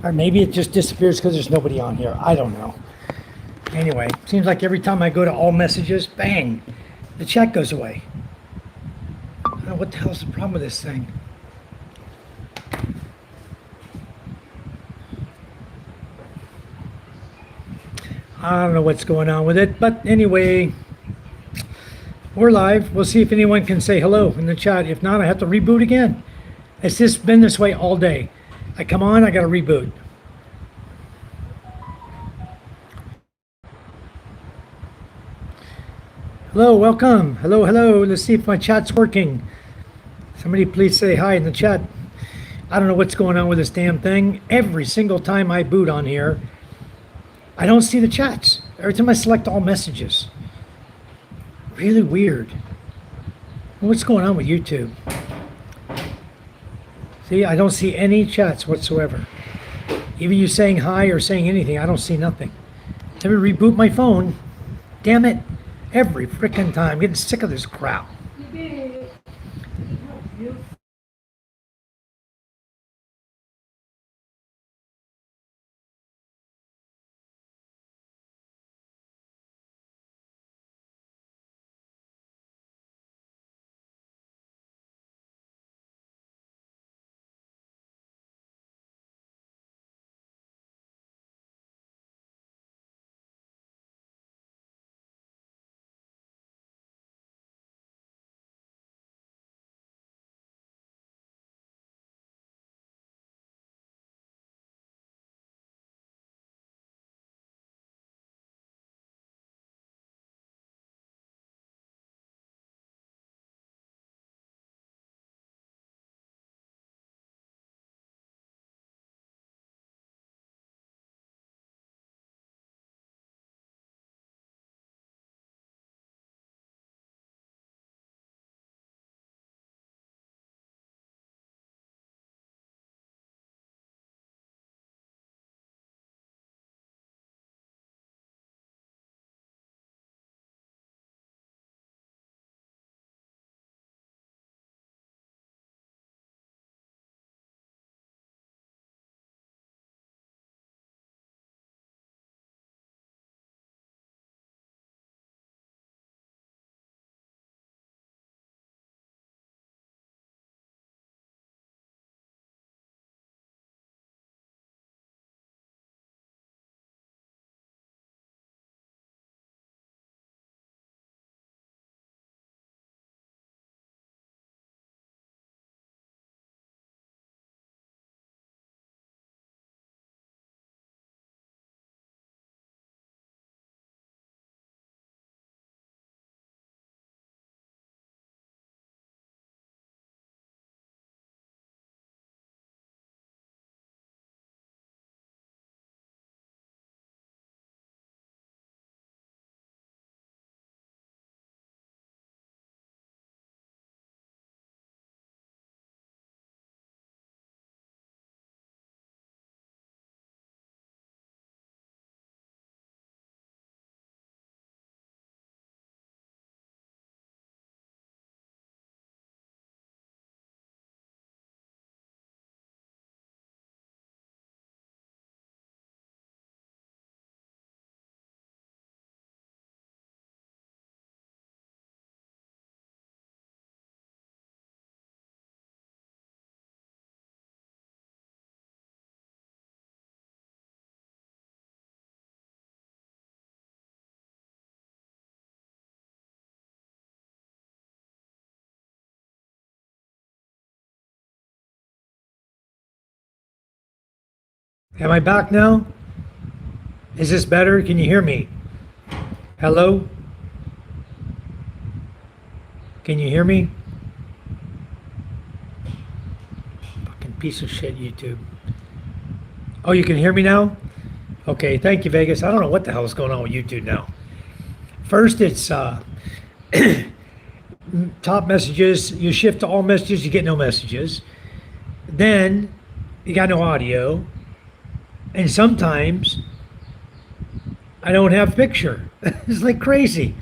Or maybe it just disappears because there's nobody on here. I don't know. Anyway, seems like every time I go to all messages, bang, the chat goes away. I don't know what the hell's the problem with this thing. I don't know what's going on with it, but anyway, we're live. We'll see if anyone can say hello in the chat. If not, I have to reboot again. It's just been this way all day. I come on, I got to reboot. Hello, welcome. Hello, hello. Let's see if my chat's working. Somebody please say hi in the chat. I don't know what's going on with this damn thing. Every single time I boot on here, I don't see the chats. Every time I select all messages. Really weird. What's going on with YouTube? See, I don't see any chats whatsoever. Even you saying hi or saying anything, I don't see nothing. Let me reboot my phone. Damn it. Every freaking time. I'm getting sick of this crap. Am I back now? Is this better? Can you hear me? Hello? Can you hear me? Fucking piece of shit, YouTube. Oh, you can hear me now? Okay, thank you, Vegas. I don't know what the hell is going on with YouTube now. First, it's top messages. You shift to all messages, you get no messages. Then, you got no audio. And sometimes, I don't have picture. It's like crazy.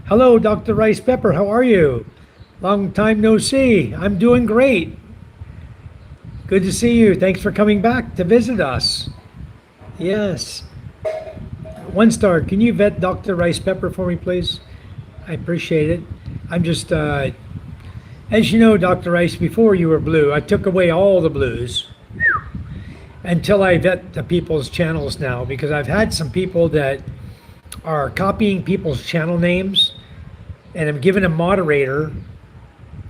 Hello, Dr. Rice Pepper. How are you? Long time no see. I'm doing great. Good to see you. Thanks for coming back to visit us. Yes. One star. Can you vet Dr. Rice Pepper for me, please? I appreciate it. I'm just, as you know, Dr. Rice, before you were blue, I took away all the blues until I vet the people's channels now, because I've had some people that are copying people's channel names and I'm given a moderator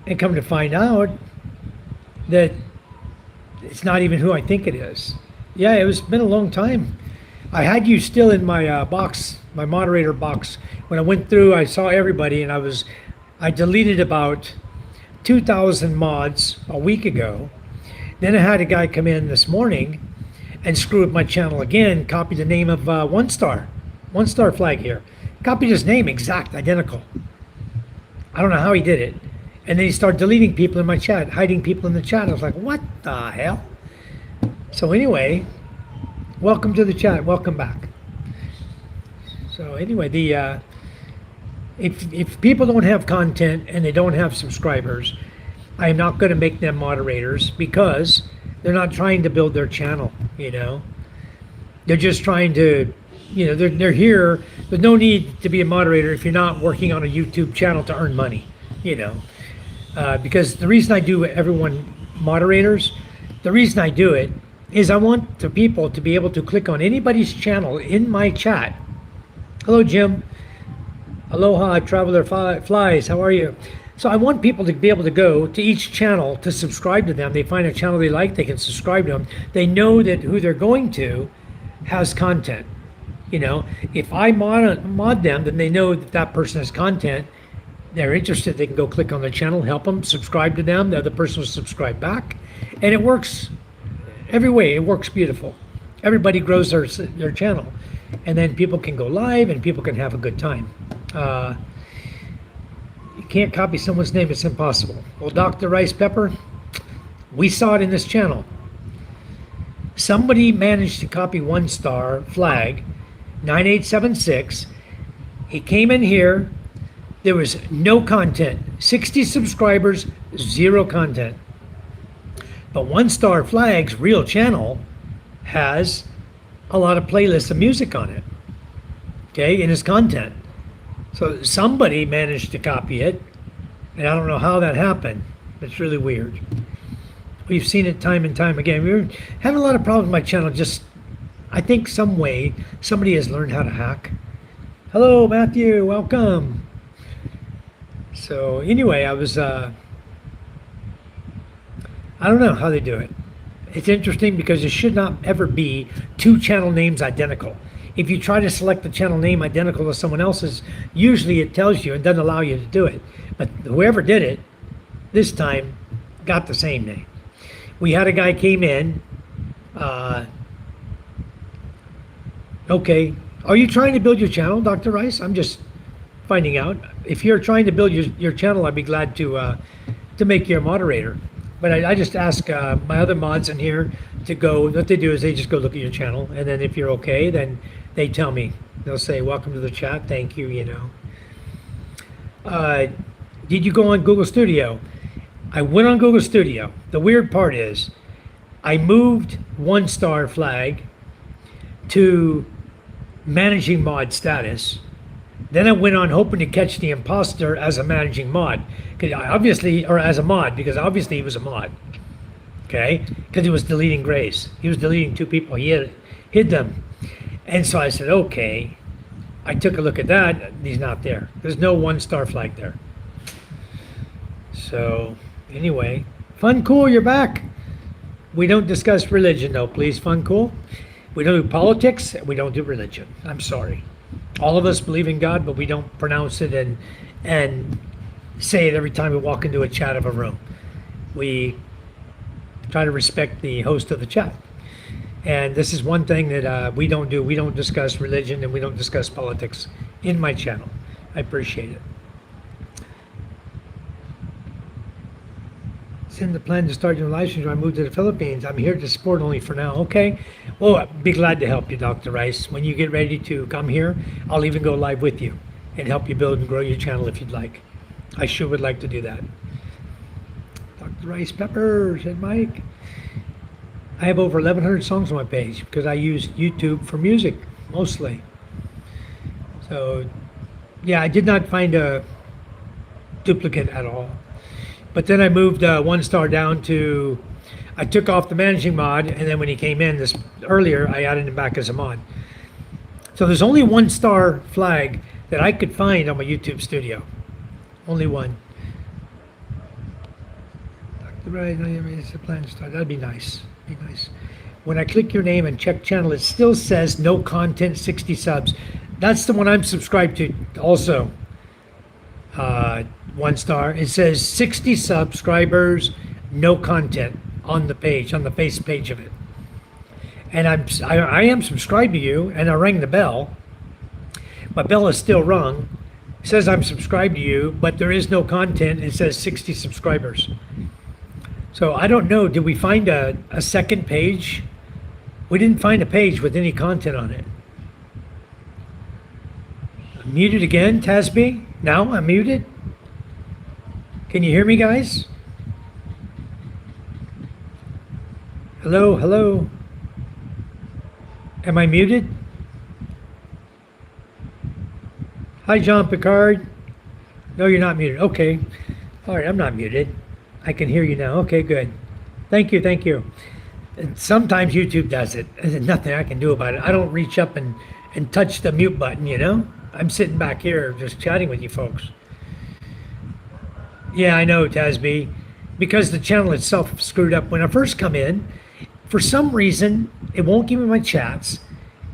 and come to find out that it's not even who I think it is. Yeah, it's been a long time. I had you still in my box, my moderator box. When I went through, I saw everybody, and I deleted about 2,000 mods a week ago. Then I had a guy come in this morning and screw up my channel again, copied the name of One Star flag here. Copied his name, exact, identical. I don't know how he did it. And then he started deleting people in my chat, hiding people in the chat. I was like, what the hell? So anyway, welcome to the chat. Welcome back. So anyway, if people don't have content and they don't have subscribers, I am not going to make them moderators, because they're not trying to build their channel, you know. They're just trying to, you know, they're here. There's no need to be a moderator if you're not working on a YouTube channel to earn money, you know. Because the reason I do everyone moderators, the reason I do it is I want the people to be able to click on anybody's channel in my chat. Hello, Jim. Aloha, Traveler Flies. How are you? So I want people to be able to go to each channel to subscribe to them. They find a channel they like, they can subscribe to them. They know that who they're going to has content. You know, if I mod them, then they know that that person has content. They're interested, they can go click on the channel, help them, subscribe to them, the other person will subscribe back. And it works every way. It works beautiful. Everybody grows their channel. And then people can go live and people can have a good time. You can't copy someone's name, it's impossible. Well, Dr. Rice Pepper, we saw it in this channel. Somebody managed to copy One Star flag, 9876. He came in here. There was no content. 60 subscribers, 0 content. But One Star Flag's real channel has a lot of playlists of music on it, okay, in his content. So somebody managed to copy it, and I don't know how that happened. It's really weird. We've seen it time and time again. We're having a lot of problems with my channel. Just, I think some way somebody has learned how to hack. Hello, Matthew, welcome. So anyway, I don't know how they do it. It's interesting because it should not ever be 2 channel names identical. If you try to select the channel name identical to someone else's, usually it tells you, it doesn't allow you to do it. But whoever did it this time got the same name. We had a guy came in, okay, are you trying to build your channel, Dr. Rice? I'm just finding out. If you're trying to build your channel, I'd be glad to make you a moderator. But I just ask my other mods in here to go, what they do is they just go look at your channel, and then if you're okay, then they tell me. They'll say, welcome to the chat, thank you, you know. Did you go on Google Studio? I went on Google Studio. The weird part is, I moved One Star Flag to managing mod status. Then I went on hoping to catch the imposter as a managing mod, or as a mod, because obviously he was a mod, okay? Because he was deleting grays. He was deleting 2 people. He hid them. And so I said, okay. I took a look at that. He's not there. There's no One Star Flag there. So anyway, Fun Cool, you're back. We don't discuss religion though, please, Fun Cool. We don't do politics. We don't do religion. I'm sorry. All of us believe in God, but we don't pronounce it and say it every time we walk into a chat of a room. We try to respect the host of the chat. And this is one thing that we don't do. We don't discuss religion and we don't discuss politics in my channel. I appreciate it. It's in the plan to start your live stream when I move to the Philippines. I'm here to support only for now. Okay. Well, I'd be glad to help you, Dr. Rice. When you get ready to come here, I'll even go live with you and help you build and grow your channel if you'd like. I sure would like to do that. Dr. Rice Pepper, said Mike. I have over 1,100 songs on my page because I use YouTube for music mostly. So, yeah, I did not find a duplicate at all. But then I moved one star down to, I took off the managing mod, and then when he came in this earlier, I added him back as a mod. So there's only one star flag that I could find on my YouTube studio. Only one. Dr. Brian, it's a plan to start. That'd be nice. Be nice. When I click your name and check channel, it still says no content, 60 subs. That's the one I'm subscribed to also. One star. It says 60 subscribers, no content on the page, on the face page of it. And I am subscribed to you, and I rang the bell. My bell is still rung. It says I'm subscribed to you, but there is no content. It says 60 subscribers. So I don't know. Did we find a second page? We didn't find a page with any content on it. I'm muted again, Tasby. Now I'm muted. Can you hear me, guys? Hello, hello. Am I muted? Hi, John Picard. No, you're not muted. Okay. All right, I'm not muted. I can hear you now. Okay, good. Thank you, thank you. And sometimes YouTube does it. There's nothing I can do about it. I don't reach up and touch the mute button, you know? I'm sitting back here just chatting with you folks. Yeah, I know, Tasby. Because the channel itself screwed up. When I first come in, for some reason, it won't give me my chats,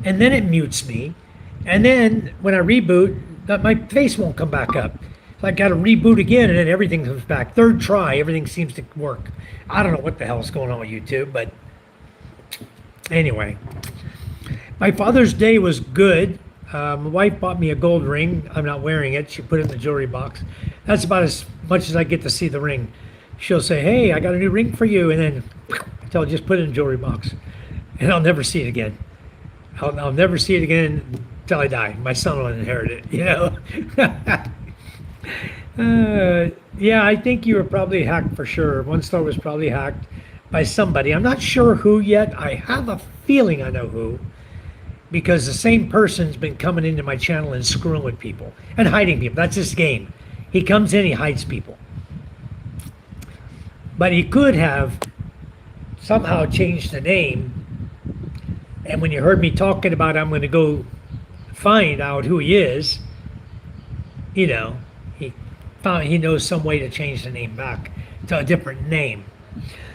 and then it mutes me. And then when I reboot, my face won't come back up. So I got to reboot again, and then everything comes back. Third try, everything seems to work. I don't know what the hell is going on with YouTube, but anyway. My Father's Day was good. My wife bought me a gold ring. I'm not wearing it. She put it in the jewelry box. That's about as much as I get to see the ring. She'll say, hey, I got a new ring for you. And then I'll just put it in the jewelry box. And I'll never see it again. I'll never see it again until I die. My son will inherit it, you know. Yeah, I think you were probably hacked for sure. One star was probably hacked by somebody. I'm not sure who yet. I have a feeling I know who. Because the same person's been coming into my channel and screwing with people and hiding people. That's his game. He comes in, he hides people. But he could have somehow changed the name. And when you heard me talking about I'm going to go find out who he is, you know, he knows some way to change the name back to a different name.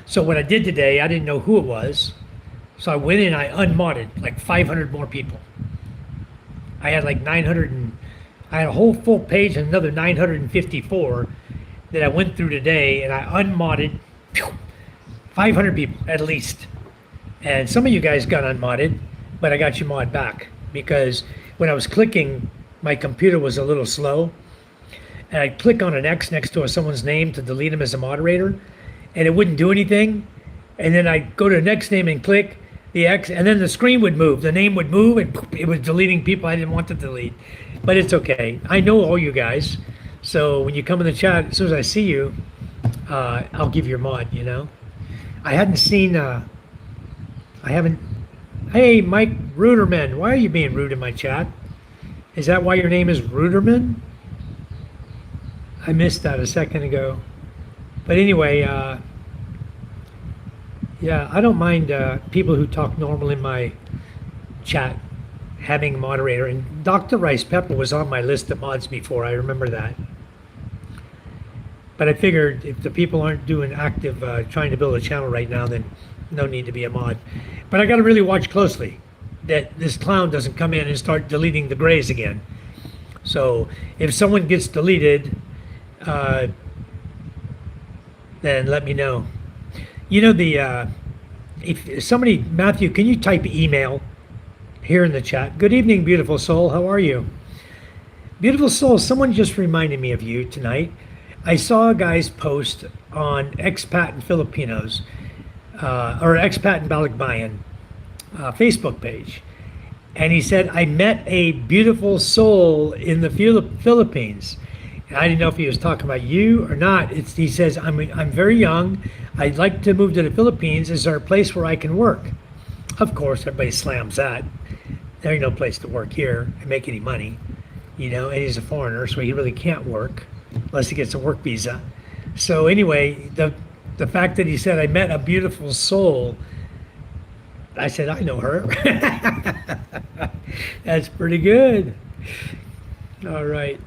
So what I did today, I didn't know who it was. So I went in, I unmodded like 500 more people. I had like 900 and I had a whole full page and another 954 that I went through today, and I unmodded 500 people at least. And some of you guys got unmodded, but I got you mod back because when I was clicking, my computer was a little slow. And I'd click on an X next to someone's name to delete him as a moderator, and it wouldn't do anything. And then I'd go to the next name and click the X, and then the screen would move. The name would move, and it was deleting people I didn't want to delete. But it's okay. I know all you guys. So when you come in the chat, as soon as I see you, I'll give you your mod, you know. I hadn't seen, hey, Mike Ruderman, why are you being rude in my chat? Is that why your name is Ruderman? I missed that a second ago. But anyway, yeah, I don't mind people who talk normal in my chat having a moderator. And Dr. Rice Pepper was on my list of mods before. I remember that. But I figured if the people aren't doing active trying to build a channel right now, then no need to be a mod. But I got to really watch closely that this clown doesn't come in and start deleting the grays again. So if someone gets deleted, then let me know. You know, if somebody, Matthew, can you type email here in the chat? Good evening, beautiful soul. How are you? Beautiful soul, someone just reminded me of you tonight. I saw a guy's post on Expat and Filipinos, or Expat and Balikbayan Facebook page. And he said, I met a beautiful soul in the Philippines. And I didn't know if he was talking about you or not. He says, I'm very young. I'd like to move to the Philippines. Is there a place where I can work? Of course, everybody slams that. There ain't no place to work here and make any money, and he's a foreigner, so he really can't work unless he gets a work visa. So anyway, the fact that he said, I met a beautiful soul, I said, I know her. That's pretty good. All right.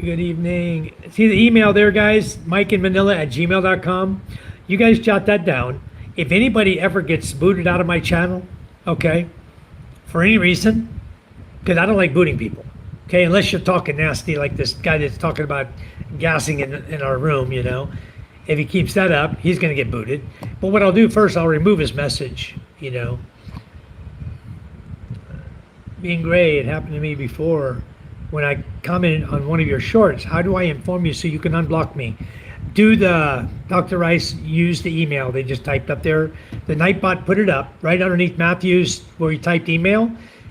Good evening. See the email there, guys? mikeinmanila@gmail.com. You guys jot that down. If anybody ever gets booted out of my channel, okay, for any reason, because I don't like booting people, okay, unless you're talking nasty like this guy that's talking about gassing in our room, If he keeps that up, he's going to get booted. But what I'll do first, I'll remove his message, Being gray, it happened to me before when I commented on one of your shorts. How do I inform you so you can unblock me? Dr. Rice used the email they just typed up there. The Nightbot put it up right underneath Matthew's where he typed email.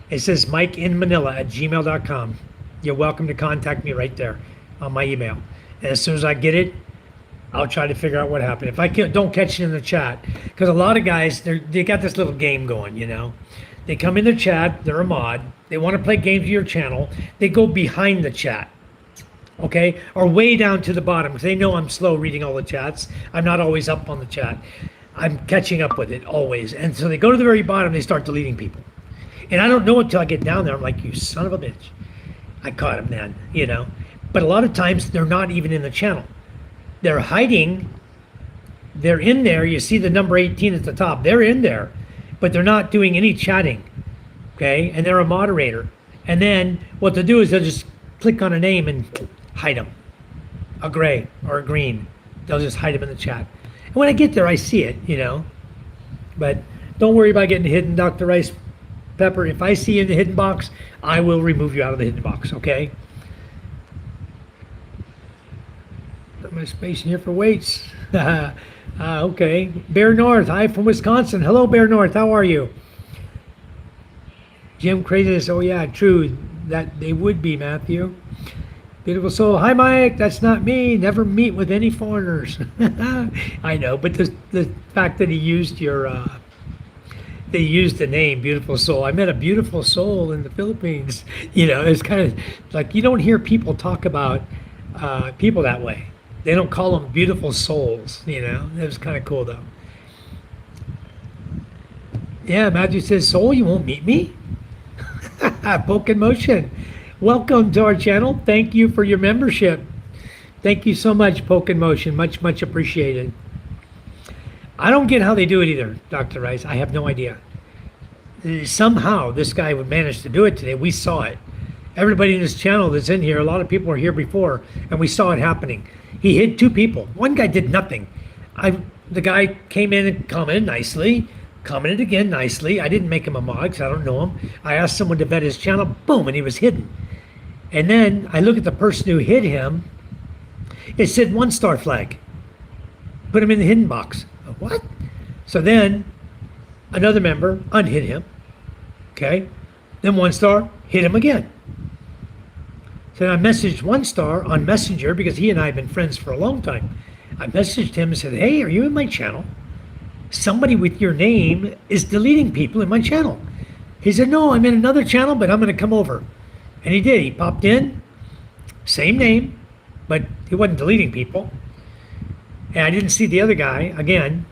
It says mikeinmanila@gmail.com. You're welcome to contact me right there on my email. And as soon as I get it, I'll try to figure out what happened. If I don't catch it in the chat, because a lot of guys, they got this little game going, They come in the chat, they're a mod, they want to play games with your channel, they go behind the chat, okay? Or way down to the bottom, because they know I'm slow reading all the chats. I'm not always up on the chat. I'm catching up with it always. And so they go to the very bottom, they start deleting people. And I don't know until I get down there. I'm like, you son of a bitch. I caught him then, But a lot of times, they're not even in the channel. They're hiding. They're in there. You see the number 18 at the top. They're in there, but they're not doing any chatting, okay? And they're a moderator. And then what they'll do is they'll just click on a name and hide them, a gray or a green. They'll just hide them in the chat. And when I get there, I see it, But don't worry about getting hidden, Dr. Rice Pepper. If I see you in the hidden box, I will remove you out of the hidden box, okay? Put my space in here for weights. Okay. Bear North, hi from Wisconsin. Hello, Bear North. How are you? Jim Craziness. Oh, yeah, true. That they would be, Matthew. Beautiful soul. Hi, Mike. That's not me. Never meet with any foreigners. I know, but the fact that he used they used the name Beautiful Soul. I met a beautiful soul in the Philippines. It's kind of like you don't hear people talk about people that way. They don't call them beautiful souls, It was kind of cool, though. Yeah, Matthew says, soul, you won't meet me? Poke in Motion. Welcome to our channel. Thank you for your membership. Thank you so much, Poke in Motion. Much, much appreciated. I don't get how they do it either, Dr. Rice. I have no idea. Somehow this guy would manage to do it today. We saw it. Everybody in this channel that's in here, a lot of people were here before, and we saw it happening. He hid two people. One guy did nothing. The guy came in and commented nicely, commented again nicely. I didn't make him a mod because I don't know him. I asked someone to vet his channel, boom, and he was hidden. And then I look at the person who hid him. It said 1-star flag. Put him in the hidden box. What? So then another member unhid him. Okay. Then 1-star hit him again. So I messaged 1-star on Messenger because he and I have been friends for a long time. I messaged him and said, hey, are you in my channel? Somebody with your name is deleting people in my channel. He said, no, I'm in another channel, but I'm going to come over. And he did. He popped in, same name, but he wasn't deleting people. And I didn't see the other guy again.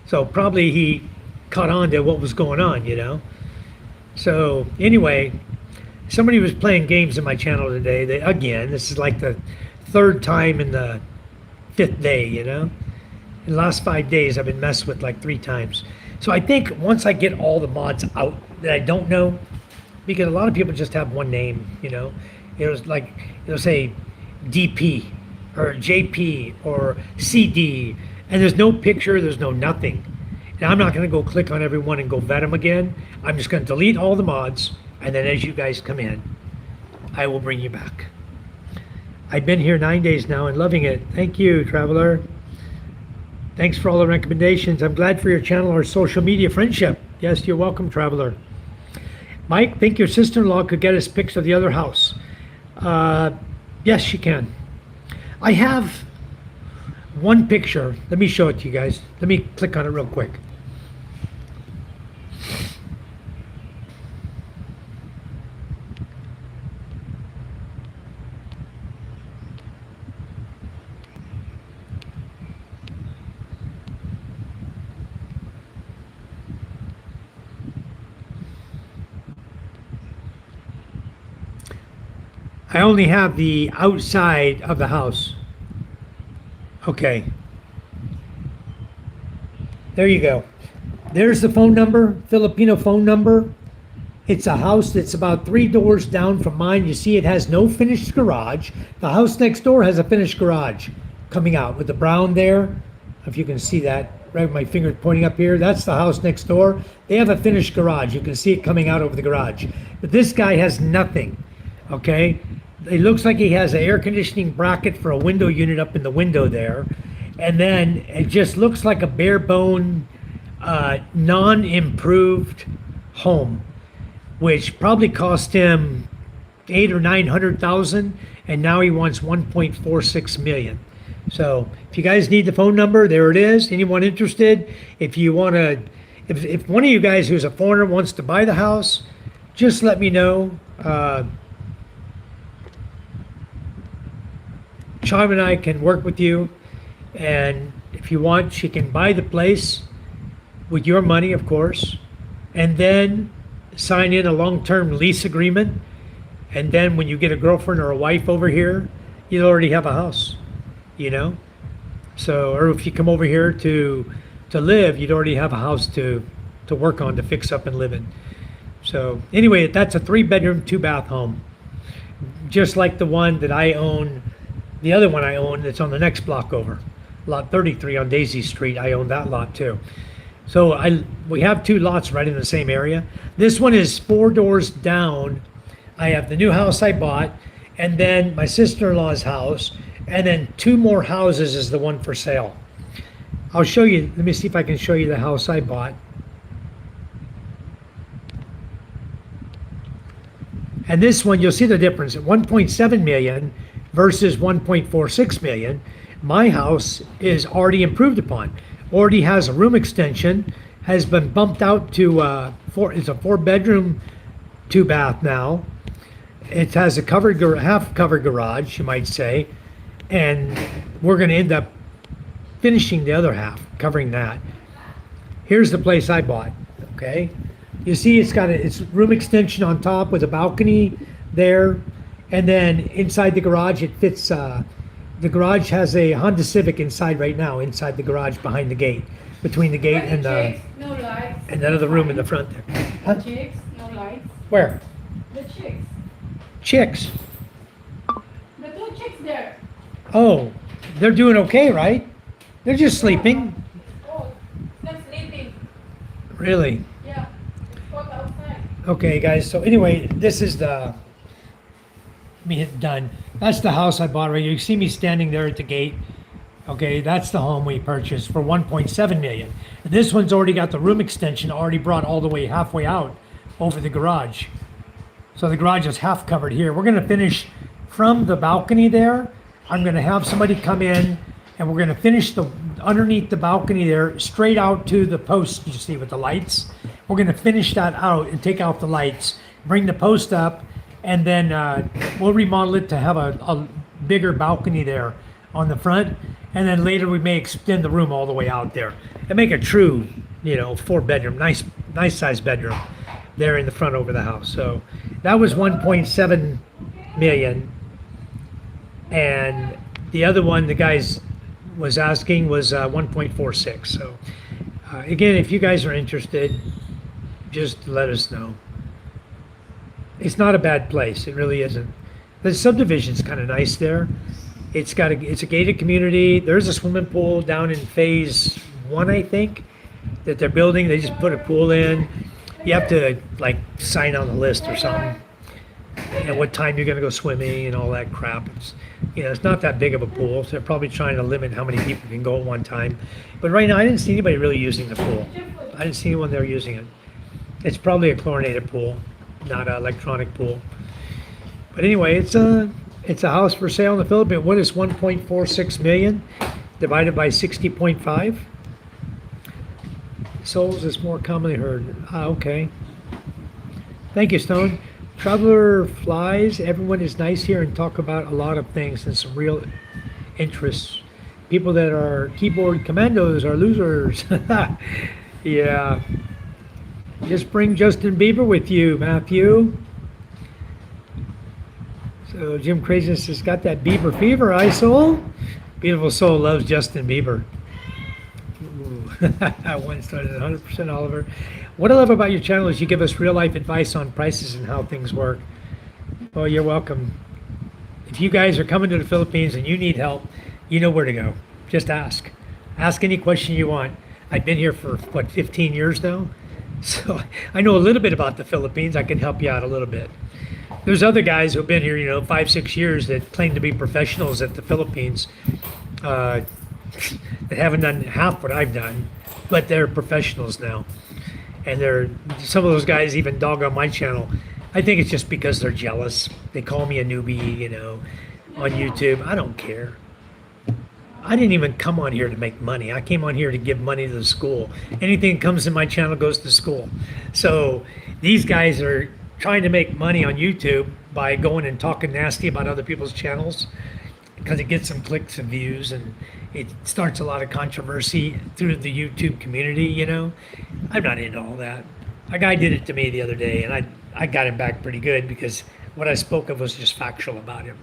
So probably he caught on to what was going on, So anyway, somebody was playing games in my channel today. This is like the third time in the 5th day, In the last 5 days, I've been messed with like 3 times. So I think once I get all the mods out that I don't know, because a lot of people just have one name, It was like, it'll say DP or JP or CD, and there's no picture, there's no nothing. And I'm not going to go click on everyone and go vet them again. I'm just going to delete all the mods, and then as you guys come in, I will bring you back. I've been here 9 days now and loving it. Thank you, Traveler. Thanks for all the recommendations. I'm glad for your channel or social media friendship. Yes, you're welcome, Traveler. Mike, think your sister-in-law could get us pics of the other house? Yes, she can. I have one picture. Let me show it to you guys. Let me click on it real quick. I only have the outside of the house. Okay. There you go. There's the phone number, Filipino phone number. It's a house that's about 3 doors down from mine. You see it has no finished garage. The house next door has a finished garage coming out with the brown there. If you can see that, right with my finger pointing up here, that's the house next door. They have a finished garage. You can see it coming out over the garage. But this guy has nothing, okay? It looks like he has an air conditioning bracket for a window unit up in the window there. And then it just looks like a bare bone, non-improved home, which probably cost him 800,000 or 900,000, and now he wants 1.46 million. So if you guys need the phone number, there it is. Anyone interested? If you want to, if one of you guys who's a foreigner wants to buy the house, just let me know. Charm and I can work with you, and if you want, she can buy the place with your money, of course, and then sign in a long-term lease agreement. And then when you get a girlfriend or a wife over here, you'll already have a house, you know? So, or if you come over here to live, you'd already have a house to work on, to fix up and live in. So anyway, that's a 3-bedroom, 2-bath home, just like the one that I own. The other one I own that's on the next block over, lot 33 on Daisy Street. I own that lot too. So we have 2 lots right in the same area. This one is 4 doors down. I have the new house I bought, and then my sister-in-law's house, and then 2 more houses is the one for sale. I'll show you. Let me see if I can show you the house I bought. And this one, you'll see the difference at 1.7 million versus 1.46 million. My house is already improved upon. Already has a room extension, has been bumped out to it's a 4-bedroom, 2-bath now. It has a half covered garage, you might say, and we're going to end up finishing the other half, covering that. Here's the place I bought. Okay, you see it's got its room extension on top with a balcony there. And then inside the garage, it fits, the garage has a Honda Civic inside right now, inside the garage behind the gate, between the gate and the, no lights. and that other room in the front there. Huh? Chicks, no lights. Where? The chicks. Chicks. The 2 chicks there. Oh, they're doing okay, right? They're just sleeping. Oh, they're sleeping. Really? Yeah, it's cold outside. Okay, guys, so anyway, this is the, let me hit done. That's the house I bought right here. You see me standing there at the gate. Okay, that's the home we purchased for 1.7 million. And this one's already got the room extension already brought all the way halfway out over the garage. So the garage is half covered here. We're gonna finish from the balcony there. I'm gonna have somebody come in and we're gonna finish the underneath the balcony there, straight out to the post you see with the lights. We're gonna finish that out and take out the lights, bring the post up, and then we'll remodel it to have a bigger balcony there on the front. And then later we may extend the room all the way out there and make a true, 4-bedroom, nice size bedroom there in the front over the house. So that was 1.7 million. And the other one the guys was asking was 1.46. So again, if you guys are interested, just let us know. It's not a bad place. It really isn't. The subdivision's kind of nice there. It's a gated community. There's a swimming pool down in phase 1, I think, that they're building. They just put a pool in. You have to like sign on the list or something. And what time you're gonna go swimming and all that crap. It's not that big of a pool. So they're probably trying to limit how many people can go at one time. But right now, I didn't see anybody really using the pool. I didn't see anyone there using it. It's probably a chlorinated pool, not an electronic pool. But anyway, it's It's a house for sale in the Philippines. What is 1.46 million divided by 60.5? Souls is more commonly heard. Okay. Thank you, Stone. Traveler flies. Everyone is nice here and talk about a lot of things and some real interests. People that are keyboard commandos are losers. Yeah. Just bring Justin Bieber with you, Matthew. So Jim Craziness has got that Bieber fever, soul. Beautiful soul loves Justin Bieber. One started at 100% Oliver. What I love about your channel is you give us real life advice on prices and how things work. Well, you're welcome. If you guys are coming to the Philippines and you need help, you know where to go. Just ask. Ask any question you want. I've been here for, what, 15 years now? So I know a little bit about the Philippines. I can help you out a little bit. There's other guys who've been here, 5-6 years that claim to be professionals at the Philippines that haven't done half what I've done, but they're professionals now. And some of those guys even dog on my channel. I think it's just because they're jealous. They call me a newbie, on YouTube. I don't care. I didn't even come on here to make money. I came on here to give money to the school. Anything that comes in my channel goes to school. So these guys are trying to make money on YouTube by going and talking nasty about other people's channels because it gets some clicks and views and it starts a lot of controversy through the YouTube community, I'm not into all that. A guy did it to me the other day and I got him back pretty good because what I spoke of was just factual about him,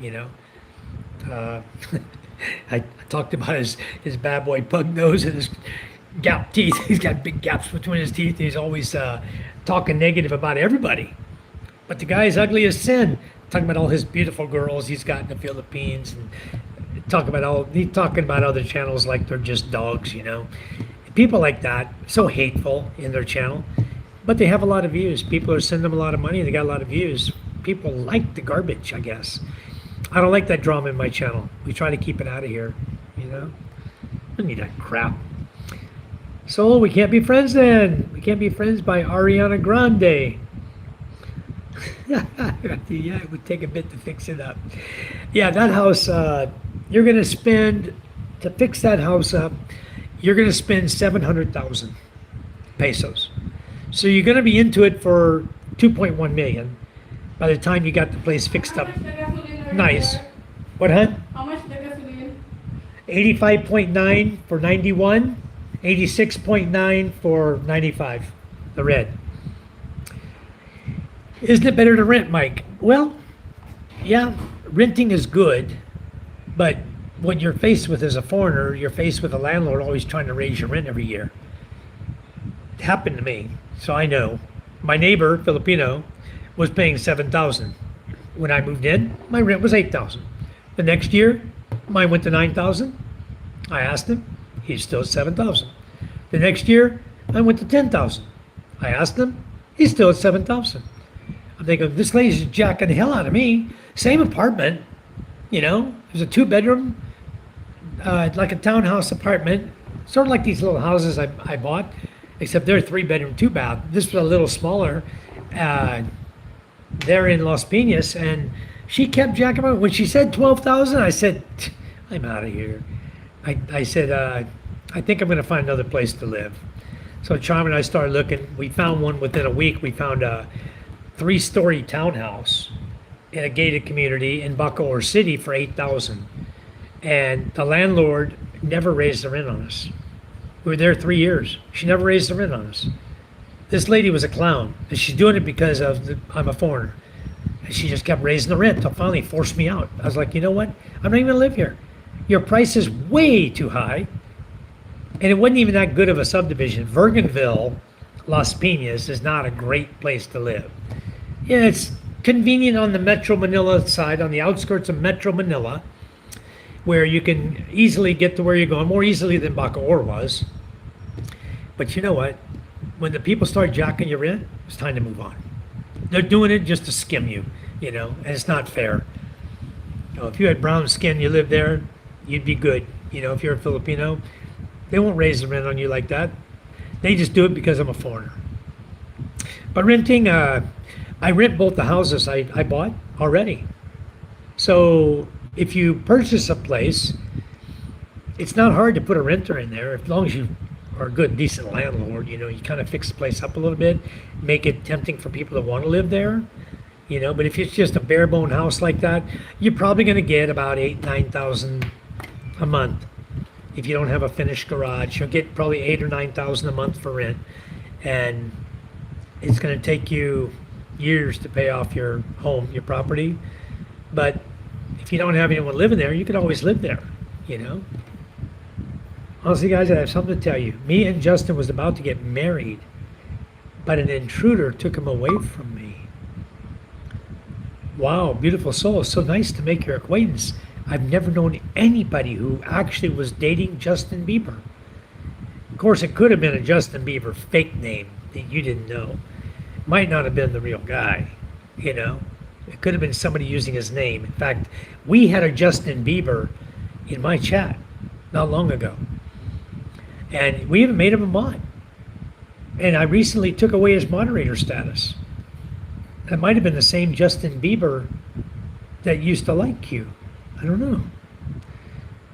I talked about his bad boy pug nose and his gap teeth. He's got big gaps between his teeth. He's always talking negative about everybody. But the guy's ugly as sin. Talking about all his beautiful girls he's got in the Philippines and he's talking about other channels like they're just dogs, People like that, so hateful in their channel, but they have a lot of views. People are sending them a lot of money. They got a lot of views. People like the garbage, I guess. I don't like that drama in my channel. We try to keep it out of here, I don't need that crap. So we can't be friends then. We can't be friends by Ariana Grande. Yeah, it would take a bit to fix it up. Yeah, that house, you're going to spend, to fix that house up, you're going to spend 700,000 pesos. So you're going to be into it for 2.1 million by the time you got the place fixed up. Nice. What, huh? How much the gasoline? 85.9 for 91, 86.9 for 95, the red. Isn't it better to rent, Mike? Well, yeah, renting is good, but what you're faced with as a foreigner, you're faced with a landlord always trying to raise your rent every year. It happened to me, so I know. My neighbor, Filipino, was paying 7,000. When I moved in, my rent was 8,000. The next year, mine went to 9,000. I asked him, he's still at 7,000. The next year, I went to 10,000. I asked him, he's still at 7,000. I'm thinking, this lady's jacking the hell out of me. Same apartment, it was a 2-bedroom, like a townhouse apartment, sort of like these little houses I bought, except they're 3-bedroom, 2-bath. This was a little smaller. There in Los Piñas, and she kept jacking out. When she said 12,000, I said, I'm out of here. I said, I think I'm going to find another place to live. So Charm and I started looking. We found one within a week. We found a 3-story townhouse in a gated community in Bacoor City for 8,000. And the landlord never raised the rent on us. We were there 3 years. She never raised the rent on us. This lady was a clown, and she's doing it because I'm a foreigner. And she just kept raising the rent until finally forced me out. I was like, you know what? I'm not even gonna live here. Your price is way too high. And it wasn't even that good of a subdivision. Vergonville, Las Piñas is not a great place to live. Yeah, it's convenient on the Metro Manila side, on the outskirts of Metro Manila, where you can easily get to where you're going, more easily than Bacoor was. But you know what? When the people start jacking your rent, it's time to move on. They're doing it just to skim you, and it's not fair. If you had brown skin, you lived there, you'd be good. If you're a Filipino, they won't raise the rent on you like that. They just do it because I'm a foreigner. But renting, I rent both the houses I bought already. So if you purchase a place, it's not hard to put a renter in there as long as you are a good, decent landlord. You know, you kind of fix the place up a little bit, make it tempting for people to want to live there. You know, but if it's just a bare bone house like that, you're probably going to get about 8,000-9,000 a month. If you don't have a finished garage, you'll get probably 8,000 or 9,000 a month for rent, and it's going to take you years to pay off your home, your property. But if you don't have anyone living there, you can always live there. You know. Honestly, guys, I have something to tell you. Me and Justin was about to get married, but an intruder took him away from me. Wow, beautiful soul. So nice to make your acquaintance. I've never known anybody who actually was dating Justin Bieber. Of course, it could have been a Justin Bieber fake name that you didn't know. Might not have been the real guy, you know. It could have been somebody using his name. In fact, we had a Justin Bieber in my chat not long ago. And we even made him a mod. And I recently took away his moderator status. That might have been the same Justin Bieber that used to like you. I don't know.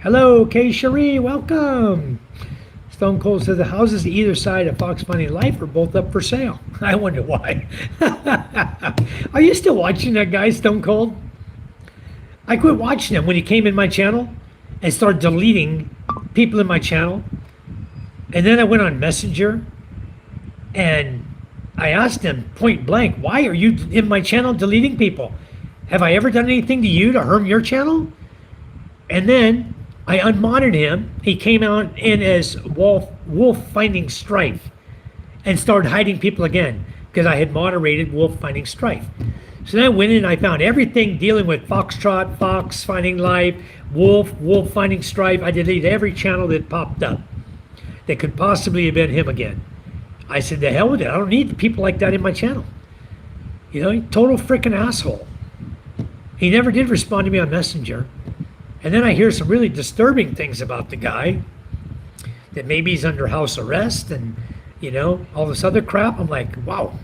Hello, Kay Cherie, welcome. Stone Cold says the houses either side of Fox Finding Life are both up for sale. I wonder why. Are you still watching that guy, Stone Cold? I quit watching him when he came in my channel and started deleting people in my channel. And then I went on Messenger and I asked him point blank, why are you in my channel deleting people? Have I ever done anything to you to harm your channel? And then I unmodded him. He came out in as Wolf Finding Strife and started hiding people again because I had moderated Wolf Finding Strife. So then I went in and I found everything dealing with Foxtrot, Fox Finding Life, Wolf Finding Strife. I deleted every channel that popped up that could possibly have been him again. I said, the hell with it. I don't need people like that in my channel. You know, total freaking asshole. He never did respond to me on Messenger. And then I hear some really disturbing things about the guy, that maybe he's under house arrest and, you know, all this other crap. I'm like, wow,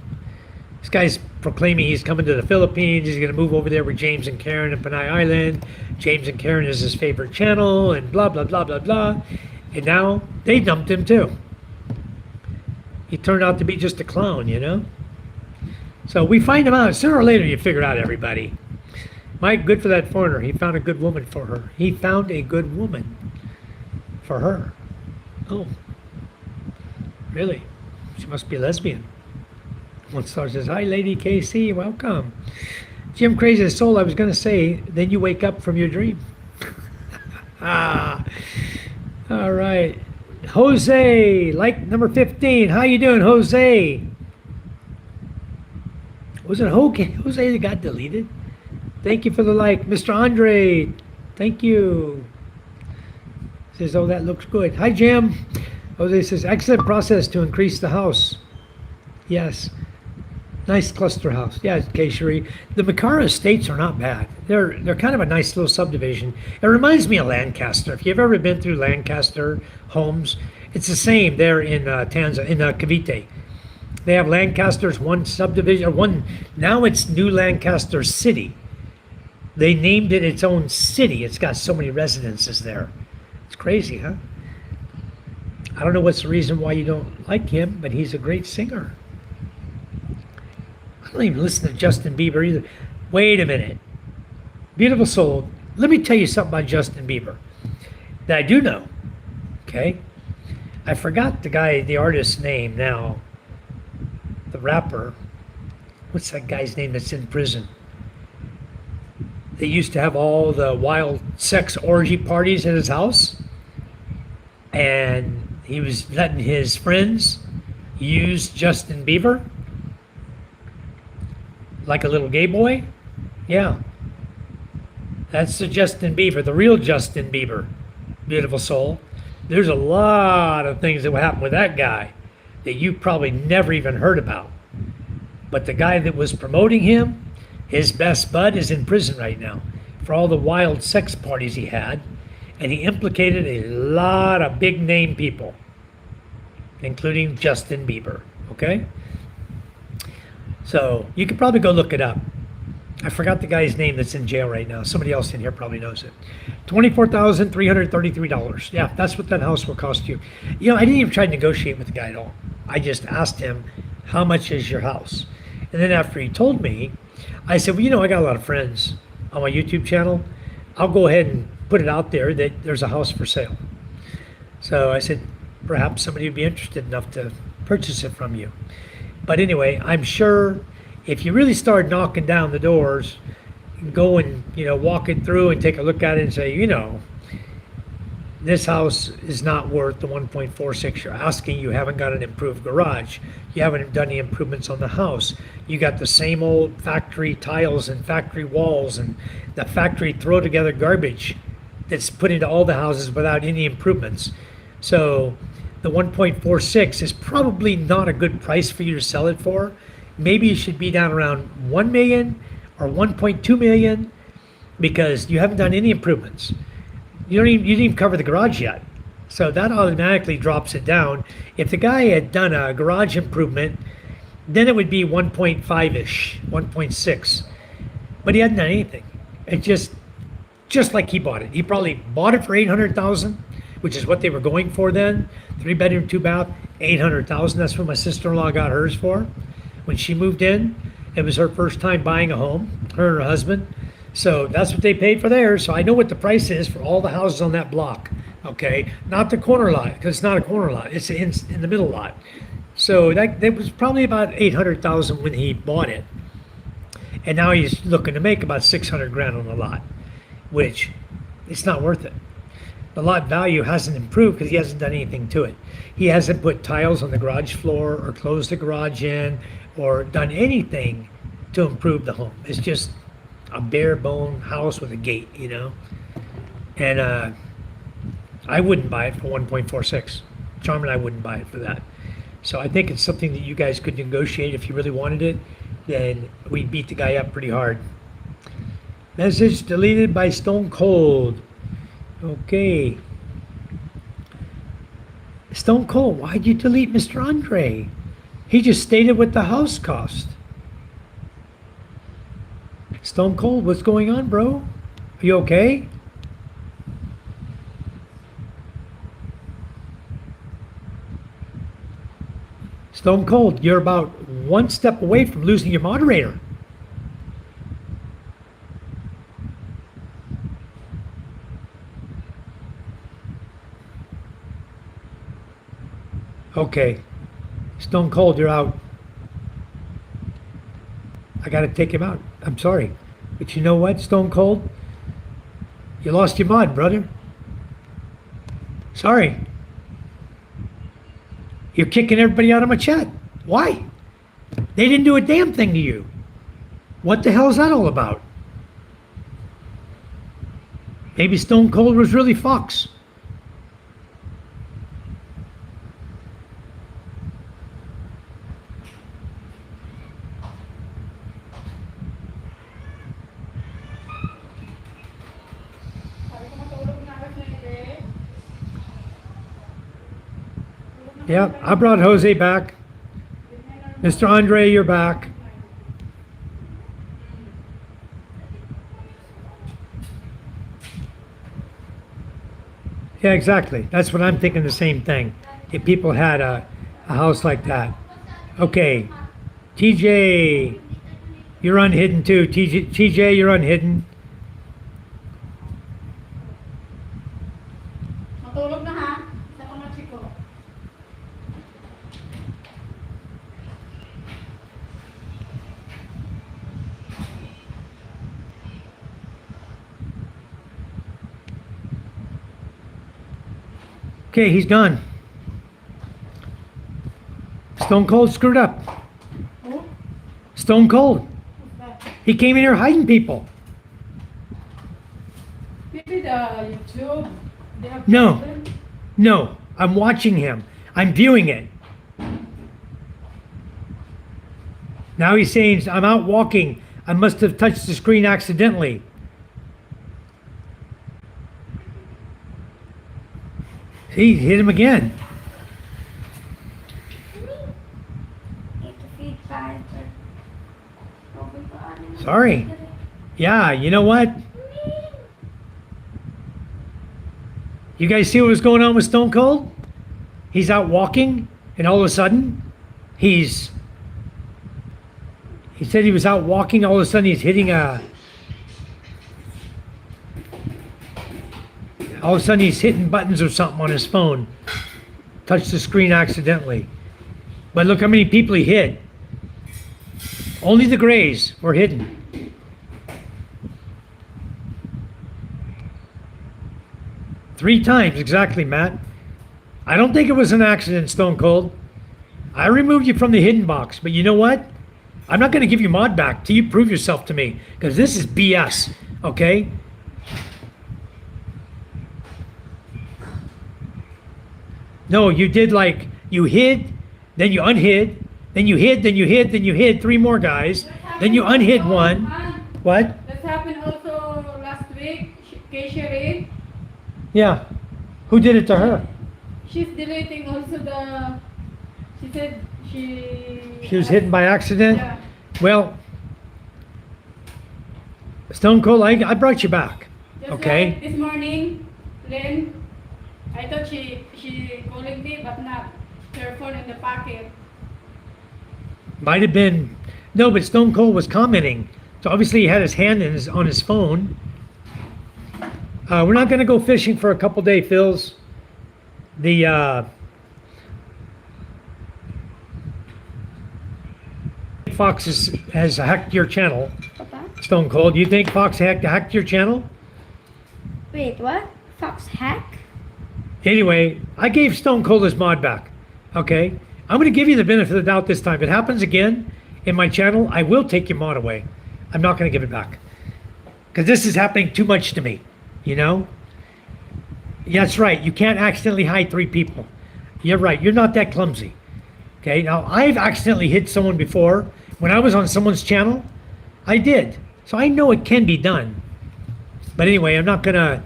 this guy's proclaiming he's coming to the Philippines. He's going to move over there with James and Karen in Panay Island. James and Karen is his favorite channel and blah, blah, blah, blah, blah. And now they dumped him too. He turned out to be just a clown, you know? So we find him out. Sooner or later, you figure out everybody. Mike, good for that foreigner. He found a good woman for her. He found a good woman for her. Oh, really? She must be lesbian. One star says, hi, Lady KC, welcome. Jim Crazy Soul, I was going to say, then you wake up from your dream. All right. Jose, like number 15. How you doing, Jose? Was it Jose that got deleted? Thank you for the like. Mr. Andre, thank you. Says, oh, that looks good. Hi, Jim. Jose says, excellent process to increase the house. Yes. Nice cluster house. Yeah, Keishari. The Makara estates are not bad. They're kind of a nice little subdivision. It reminds me of Lancaster. If you've ever been through Lancaster homes, it's the same there in Tanzania, in Cavite. They have Lancaster's one subdivision, or one, now it's New Lancaster City. They named it its own city. It's got so many residences there. It's crazy, huh? I don't know what's the reason why you don't like him, but he's a great singer. I don't even listen to Justin Bieber either. Wait a minute. Beautiful soul. Let me tell you something about Justin Bieber that I do know. Okay? I forgot the artist's name now. The rapper. What's that guy's name that's in prison? They used to have all the wild sex orgy parties in his house. And he was letting his friends use Justin Bieber like a little gay boy. Yeah. That's the Justin Bieber, the real Justin Bieber. Beautiful soul. There's a lot of things that will happen with that guy that you probably never even heard about. But the guy that was promoting him, his best bud, is in prison right now for all the wild sex parties he had. And he implicated a lot of big name people, including Justin Bieber. Okay? So you could probably go look it up. I forgot the guy's name that's in jail right now. Somebody else in here probably knows it. $24,333. Yeah, that's what that house will cost you. You know, I didn't even try to negotiate with the guy at all. I just asked him, how much is your house? And then after he told me, I said, well, you know, I got a lot of friends on my YouTube channel. I'll go ahead and put it out there that there's a house for sale. So I said, perhaps somebody would be interested enough to purchase it from you. But anyway, I'm sure if you really start knocking down the doors, go and, you know, walk it through and take a look at it and say, you know, this house is not worth the 1.46 you're asking. You haven't got an improved garage. You haven't done any improvements on the house. You got the same old factory tiles and factory walls and the factory throw together garbage that's put into all the houses without any improvements. So the 1.46 is probably not a good price for you to sell it for. Maybe it should be down around 1 million or 1.2 million because you haven't done any improvements. You didn't even cover the garage yet. So that automatically drops it down. If the guy had done a garage improvement, then it would be 1.5-ish, 1.6. But he hadn't done anything. It just like he bought it. He probably bought it for 800,000, which is what they were going for then. 3-bedroom, 2-bath, 800,000. That's what my sister-in-law got hers for. When she moved in, it was her first time buying a home, her and her husband. So that's what they paid for theirs. So I know what the price is for all the houses on that block. Okay, not the corner lot, because it's not a corner lot. It's in the middle lot. So that was probably about 800,000 when he bought it, and now he's looking to make about 600 grand on the lot, which it's not worth it. The lot value hasn't improved because he hasn't done anything to it. He hasn't put tiles on the garage floor or closed the garage in or done anything to improve the home. It's just a bare bone house with a gate, you know. And I wouldn't buy it for 1.46. Charm and I wouldn't buy it for that. So I think it's something that you guys could negotiate if you really wanted it. Then we'd beat the guy up pretty hard. Message deleted by Stone Cold. Okay. Stone Cold, why'd you delete Mr. Andre? He just stated what the house cost. Stone Cold, what's going on, bro? Are you okay? Stone Cold, you're about one step away from losing your moderator. Okay. Stone Cold, you're out. I got to take him out. I'm sorry. But you know what, Stone Cold? You lost your mod, brother. Sorry. You're kicking everybody out of my chat. Why? They didn't do a damn thing to you. What the hell is that all about? Maybe Stone Cold was really Fox. Yeah, I brought Jose back. Mr. Andre, you're back. Yeah, exactly. That's what I'm thinking, the same thing. If people had a house like that. Okay. TJ, you're unhidden too. TJ, you're unhidden. Matulog na ha, sa mga chiko. Okay, he's gone. Stone Cold screwed up. Oh, Stone Cold. what's that? He came in here hiding people. Maybe the YouTube. They have No. problem. No, I'm watching him. I'm viewing it. Now he's saying, I'm out walking. I must have touched the screen accidentally. He hit him again. Sorry. Yeah, you know what? You guys see what was going on with Stone Cold? He's out walking, and all of a sudden, he said he was out walking, all of a sudden he's hitting all of a sudden he's hitting buttons or something on his phone. Touched the screen accidentally. But look how many people he hit. Only the grays were hidden. Three times exactly, Matt. I don't think it was an accident, Stone Cold. I removed you from the hidden box, but you know what? I'm not going to give you mod back till you prove yourself to me, because this is BS, okay? No, you did like, you hid, then you unhid, then you hid, then you hid, then you hid three more guys, then you unhid one. What? That happened also last week. Kay. Yeah. Who did it to her? She's deleting also the. She said She was hidden by accident? Yeah. Well, Stone Cold, I brought you back. Just Okay. like this morning, then I thought she calling me, but not. Her phone in the pocket. Might have been. No, but Stone Cold was commenting. So obviously he had his hand on his phone. We're not going to go fishing for a couple day fills. The Fox has hacked your channel. Papa? Stone Cold, you think Fox hacked your channel? Wait, what? Fox hack? Anyway, I gave Stone Cold his mod back. Okay? I'm going to give you the benefit of the doubt this time. If it happens again in my channel, I will take your mod away. I'm not going to give it back. Because this is happening too much to me. You know? Yeah, that's right. You can't accidentally hide three people. You're right. You're not that clumsy. Okay? Now, I've accidentally hit someone before. When I was on someone's channel, I did. So I know it can be done. But anyway, I'm not going to...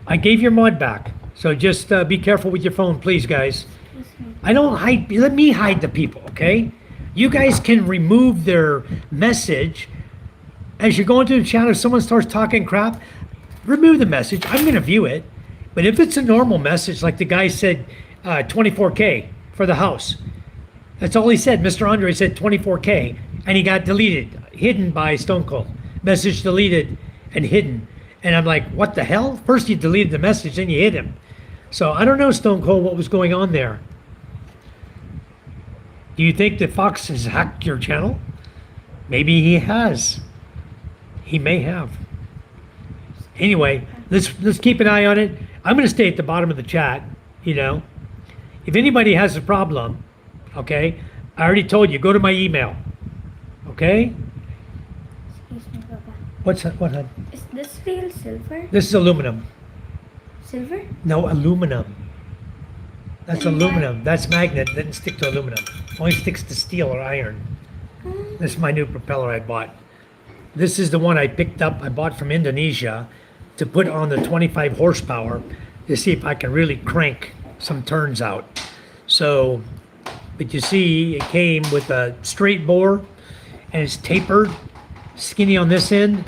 I gave your mod back. So just be careful with your phone, please, guys. I don't hide. Let me hide the people, okay? You guys can remove their message. As you're going through the channel, if someone starts talking crap, remove the message. I'm going to view it. But if it's a normal message, like the guy said 24K for the house, that's all he said. Mr. Andre said 24K, and he got deleted, hidden by Stone Cold. Message deleted and hidden. And I'm like, what the hell? First you deleted the message, then you hit him. So I don't know, Stone Cold, what was going on there. Do you think that Fox has hacked your channel? Maybe he has. He may have. Anyway, let's keep an eye on it. I'm going to stay at the bottom of the chat, you know. If anybody has a problem, okay, I already told you, go to my email. Okay? Excuse me, Papa. What's that? What? Hon? Is this real silver? This is aluminum. Silver? No, aluminum. That's aluminum. That's magnet. Doesn't stick to aluminum. Only sticks to steel or iron. This is my new propeller I bought. This is the one I picked up. I bought from Indonesia to put on the 25 horsepower to see if I can really crank some turns out. So, but you see, it came with a straight bore and it's tapered, skinny on this end.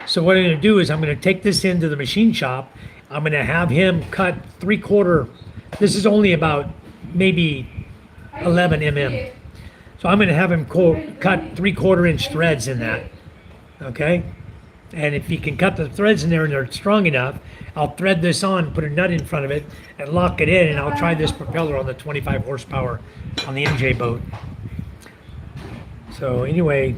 So what I'm going to do is I'm going to take this into the machine shop. I'm going to have him cut 3/4. This is only about maybe 11 mm. So I'm going to have him cut 3/4 inch threads in that. Okay? And if you can cut the threads in there and they're strong enough, I'll thread this on, put a nut in front of it, and lock it in, and I'll try this propeller on the 25 horsepower on the MJ boat. So anyway,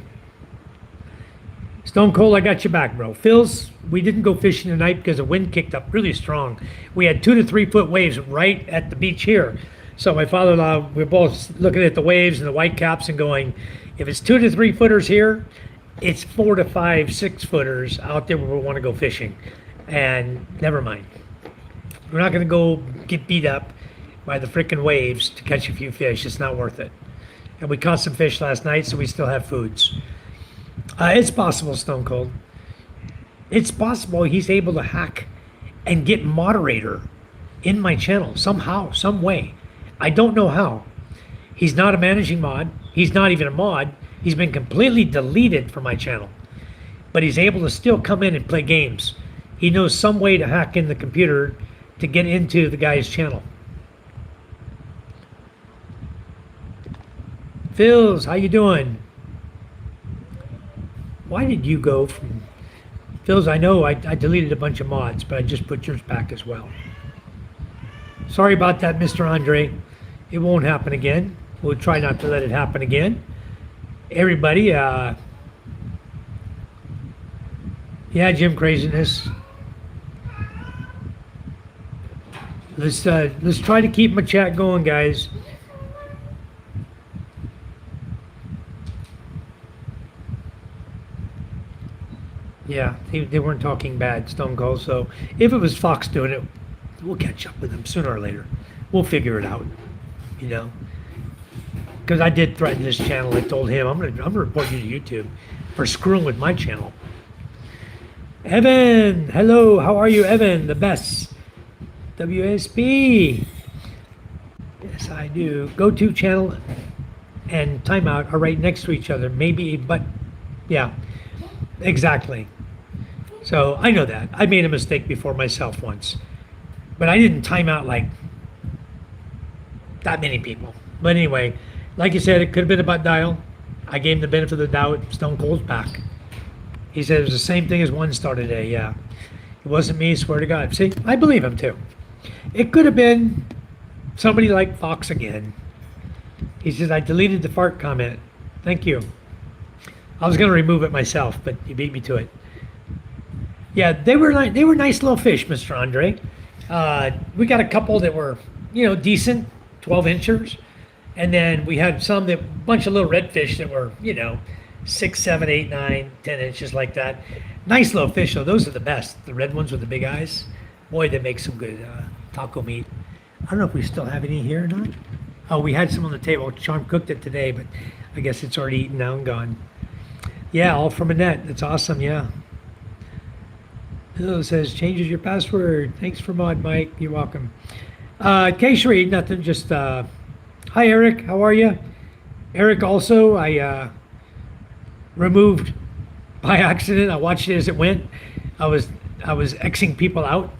Stone Cold, I got you back, bro. Phil's, we didn't go fishing tonight because the wind kicked up really strong. We had 2 to 3 foot waves right at the beach here. So my father-in-law, we're both looking at the waves and the white caps and going, if it's 2 to 3 footers here, it's 4 to 5, 6 footers out there where we want to go fishing. And never mind. We're not going to go get beat up by the freaking waves to catch a few fish. It's not worth it. And we caught some fish last night, so we still have foods. It's possible, Stone Cold. It's possible he's able to hack and get moderator in my channel somehow, some way. I don't know how. He's not a managing mod. He's not even a mod. He's been completely deleted from my channel. but he's able to still come in and play games. He knows some way to hack in the computer to get into the guy's channel. Phils, how you doing? Why did you go from... Phils, I know I deleted a bunch of mods, but I just put yours back as well. Sorry about that, Mr. Andre. It won't happen again. We'll try not to let it happen again. Everybody, yeah, Jim Craziness. Let's try to keep my chat going, guys. Yeah, they weren't talking bad, Stone Cold. So if it was Fox doing it, we'll catch up with them sooner or later. We'll figure it out, you know. Because I did threaten this channel. I told him I'm gonna report you to YouTube for screwing with my channel. Evan, hello, how are you, Evan? The best. WSB. Yes, I do. Go-to channel and timeout are right next to each other. Maybe, but yeah, exactly. So I know that. I made a mistake before myself once, but I didn't time out like that many people. But anyway, like you said, it could have been about dial. I gave him the benefit of the doubt. Stone Cold's back. He said it was the same thing as One Star today. Yeah, it wasn't me. Swear to God. See, I believe him too. It could have been somebody like Fox again. He says I deleted the fart comment. Thank you. I was going to remove it myself, but you beat me to it. Yeah, they were nice little fish, Mr. Andre. We got a couple that were, decent, 12-inchers. And then we had some bunch of little redfish that were, 6, 7, 8, 9, 10 inches like that. Nice little fish, though. Those are the best. The red ones with the big eyes. Boy, they make some good taco meat. I don't know if we still have any here or not. Oh, we had some on the table. Charm cooked it today, but I guess it's already eaten now and gone. Yeah, all from Annette. That's awesome, yeah. Hello says, changes your password. Thanks for mod, Mike. You're welcome. K-Shree, nothing, just, hi, Eric. How are you? Eric, also, I removed by accident. I watched it as it went. I was Xing people out.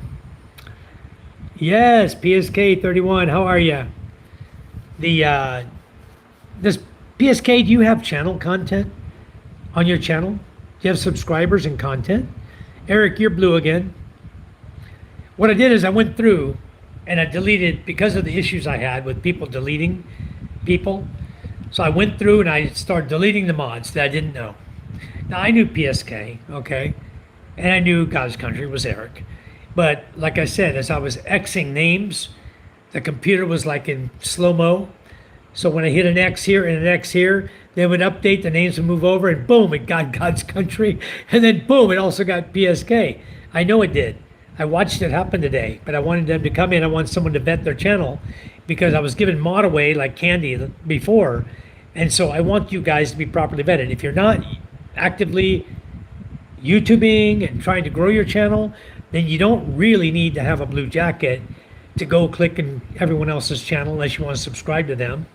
Yes, PSK 31. How are you? This PSK, do you have channel content on your channel? Do you have subscribers and content? Eric, you're blue again. What I did is I went through and I deleted, because of the issues I had with people deleting people. So I went through and I started deleting the mods that I didn't know. Now I knew PSK, okay? And I knew God's Country was Eric. But like I said, as I was Xing names, the computer was like in slow-mo. So when I hit an X here and an X here, they would update, the names would move over, and boom, it got God's Country. And then boom, it also got PSK. I know it did. I watched it happen today, but I wanted them to come in. I want someone to vet their channel because I was giving mod away like candy before. And so I want you guys to be properly vetted. If you're not actively YouTubing and trying to grow your channel, then you don't really need to have a blue jacket to go click in everyone else's channel unless you want to subscribe to them.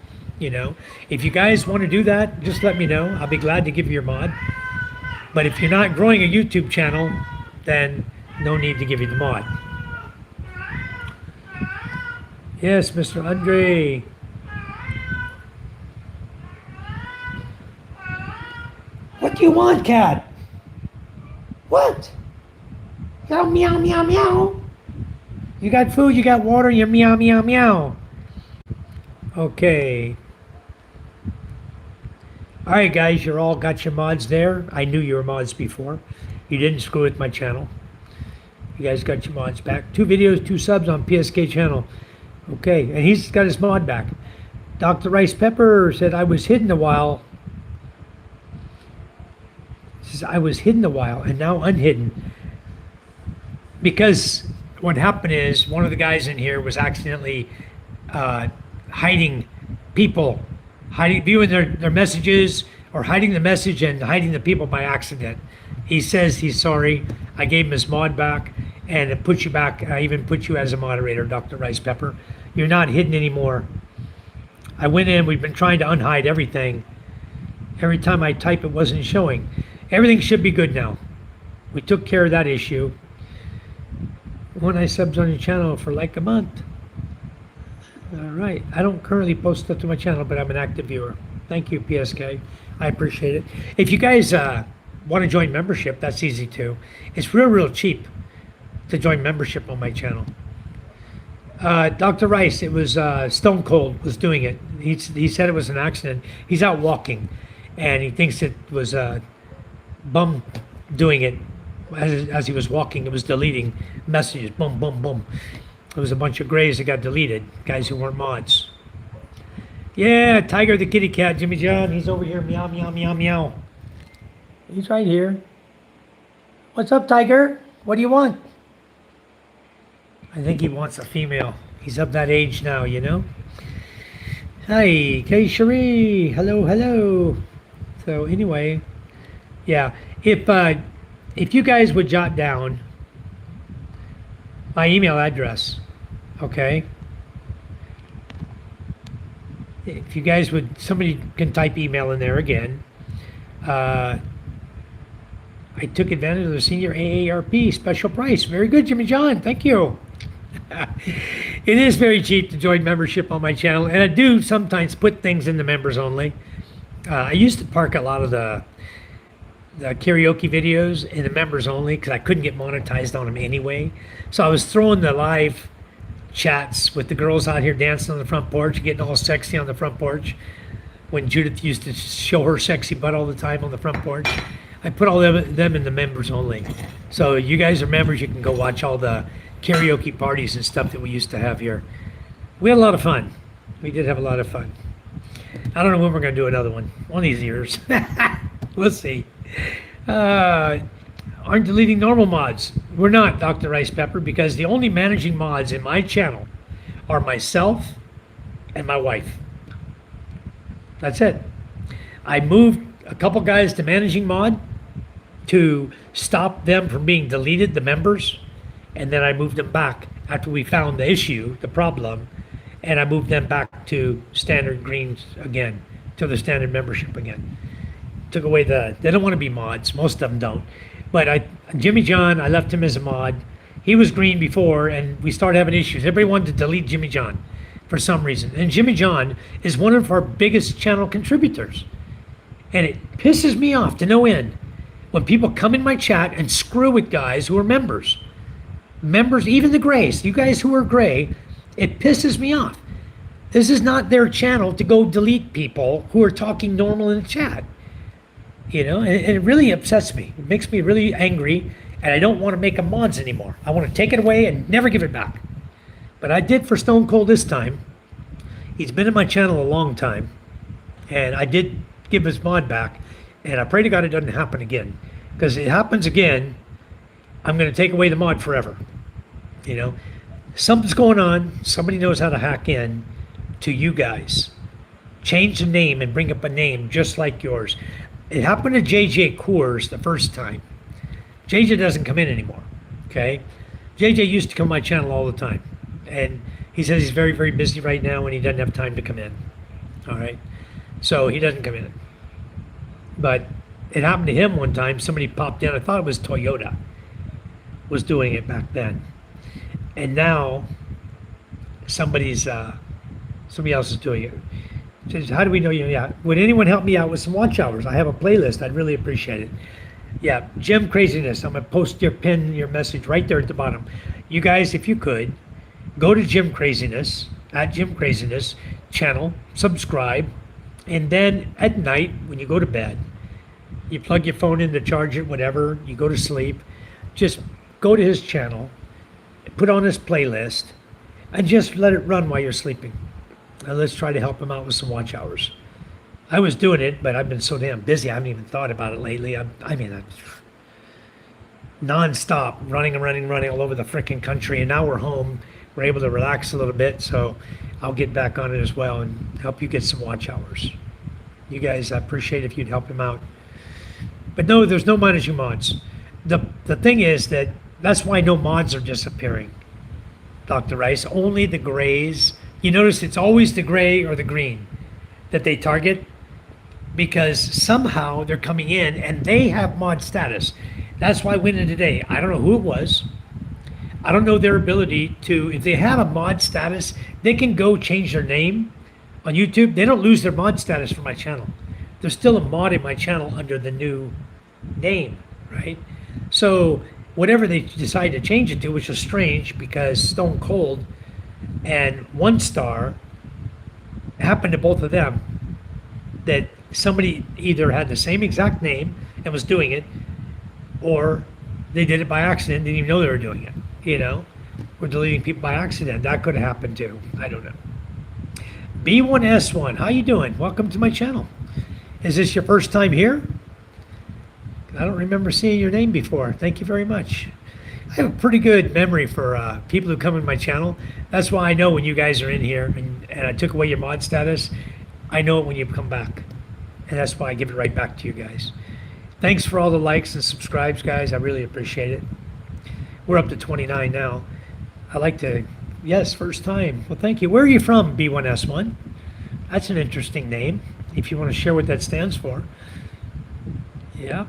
If you guys want to do that, just let me know. I'll be glad to give you your mod. But if you're not growing a YouTube channel, then no need to give you the mod. Yes, Mr. Andre. What do you want, cat? What? Meow, meow, meow, meow. You got food, you got water, you're meow, meow, meow. Okay. All right, guys, you're all got your mods there. I knew you were mods before. You didn't screw with my channel. You guys got your mods back. 2 videos, 2 subs on PSK channel. Okay, and he's got his mod back. Dr. Rice Pepper said, I was hidden a while. Says, I was hidden a while and now unhidden. Because what happened is one of the guys in here was accidentally hiding people, viewing their messages, or hiding the message and hiding the people by accident. He says he's sorry. I gave him his mod back, and it puts you back. I even put you as a moderator, Dr. Rice Pepper. You're not hidden anymore. I went in. We've been trying to unhide everything. Every time I type, it wasn't showing. everything should be good now. We took care of that issue. When I subs on your channel for like a month. All right. I don't currently post stuff to my channel, but I'm an active viewer. Thank you, PSK. I appreciate it. If you guys want to join membership, that's easy too. It's real cheap to join membership on my channel. Dr. Rice, it was Stone Cold was doing it. He said it was an accident. He's out walking, and he thinks it was Bum doing it as he was walking. It was deleting messages. Boom, boom, boom. There was a bunch of grays that got deleted, guys who weren't mods. Yeah, Tiger the kitty cat, Jimmy John, he's over here. Meow, meow, meow, meow. He's right here. What's up, Tiger? What do you want? I think he wants a female. He's of that age now, you know? Hi, Kay Cherie. Hello, hello. So anyway, yeah, if you guys would jot down my email address, okay? If you guys would, somebody can type email in there again. I took advantage of the senior AARP special price. Very good, Jimmy John. Thank you. It is very cheap to join membership on my channel, and I do sometimes put things in the members only. I used to park a lot of the karaoke videos in the members only because I couldn't get monetized on them anyway. So I was throwing the live chats with the girls out here dancing on the front porch, getting all sexy on the front porch. When Judith used to show her sexy butt all the time on the front porch, I put all them in the members only. So you guys are members, you can go watch all the karaoke parties and stuff that we used to have here. We had a lot of fun. We did have a lot of fun. I don't know when we're going to do another one of these years. We'll see. Aren't deleting normal mods. We're not, Dr. Rice Pepper, because the only managing mods in my channel are myself and my wife. That's it. I moved a couple guys to managing mod to stop them from being deleted, the members, and then I moved them back after we found the issue, the problem, and I moved them back to standard greens again, to the standard membership again. Took away they don't want to be mods, most of them don't. But Jimmy John, I left him as a mod. He was green before, and we started having issues. Everybody wanted to delete Jimmy John for some reason. And Jimmy John is one of our biggest channel contributors. And it pisses me off to no end when people come in my chat and screw with guys who are members. Members, even the grays, you guys who are gray, it pisses me off. This is not their channel to go delete people who are talking normal in the chat. You know, and it really upsets me. It makes me really angry, and I don't want to make them mods anymore. I want to take it away and never give it back. But I did for Stone Cold this time. He's been in my channel a long time, and I did give his mod back, and I pray to God it doesn't happen again. Because if it happens again, I'm going to take away the mod forever. You know, something's going on. Somebody knows how to hack in to you guys. Change the name and bring up a name just like yours. It happened to JJ Coors the first time. JJ doesn't come in anymore, okay? JJ used to come to my channel all the time. And he says he's very busy right now and he doesn't have time to come in, all right? So he doesn't come in. But it happened to him one time. Somebody popped in. I thought it was Toyota was doing it back then. And now somebody else is doing it. Says, how do we know you? Yeah. Would anyone help me out with some watch hours? I have a playlist. I'd really appreciate it. Yeah. Jim Craziness. I'm going to post your message right there at the bottom. You guys, if you could, go to Jim Craziness, at Jim Craziness channel, subscribe, and then at night when you go to bed, you plug your phone in to charge it, whatever, you go to sleep, just go to his channel, put on his playlist, and just let it run while you're sleeping. And let's try to help him out with some watch hours. I was doing it, but I've been so damn busy, I haven't even thought about it lately. I'm non-stop running all over the freaking country, and now we're home. We're able to relax a little bit, so I'll get back on it as well and help you get some watch hours. You guys, I appreciate if you'd help him out. But no, there's no managing mods. The thing is that's why no mods are disappearing, Dr. Rice. Only the grays. You notice it's always the gray or the green that they target. because somehow they're coming in and they have mod status. That's why I went in today. I don't know who it was. I don't know their ability to, if they have a mod status, they can go change their name on YouTube. They don't lose their mod status for my channel. There's still a mod in my channel under the new name, right? So whatever they decide to change it to, which is strange because Stone Cold and One Star happened to both of them, that somebody either had the same exact name and was doing it, or they did it by accident, didn't even know they were doing it, you know? Or deleting people by accident. That could happen too. I don't know. B1S1, how you doing? Welcome to my channel. Is this your first time here? I don't remember seeing your name before. Thank you very much. I have a pretty good memory for people who come in my channel. That's why I know when you guys are in here and I took away your mod status. I know it when you come back. And that's why I give it right back to you guys. Thanks for all the likes and subscribes, guys. I really appreciate it. We're up to 29 now. I like to, yes, first time. Well, thank you. Where are you from, B1S1? That's an interesting name, if you want to share what that stands for. Yeah.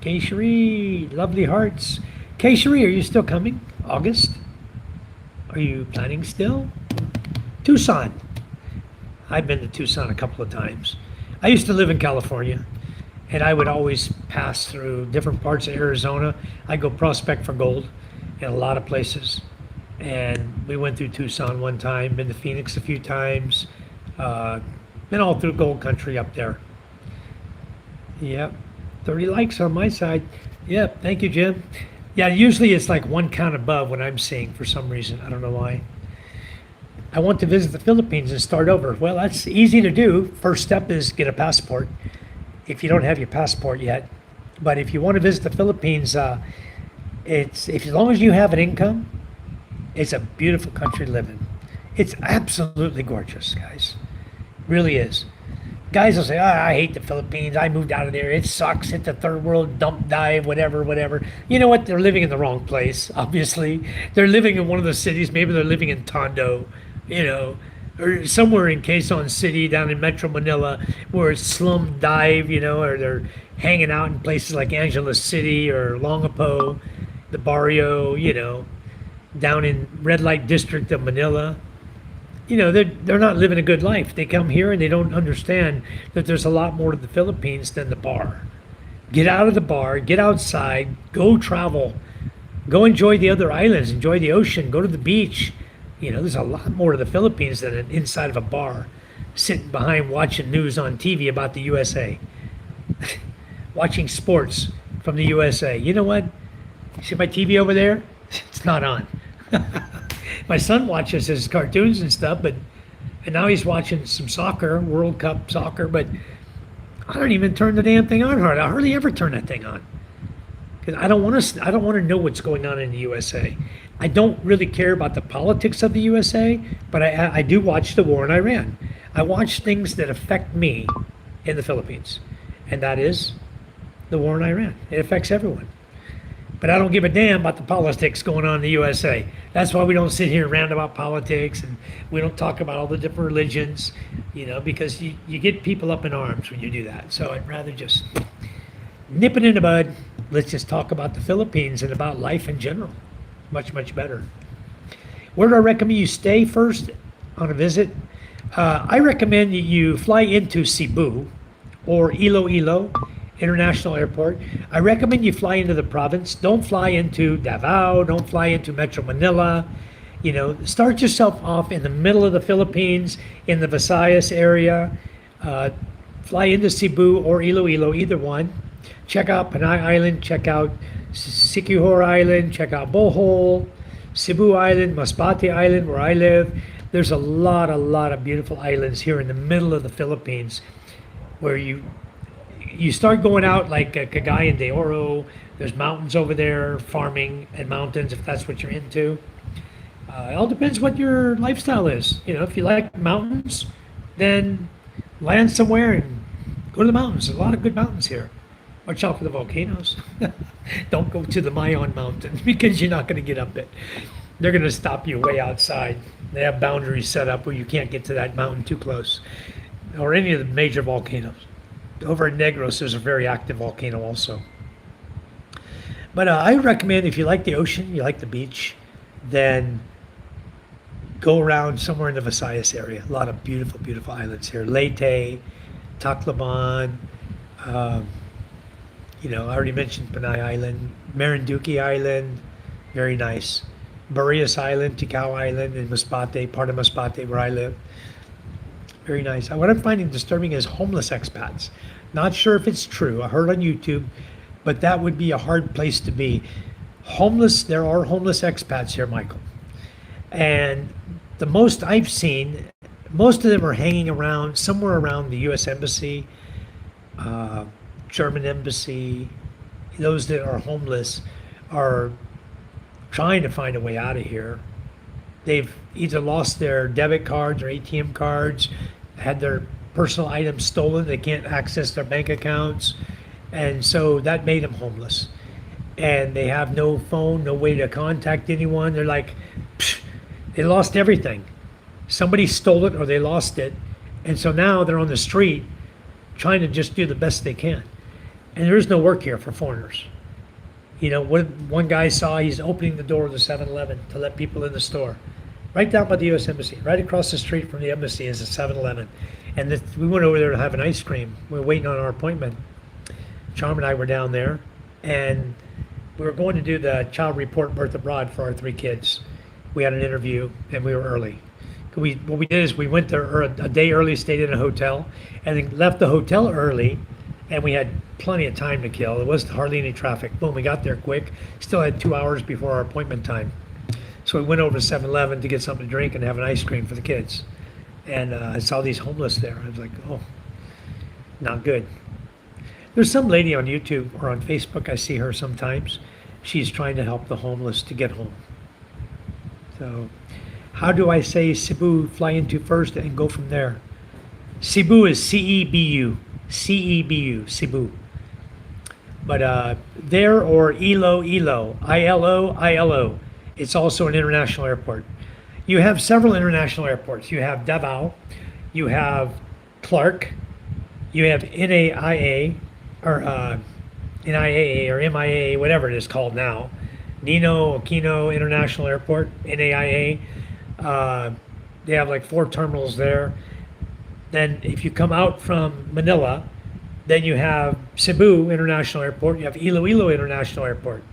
K. Cherie, lovely hearts. K. Cherie, are you still coming? August? Are you planning still? Tucson. I've been to Tucson a couple of times. I used to live in California, and I would always pass through different parts of Arizona. I go prospect for gold in a lot of places. And we went through Tucson one time, been to Phoenix a few times, been all through gold country up there. Yep, 30 likes on my side. Yep, thank you, Jim. Yeah, usually it's like one count above what I'm seeing for some reason. I don't know why. I want to visit the Philippines and start over. Well, that's easy to do. First step is get a passport if you don't have your passport yet. But if you want to visit the Philippines, as long as you have an income, it's a beautiful country to live in. It's absolutely gorgeous, guys. Really is. Guys will say, oh, I hate the Philippines. I moved out of there. It sucks. It's a third world dump dive, whatever, whatever. You know what? They're living in the wrong place, obviously. They're living in one of the cities. Maybe they're living in Tondo, you know, or somewhere in Quezon City down in Metro Manila where it's slum dive, you know, or they're hanging out in places like Angeles City or Longapo, the barrio, you know, down in red light district of Manila. You know, they're not living a good life. They come here and they don't understand that there's a lot more to the Philippines than the bar. Get out of the bar, get outside, go travel, go enjoy the other islands, enjoy the ocean, go to the beach. You know, there's a lot more to the Philippines than inside of a bar, sitting behind watching news on TV about the USA, watching sports from the USA. You know what? See my TV over there? It's not on. My son watches his cartoons and stuff, and now he's watching some soccer, World Cup soccer, but I don't even turn the damn thing on hard. I hardly ever turn that thing on. Because I don't want to know what's going on in the USA. I don't really care about the politics of the USA, but I do watch the war in Iran. I watch things that affect me in the Philippines, and that is the war in Iran. It affects everyone. But I don't give a damn about the politics going on in the USA. That's why we don't sit here and rant about politics, and we don't talk about all the different religions, you know, because you get people up in arms when you do that. So I'd rather just nip it in the bud. Let's just talk about the Philippines and about life in general. Much, much better. Where do I recommend you stay first on a visit? I recommend that you fly into Cebu or Iloilo International Airport. I recommend you fly into the province. Don't fly into Davao. Don't fly into Metro Manila. You know, start yourself off in the middle of the Philippines, in the Visayas area. Fly into Cebu or Iloilo, either one. Check out Panay Island. Check out Siquijor Island. Check out Bohol, Cebu Island, Masbate Island, where I live. There's a lot of beautiful islands here in the middle of the Philippines where you start going out like Cagayan de Oro. There's mountains over there, farming and mountains, if that's what you're into. It all depends what your lifestyle is. You know, if you like mountains, then land somewhere and go to the mountains. There's a lot of good mountains here. Watch out for the volcanoes. Don't go to the Mayon Mountain because you're not going to get up it. They're going to stop you way outside. They have boundaries set up where you can't get to that mountain too close. or any of the major volcanoes. Over in Negros, there's a very active volcano also. But I recommend if you like the ocean, you like the beach, then go around somewhere in the Visayas area. A lot of beautiful, beautiful islands here. Leyte, Tacloban, um, I already mentioned Panay Island, Marinduque Island, very nice. Barias Island, Ticao Island, and Masbate, part of Masbate where I live. Very nice. What I'm finding disturbing is homeless expats. Not sure if it's true. I heard on YouTube, but that would be a hard place to be. There are homeless expats here, Michael. And the most I've seen, most of them are hanging around somewhere around the U.S. Embassy, German Embassy. Those that are homeless are trying to find a way out of here. They've either lost their debit cards or ATM cards, had their personal items stolen, they can't access their bank accounts, and so that made them homeless. And they have no phone, no way to contact anyone. They're like, psh, they lost everything. Somebody stole it or they lost it, and so now they're on the street trying to just do the best they can. And there is no work here for foreigners. What one guy saw, he's opening the door of the 7-Eleven to let people in the store. Right down by the U.S. Embassy, right across the street from the embassy is a 7-Eleven. And we went over there to have an ice cream. We were waiting on our appointment. Charm and I were down there, and we were going to do the child report birth abroad for our 3 kids. We had an interview, and we were early. What we did is we went there a day early, stayed in a hotel, and then left the hotel early, and we had plenty of time to kill. There wasn't hardly any traffic. Boom, we got there quick. Still had 2 hours before our appointment time. So we went over to 7-Eleven to get something to drink and have an ice cream for the kids. And I saw these homeless there. I was like, oh, not good. There's some lady on YouTube or on Facebook, I see her sometimes. She's trying to help the homeless to get home. So how do I say Cebu, fly into first and go from there? Cebu is C-E-B-U. C-E-B-U, Cebu. But there, or Ilo, I-L-O. It's also an international airport. You have several international airports. You have Davao, you have Clark, you have NAIA, or NIAA, or MIA, whatever it is called now. Nino Aquino International Airport, NAIA. They have like 4 terminals there. Then if you come out from Manila, then you have Cebu International Airport, you have Iloilo International Airport.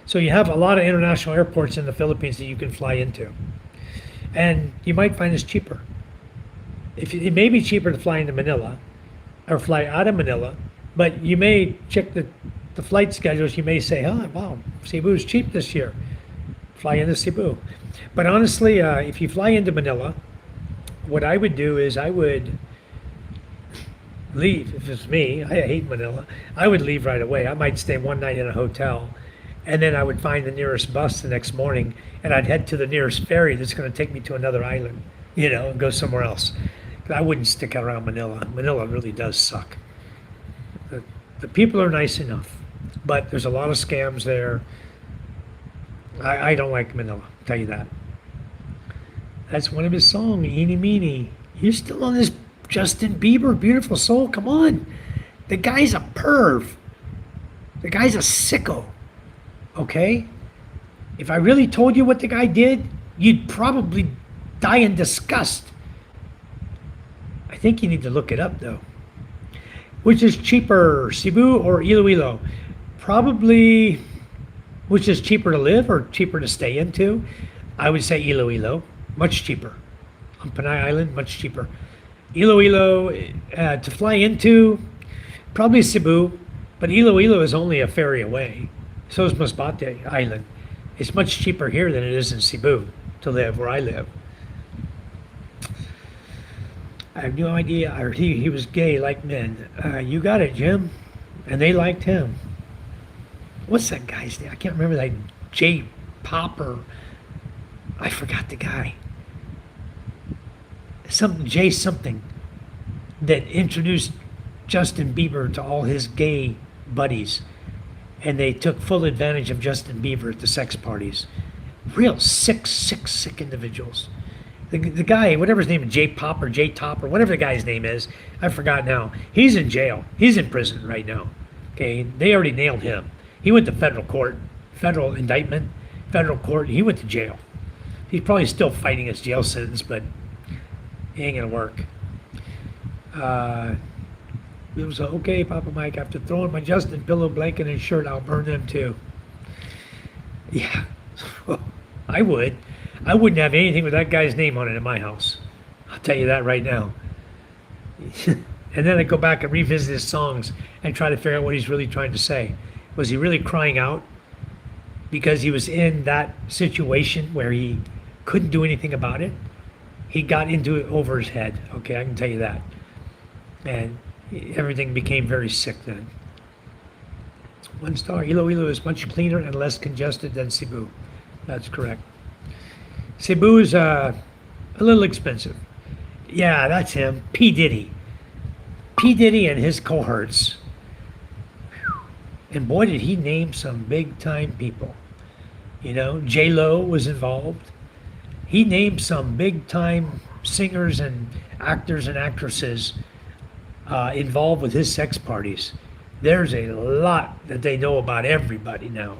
So you have a lot of international airports in the Philippines that you can fly into. And you might find it's cheaper. It may be cheaper to fly into Manila or fly out of Manila, but you may check the flight schedules. You may say, oh, wow, Cebu's cheap this year. Fly into Cebu. But honestly, if you fly into Manila, what I would do is I would leave. If it's me, I hate Manila. I would leave right away. I might stay one night in a hotel, and then I would find the nearest bus the next morning, and I'd head to the nearest ferry that's going to take me to another island, and go somewhere else. I wouldn't stick around Manila. Manila really does suck. The people are nice enough, but there's a lot of scams there. I don't like Manila, I'll tell you that. That's one of his songs, Eeny Meeny. You're still on this Justin Bieber, Beautiful Soul? Come on. The guy's a perv. The guy's a sicko. Okay? If I really told you what the guy did, you'd probably die in disgust. I think you need to look it up, though. Which is cheaper, Cebu or Iloilo? Probably, which is cheaper to live or cheaper to stay into? I would say Iloilo. Much cheaper. On Panay Island, much cheaper. Iloilo, to fly into, probably Cebu, but Iloilo is only a ferry away. So is Masbate Island. It's much cheaper here than it is in Cebu to live where I live. I have no idea. He was gay like men. You got it, Jim. And they liked him. What's that guy's name? I can't remember that. J. Popper. I forgot the guy. J something that introduced Justin Bieber to all his gay buddies, and they took full advantage of Justin Bieber at the sex parties. Real sick individuals. The guy, whatever his name is, J Pop or J Top or whatever the guy's name is, I forgot now. He's in jail. He's in prison right now. Okay, they already nailed him. He went to federal court, federal indictment, federal court. He went to jail. He's probably still fighting his jail sentence, but it ain't gonna work. It was okay, Papa Mike. After throwing my Justin pillow, blanket, and shirt, I'll burn them too. Yeah, I would. I wouldn't have anything with that guy's name on it in my house. I'll tell you that right now. And then I go back and revisit his songs and try to figure out what he's really trying to say. Was he really crying out because he was in that situation where he couldn't do anything about it? He got into it over his head. Okay, I can tell you that. And everything became very sick then. 1 star. Iloilo is much cleaner and less congested than Cebu. That's correct. Cebu is a little expensive. Yeah, that's him. P. Diddy. P. Diddy and his cohorts. And boy, did he name some big time people. You know, J-Lo was involved. He named some big time singers and actors and actresses involved with his sex parties. There's a lot that they know about everybody now.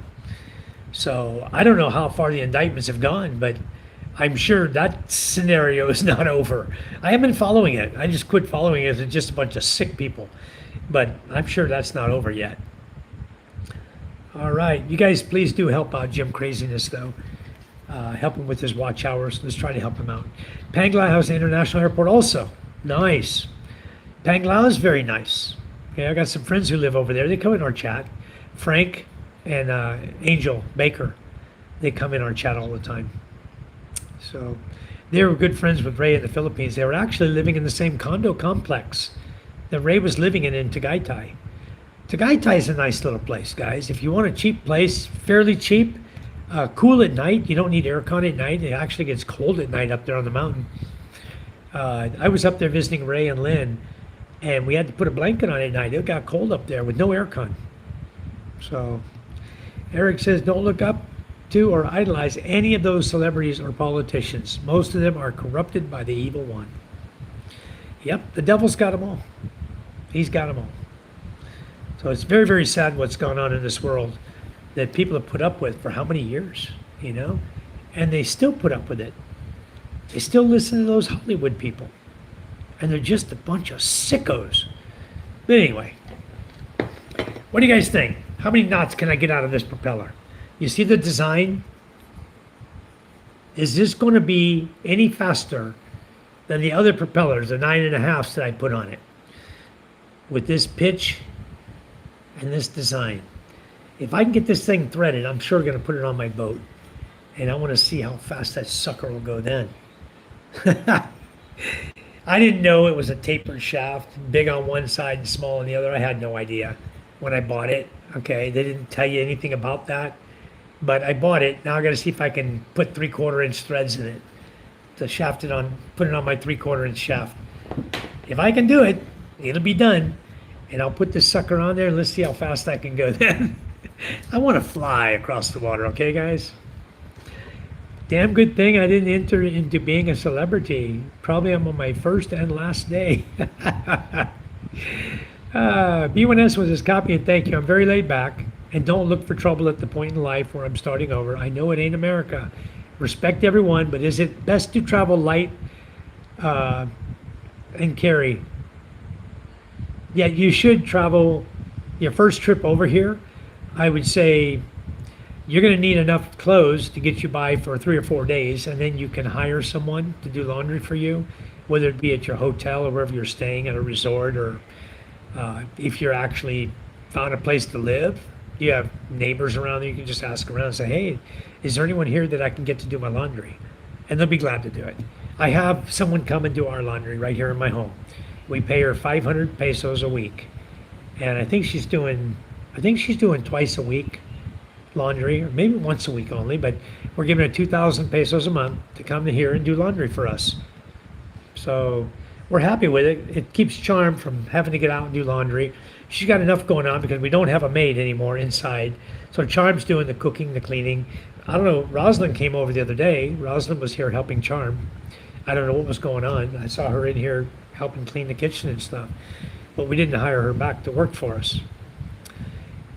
So I don't know how far the indictments have gone, but I'm sure that scenario is not over. I haven't been following it. I just quit following it. It's just a bunch of sick people. But I'm sure that's not over yet. All right. You guys please do help out Jim Craziness, though. Help him with his watch hours. Let's try to help him out. Panglao has the International Airport also. Nice. Panglao is very nice. Okay, I got some friends who live over there. They come in our chat. Frank and Angel Baker. They come in our chat all the time. So they were good friends with Ray in the Philippines. They were actually living in the same condo complex that Ray was living in Tagaytay. Tagaytay is a nice little place, guys. If you want a cheap place, fairly cheap, cool at night. You don't need aircon at night. It actually gets cold at night up there on the mountain. I was up there visiting Ray and Lynn, and we had to put a blanket on at night. It got cold up there with no aircon. So Eric says, don't look up to or idolize any of those celebrities or politicians. Most of them are corrupted by the evil one. Yep, the devil's got them all. He's got them all. So it's very, very sad what's gone on in this world that people have put up with for how many years, you know? And they still put up with it. They still listen to those Hollywood people. And they're just a bunch of sickos. But anyway, what do you guys think? How many knots can I get out of this propeller? You see the design? Is this going to be any faster than the other propellers, the 9.5s that I put on it? With this pitch and this design. If I can get this thing threaded, I'm sure going to put it on my boat. And I want to see how fast that sucker will go then. I didn't know it was a tapered shaft, big on one side and small on the other. I had no idea when I bought it. Okay, they didn't tell you anything about that. But I bought it. Now I got to see if I can put 3/4 inch threads in it to shaft it on, put it on my 3/4 inch shaft. If I can do it, it'll be done. And I'll put this sucker on there and let's see how fast I can go then. I want to fly across the water, okay, guys? Damn good thing I didn't enter into being a celebrity. Probably I'm on my first and last day. B1S was his copy and thank you. I'm very laid back and don't look for trouble at the point in life where I'm starting over. I know it ain't America. Respect everyone, but is it best to travel light and carry? Yeah, you should travel your first trip over here. I would say you're going to need enough clothes to get you by for 3 or 4 days, and then you can hire someone to do laundry for you, whether it be at your hotel or wherever you're staying at a resort, or if you're actually found a place to live. You have neighbors around there, you can just ask around and say, hey, is there anyone here that I can get to do my laundry? And they'll be glad to do it. I have someone come and do our laundry right here in my home. We pay her 500 pesos a week. And I think she's doing twice a week laundry, or maybe once a week only, but we're giving her 2,000 pesos a month to come here and do laundry for us. So we're happy with it. It keeps Charm from having to get out and do laundry. She's got enough going on because we don't have a maid anymore inside. So Charm's doing the cooking, the cleaning. I don't know, Rosalind came over the other day. Rosalind was here helping Charm. I don't know what was going on. I saw her in here helping clean the kitchen and stuff, but we didn't hire her back to work for us.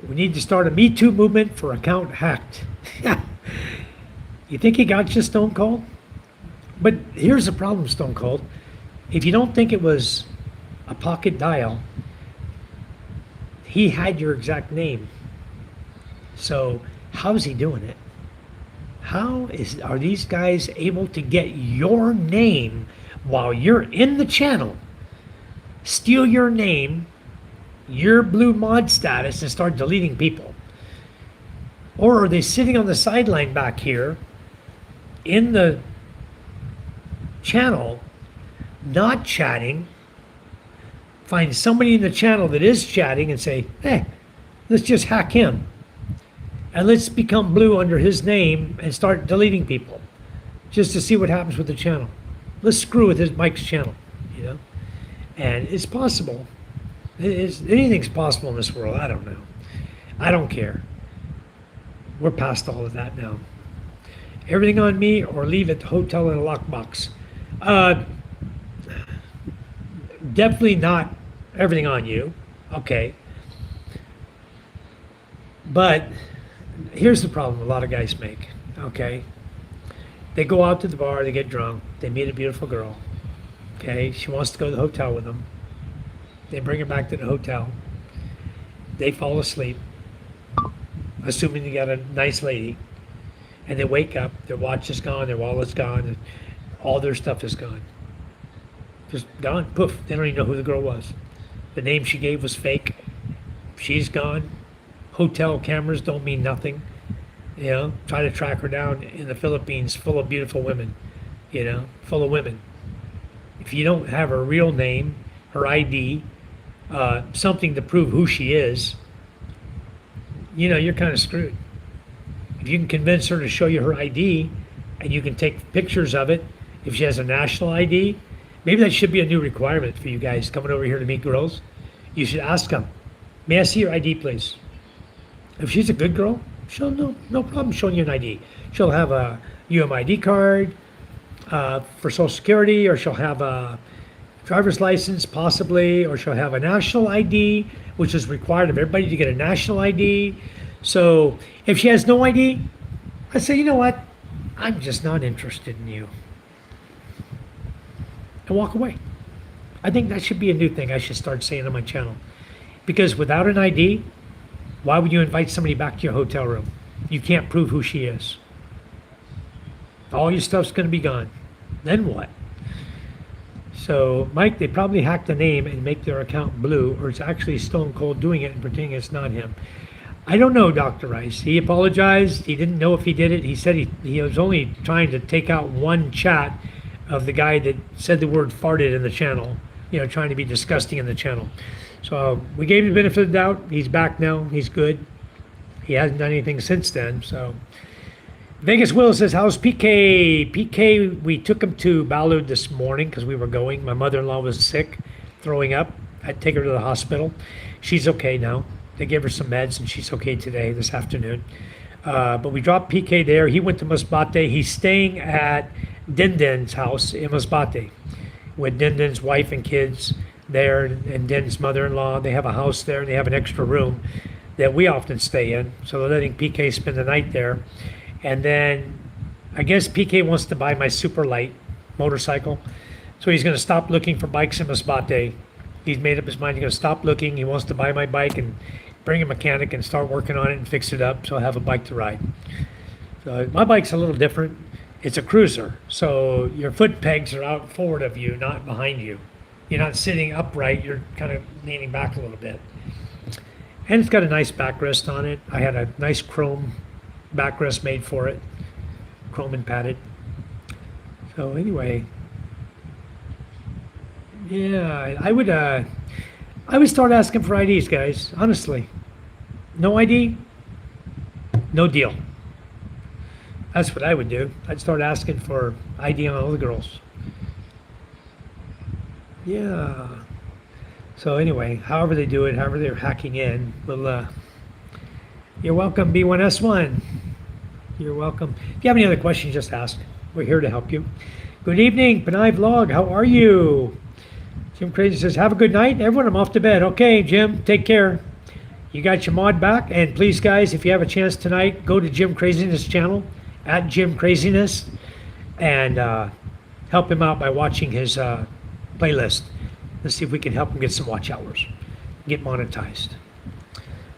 We need to start a Me Too movement for account hacked. You think he got you, Stone Cold? But here's the problem, Stone Cold. If you don't think it was a pocket dial, he had your exact name. So how's he doing it? Are these guys able to get your name while you're in the channel, steal your name, your blue mod status, and start deleting people? Or are they sitting on the sideline back here in the channel, not chatting, find somebody in the channel that is chatting and say, hey, let's just hack him. And let's become blue under his name and start deleting people just to see what happens with the channel. Let's screw with his Mike's channel, you know? And it's possible. Anything's possible in this world. I don't know. I don't care. We're past all of that now. Everything on me or leave at the hotel in a lockbox. Definitely not everything on you. Okay. But here's the problem a lot of guys make. Okay. They go out to the bar, they get drunk, they meet a beautiful girl. Okay. She wants to go to the hotel with them. They bring her back to the hotel. They fall asleep, assuming they got a nice lady. And they wake up, their watch is gone, their wallet's gone, and all their stuff is gone. Just gone, poof. They don't even know who the girl was. The name she gave was fake. She's gone. Hotel cameras don't mean nothing. You know, try to track her down in the Philippines, full of beautiful women, you know, full of women. If you don't have her real name, her ID, something to prove who she is, you know, you're kind of screwed. If you can convince her to show you her ID and you can take pictures of it, if she has a national ID, maybe that should be a new requirement for you guys coming over here to meet girls. You should ask them, may I see your ID, please? If she's a good girl, she'll no problem showing you an ID. She'll have a UMID card for Social Security, or she'll have a driver's license possibly, or she'll have a national ID, which is required of everybody to get a national ID. So if she has no ID, I say, you know what? I'm just not interested in you. And walk away. I think that should be a new thing I should start saying on my channel. Because without an ID, why would you invite somebody back to your hotel room? You can't prove who she is. All your stuff's going to be gone. Then what? So, Mike, they probably hacked the name and make their account blue, or it's actually Stone Cold doing it and pretending it's not him. I don't know, Dr. Rice. He apologized. He didn't know if he did it. He said he was only trying to take out one chat of the guy that said the word farted in the channel, you know, trying to be disgusting in the channel. So we gave him the benefit of the doubt. He's back now. He's good. He hasn't done anything since then. So Vegas Will says, how's PK? PK, we took him to Balud this morning because we were going. My mother-in-law was sick, throwing up. I'd take her to the hospital. She's okay now. They gave her some meds and she's okay today, this afternoon. But we dropped PK there. He went to Masbate. He's staying at Dindin's house in Masbate with Dindin's wife and kids there, and Dindin's mother-in-law. They have a house there and they have an extra room that we often stay in. So they're letting PK spend the night there. And then I guess PK wants to buy my super light motorcycle. So he's going to stop looking for bikes in Masbate. He's made up his mind. He's going to stop looking. He wants to buy my bike and bring a mechanic and start working on it and fix it up so I'll have a bike to ride. So my bike's a little different. It's a cruiser. So your foot pegs are out forward of you, not behind you. You're not sitting upright. You're kind of leaning back a little bit. And it's got a nice backrest on it. I had a nice chrome backrest made for it. Chrome and padded. So anyway, yeah, I would start asking for IDs, guys. Honestly, no ID, no deal. That's what I would do. I'd start asking for ID on all the girls. Yeah. So anyway, however they do it, however they're hacking in, you're welcome, B1S1. You're welcome. If you have any other questions, just ask. We're here to help you. Good evening, Panay Vlog. How are you? Jim Crazy says, have a good night. Everyone, I'm off to bed. Okay, Jim, take care. You got your mod back. And please, guys, if you have a chance tonight, go to Jim Craziness channel, at Jim Craziness, and help him out by watching his playlist. Let's see if we can help him get some watch hours, get monetized.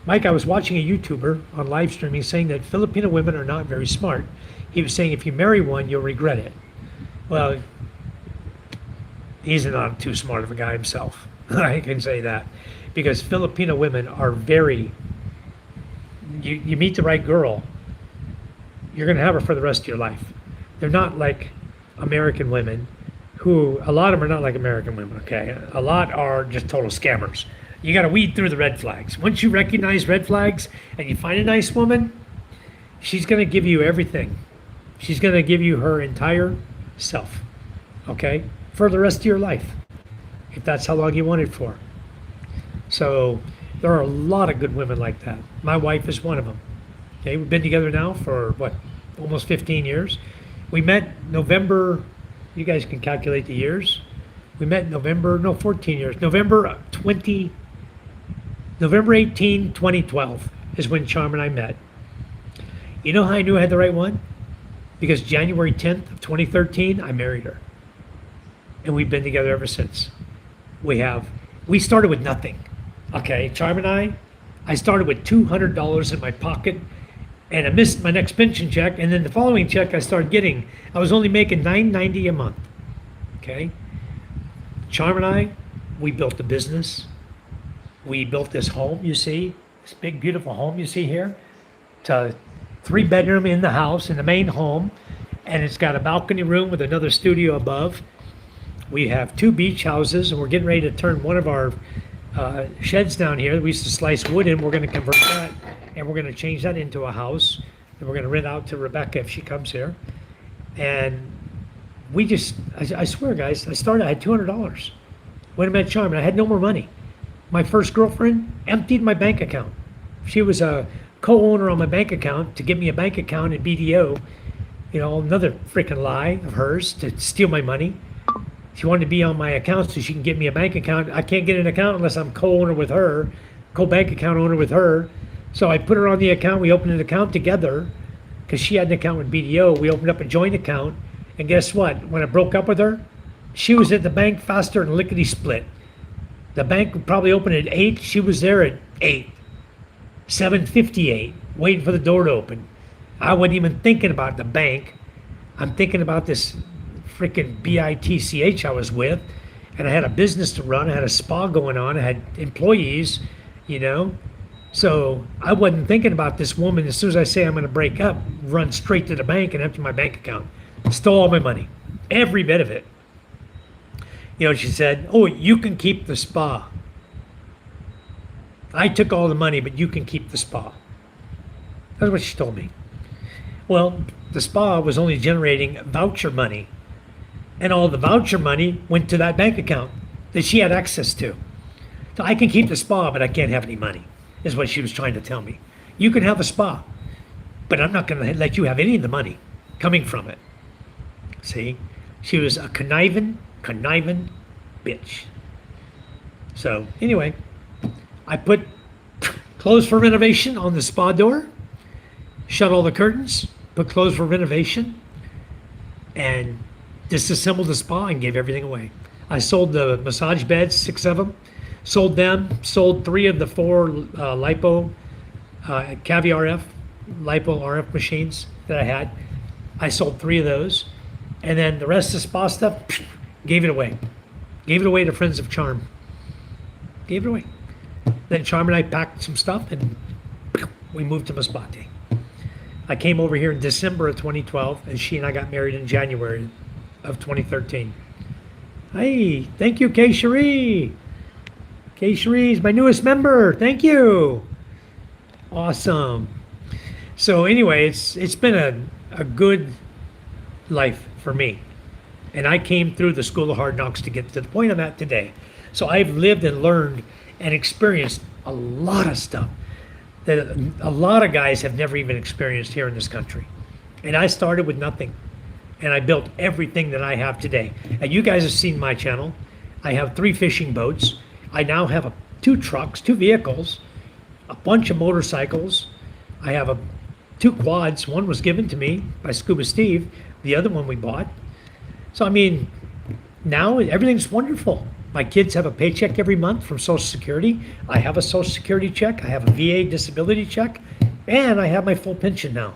Mike, I was watching a YouTuber on live streaming saying that Filipino women are not very smart. He was saying if you marry one, you'll regret it. Well, he's not too smart of a guy himself. I can say that. Because Filipino women are very, you meet the right girl, you're going to have her for the rest of your life. They're not like American women, who, a lot of them are not like American women, okay? A lot are just total scammers. You got to weed through the red flags. Once you recognize red flags and you find a nice woman, she's going to give you everything. She's going to give you her entire self, okay? For the rest of your life, if that's how long you want it for. So there are a lot of good women like that. My wife is one of them. Okay, we've been together now for what, almost 15 years. We met November, you guys can calculate the years. We met November, no, 14 years. November 18, 2012 is when Charm and I met. You know how I knew I had the right one? Because January 10th of 2013, I married her. And we've been together ever since. We started with nothing. Okay, Charm and I started with $200 in my pocket, and I missed my next pension check, and then the following check I started getting, I was only making $9.90 a month. Okay? Charm and I, we built the business. We built this home, you see, this big, beautiful home you see here. It's a 3-bedroom in the house, in the main home, and it's got a balcony room with another studio above. We have 2 beach houses, and we're getting ready to turn one of our sheds down here that we used to slice wood in. We're going to convert that, and we're going to change that into a house, and we're going to rent out to Rebecca if she comes here. And we just, I swear, guys, I had $200 when I met Charm, and I had no more money. My first girlfriend emptied my bank account. She was a co-owner on my bank account to give me a bank account at BDO. You know, another freaking lie of hers to steal my money. She wanted to be on my account so she can get me a bank account. I can't get an account unless I'm co-owner with her, co-bank account owner with her. So I put her on the account. We opened an account together because she had an account with BDO. We opened up a joint account. And guess what? When I broke up with her, she was at the bank faster than lickety split. The bank would probably open at 8. She was there at 8, 7:58, waiting for the door to open. I wasn't even thinking about the bank. I'm thinking about this freaking BITCH I was with, and I had a business to run. I had a spa going on. I had employees, you know. So I wasn't thinking about this woman. As soon as I say I'm going to break up, run straight to the bank and empty my bank account. Stole all my money, every bit of it. You know, she said, oh, you can keep the spa. I took all the money, but you can keep the spa. That's what she told me. Well, the spa was only generating voucher money. And all the voucher money went to that bank account that she had access to. So I can keep the spa, but I can't have any money, is what she was trying to tell me. You can have a spa, but I'm not going to let you have any of the money coming from it. See? She was a conniving bitch. So anyway, I put clothes for renovation on the spa door, shut all the curtains, put clothes for renovation, and disassembled the spa and gave everything away. I sold the massage beds, 6 of them, sold them, sold 3 of the 4 lipo, Caviar F, lipo RF machines that I had. I sold 3 of those. And then the rest of the spa stuff, gave it away. Gave it away to friends of Charm. Gave it away. Then Charm and I packed some stuff and we moved to Masbate. I came over here in December of 2012 and she and I got married in January of 2013. Hey, thank you, Kay Cherie. Kay Cherie is my newest member. Thank you. Awesome. So anyway, it's been a good life for me. And I came through the school of hard knocks to get to the point I'm at today. So I've lived and learned and experienced a lot of stuff that a lot of guys have never even experienced here in this country. And I started with nothing. and I built everything that I have today. And you guys have seen my channel. I have 3 fishing boats. I now have 2 trucks, 2 vehicles, a bunch of motorcycles. I have 2 quads. One was given to me by Scuba Steve. The other one we bought. So, I mean, now everything's wonderful. My kids have a paycheck every month from Social Security. I have a Social Security check. I have a VA disability check. And I have my full pension now.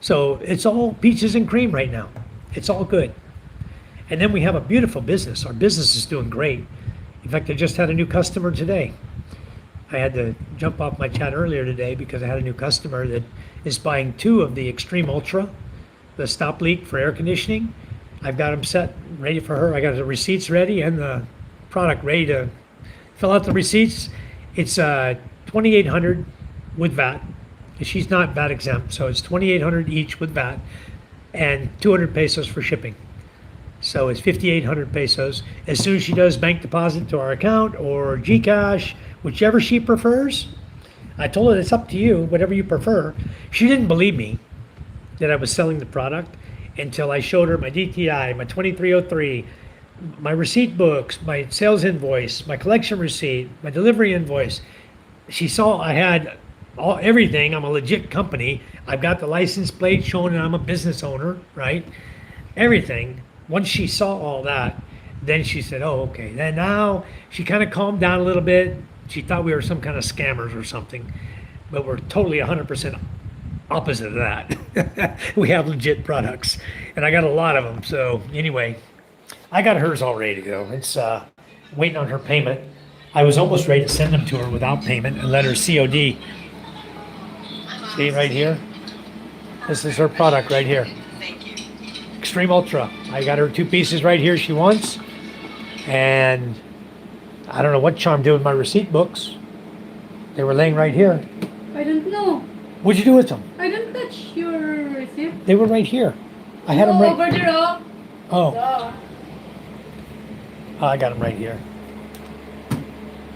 So it's all peaches and cream right now. It's all good. And then we have a beautiful business. Our business is doing great. In fact, I just had a new customer today. I had to jump off my chat earlier today because I had a new customer that is buying 2 of the Extreme Ultra, the stop leak for air conditioning. I've got them set, ready for her. I got the receipts ready and the product ready to fill out the receipts. It's $2,800 with VAT. She's not VAT exempt, so it's $2,800 each with VAT and 200 pesos for shipping. So it's 5,800 pesos. As soon as she does bank deposit to our account or GCash, whichever she prefers, I told her it's up to you, whatever you prefer. She didn't believe me that I was selling the product until I showed her my DTI, my 2303, my receipt books, my sales invoice, my collection receipt, my delivery invoice. She saw I had everything. I'm a legit company. I've got the license plate showing that I'm a business owner, right? Everything. Once she saw all that, then she said, oh, okay. Then now she kind of calmed down a little bit. She thought we were some kind of scammers or something, but we're totally 100% opposite of that. We have legit products, and I got a lot of them. So anyway, I got hers all ready to go. It's waiting on her payment. I was almost ready to send them to her without payment and let her COD. See right here? This is her product right here. Extreme Ultra. I got her 2 pieces right here she wants. And I don't know what charm did with my receipt books. They were laying right here. I don't know. What'd you do with them? I don't touch your receipt. They were right here. I had them Oh, right. over there, oh. Oh, Duh. I got them right here.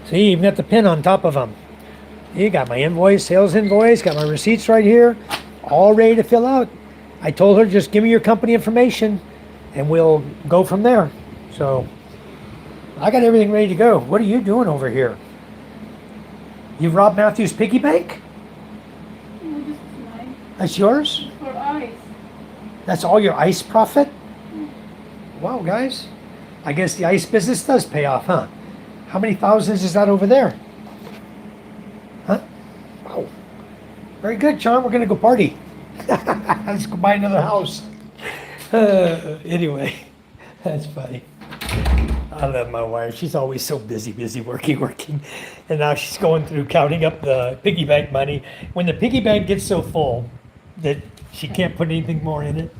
See, even got the pin on top of them. You got my invoice, sales invoice, got my receipts right here, all ready to fill out. I told her, just give me your company information and we'll go from there. So I got everything ready to go. What are you doing over here? You robbed Matthew's piggy bank? Oh, this is mine. That's yours? For eyes. That's all your ice profit? Wow, guys. I guess the ice business does pay off, huh? How many thousands is that over there? Huh? Wow. Very good, John. We're going to go party. Let's go buy another house. Anyway, that's funny. I love my wife. She's always so busy, working. And now she's going through counting up the piggy bank money. When the piggy bank gets so full that she can't put anything more in it,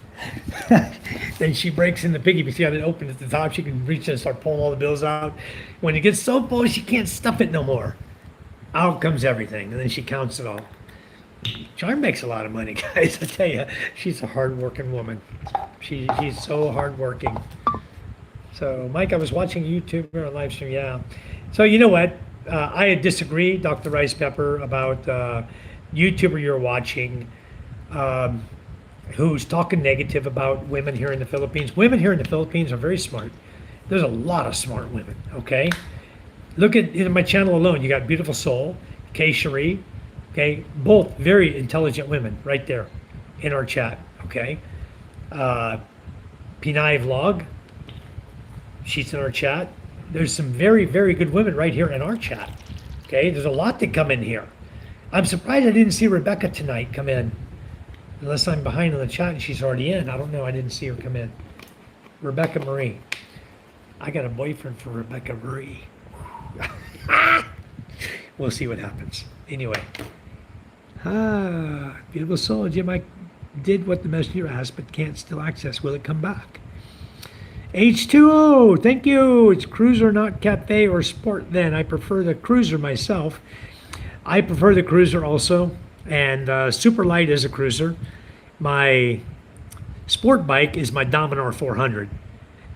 then she breaks in the piggy bank. See how it opens at the top? She can reach and start pulling all the bills out. When it gets so full, she can't stuff it no more. Out comes everything, and then she counts it all. Charm makes a lot of money, guys. I tell you, she's a hard-working woman. She's so hard-working. So, Mike, I was watching YouTube or a live stream. Yeah. So you know what? I disagree, Dr. Rice Pepper, about YouTuber you're watching who's talking negative about women here in the Philippines. Women here in the Philippines are very smart. There's a lot of smart women. Okay. Look at my channel alone. You got Beautiful Soul, Kay Cherie. Okay, both very intelligent women right there in our chat. Okay, Pinay Vlog, she's in our chat. There's some very, very good women right here in our chat. Okay, there's a lot that come in here. I'm surprised I didn't see Rebecca tonight come in, unless I'm behind on the chat and she's already in. I don't know. I didn't see her come in. Rebecca Marie. I got a boyfriend for Rebecca Marie. We'll see what happens. Anyway. Beautiful Soul. Jim, I did what the messenger asked, but can't still access. Will it come back? H2O, thank you. It's cruiser, not cafe or sport then. I prefer the cruiser myself. I prefer the cruiser also. And super light is a cruiser. My sport bike is my Dominar 400.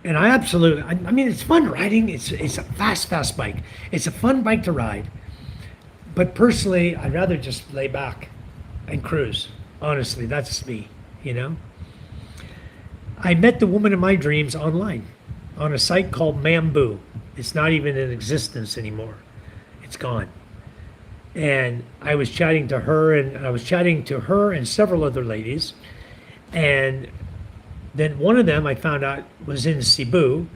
And I absolutely, I mean, it's fun riding. It's a fast bike. It's a fun bike to ride. But personally, I'd rather just lay back and cruise. Honestly, that's me, you know? I met the woman of my dreams online on a site called Mambu. It's not even in existence anymore. It's gone. And I was chatting to her, and several other ladies. And then one of them I found out was in Cebu,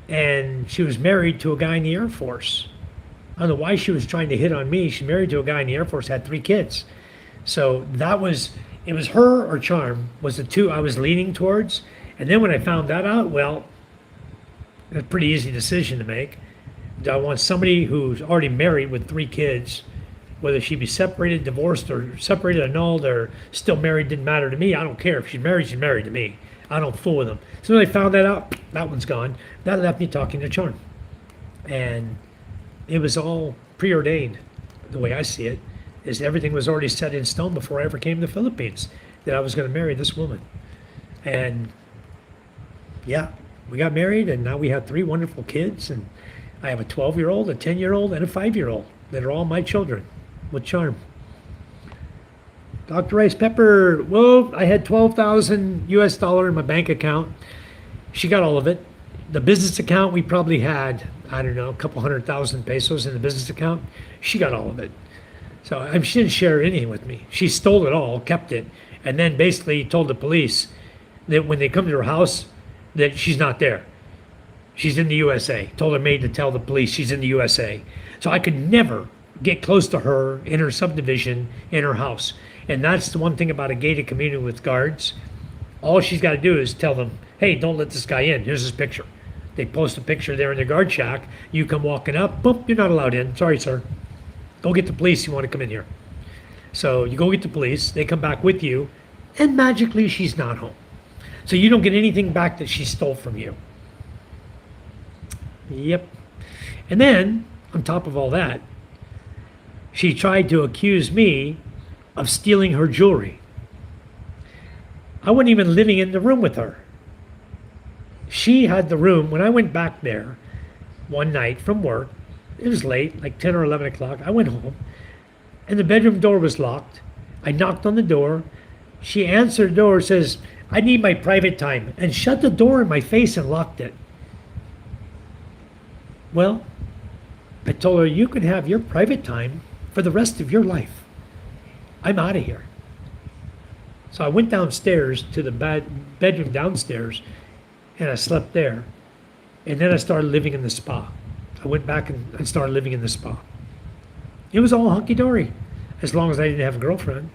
and she was married to a guy in the Air Force. I don't know why she was trying to hit on me. She's married to a guy in the Air Force, had 3 kids. So it was her or Charm was the two I was leaning towards. And then when I found that out, well, it was a pretty easy decision to make. Do I want somebody who's already married with 3 kids, whether she be separated, divorced, or separated, annulled, or still married, didn't matter to me. I don't care. If she's married to me. I don't fool with them. So when I found that out, that one's gone. That left me talking to Charm. And it was all preordained, the way I see it, is everything was already set in stone before I ever came to the Philippines, that I was going to marry this woman. And yeah, we got married, and now we have 3 wonderful kids, and I have a 12-year-old, a 10-year-old, and a 5-year-old that are all my children with Charm. Dr. Rice Pepper, well, I had $12,000 in my bank account. She got all of it. The business account, we probably had, I don't know, a couple 100,000 pesos in the business account. She got all of it. So she didn't share anything with me. She stole it all, kept it, and then basically told the police that when they come to her house, that she's not there. She's in the USA. Told her maid to tell the police she's in the USA. So I could never get close to her in her subdivision, in her house. And that's the one thing about a gated community with guards. All she's got to do is tell them, hey, don't let this guy in. Here's his picture. They post a picture there in the guard shack. You come walking up, boom, you're not allowed in. Sorry, sir. Go get the police. You want to come in here. So you go get the police. They come back with you. And magically, she's not home. So you don't get anything back that she stole from you. Yep. And then, on top of all that, she tried to accuse me of stealing her jewelry. I wasn't even living in the room with her. She had the room. When I went back there one night from work, it was late, like 10 or 11 o'clock. I went home, and the bedroom door was locked. I knocked on the door. She answered the door, says, I need my private time, and shut the door in my face and locked it. Well, I told her, you can have your private time for the rest of your life. I'm out of here. So I went downstairs to the bedroom downstairs, and I slept there. And then I started living in the spa. I went back and started living in the spa. It was all hunky-dory, as long as I didn't have a girlfriend.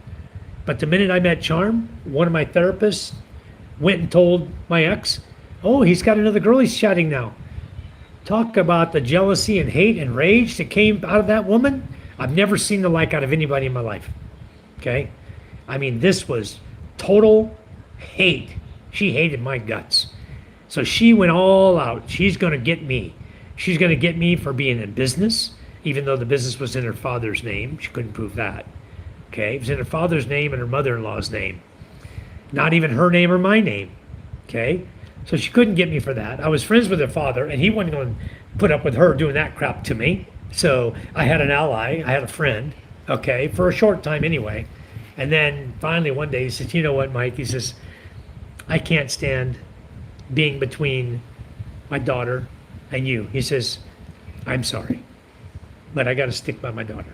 But the minute I met Charm, one of my therapists went and told my ex, oh, he's got another girl he's chatting now. Talk about the jealousy and hate and rage that came out of that woman. I've never seen the like out of anybody in my life. Okay? I mean, this was total hate. She hated my guts. So she went all out. She's going to get me. She's going to get me for being in business, even though the business was in her father's name. She couldn't prove that. Okay? It was in her father's name and her mother-in-law's name. Not even her name or my name. Okay? So she couldn't get me for that. I was friends with her father, and he wasn't going to put up with her doing that crap to me. So I had an ally. I had a friend. Okay? For a short time anyway. And then finally one day he says, you know what, Mike? He says, I can't stand being between my daughter and you. He says, I'm sorry, but I got to stick by my daughter.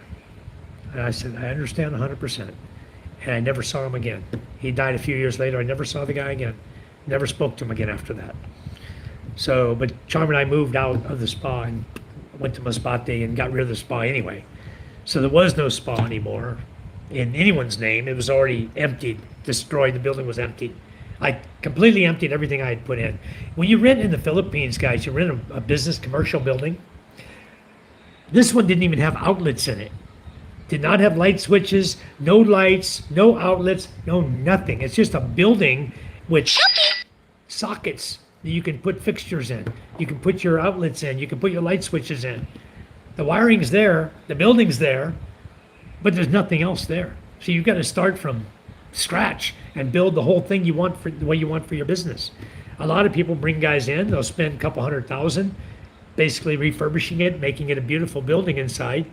And I said, I understand 100%. And I never saw him again. He died a few years later. I never saw the guy again. Never spoke to him again after that. So, but Charm and I moved out of the spa and went to Masbate and got rid of the spa anyway. So there was no spa anymore in anyone's name. It was already emptied, destroyed. The building was emptied. I completely emptied everything I had put in. When you rent in the Philippines, guys, you rent a business commercial building. This one didn't even have outlets in it. Did not have light switches, no lights, no outlets, no nothing. It's just a building with sockets that you can put fixtures in. You can put your outlets in. You can put your light switches in. The wiring's there. The building's there. But there's nothing else there. So you've got to start from scratch and build the whole thing you want for the way you want for your business. A lot of people bring guys in. They'll spend a couple $100,000 basically refurbishing it, making it a beautiful building inside.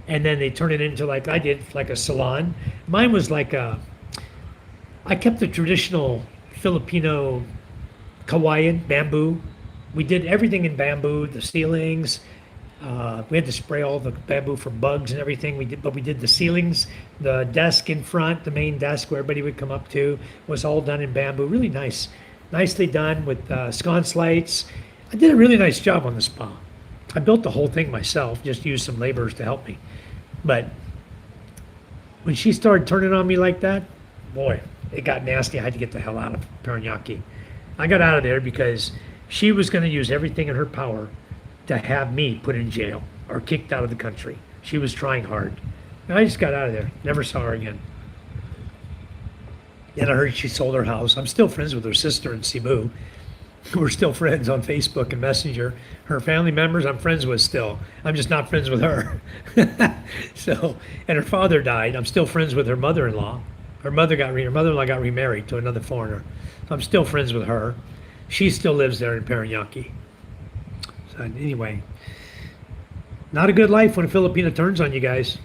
And then they turn it into, like I did, like a salon. Mine was like I kept the traditional Filipino Hawaiian bamboo. We did everything in bamboo, the ceilings. We had to spray all the bamboo for bugs and everything. But we did the ceilings, the desk in front, the main desk where everybody would come up to, was all done in bamboo. Really nice, nicely done with sconce lights. I did a really nice job on the spa. I built the whole thing myself, just used some laborers to help me. But when she started turning on me like that, boy, it got nasty. I had to get the hell out of Paranaque. I got out of there because she was going to use everything in her power to have me put in jail or kicked out of the country. She was trying hard. And I just got out of there. Never saw her again. Then I heard she sold her house. I'm still friends with her sister in Cebu. We're still friends on Facebook and Messenger. Her family members I'm friends with still. I'm just not friends with her. So, and her father died. I'm still friends with her mother-in-law. Her mother-in-law got remarried to another foreigner. So I'm still friends with her. She still lives there in Paranaque. So anyway, not a good life when a Filipino turns on you guys.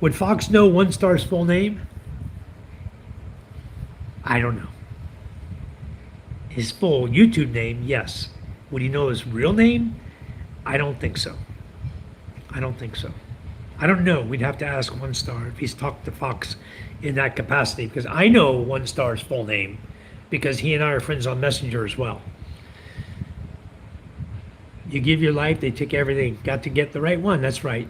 Would Fox know One Star's full name? I don't know. His full YouTube name, yes. Would he know his real name? I don't think so. I don't think so. I don't know. We'd have to ask One Star if he's talked to Fox in that capacity, because I know One Star's full name because he and I are friends on Messenger as well. You give your life, they take everything. Got to get the right one. That's right.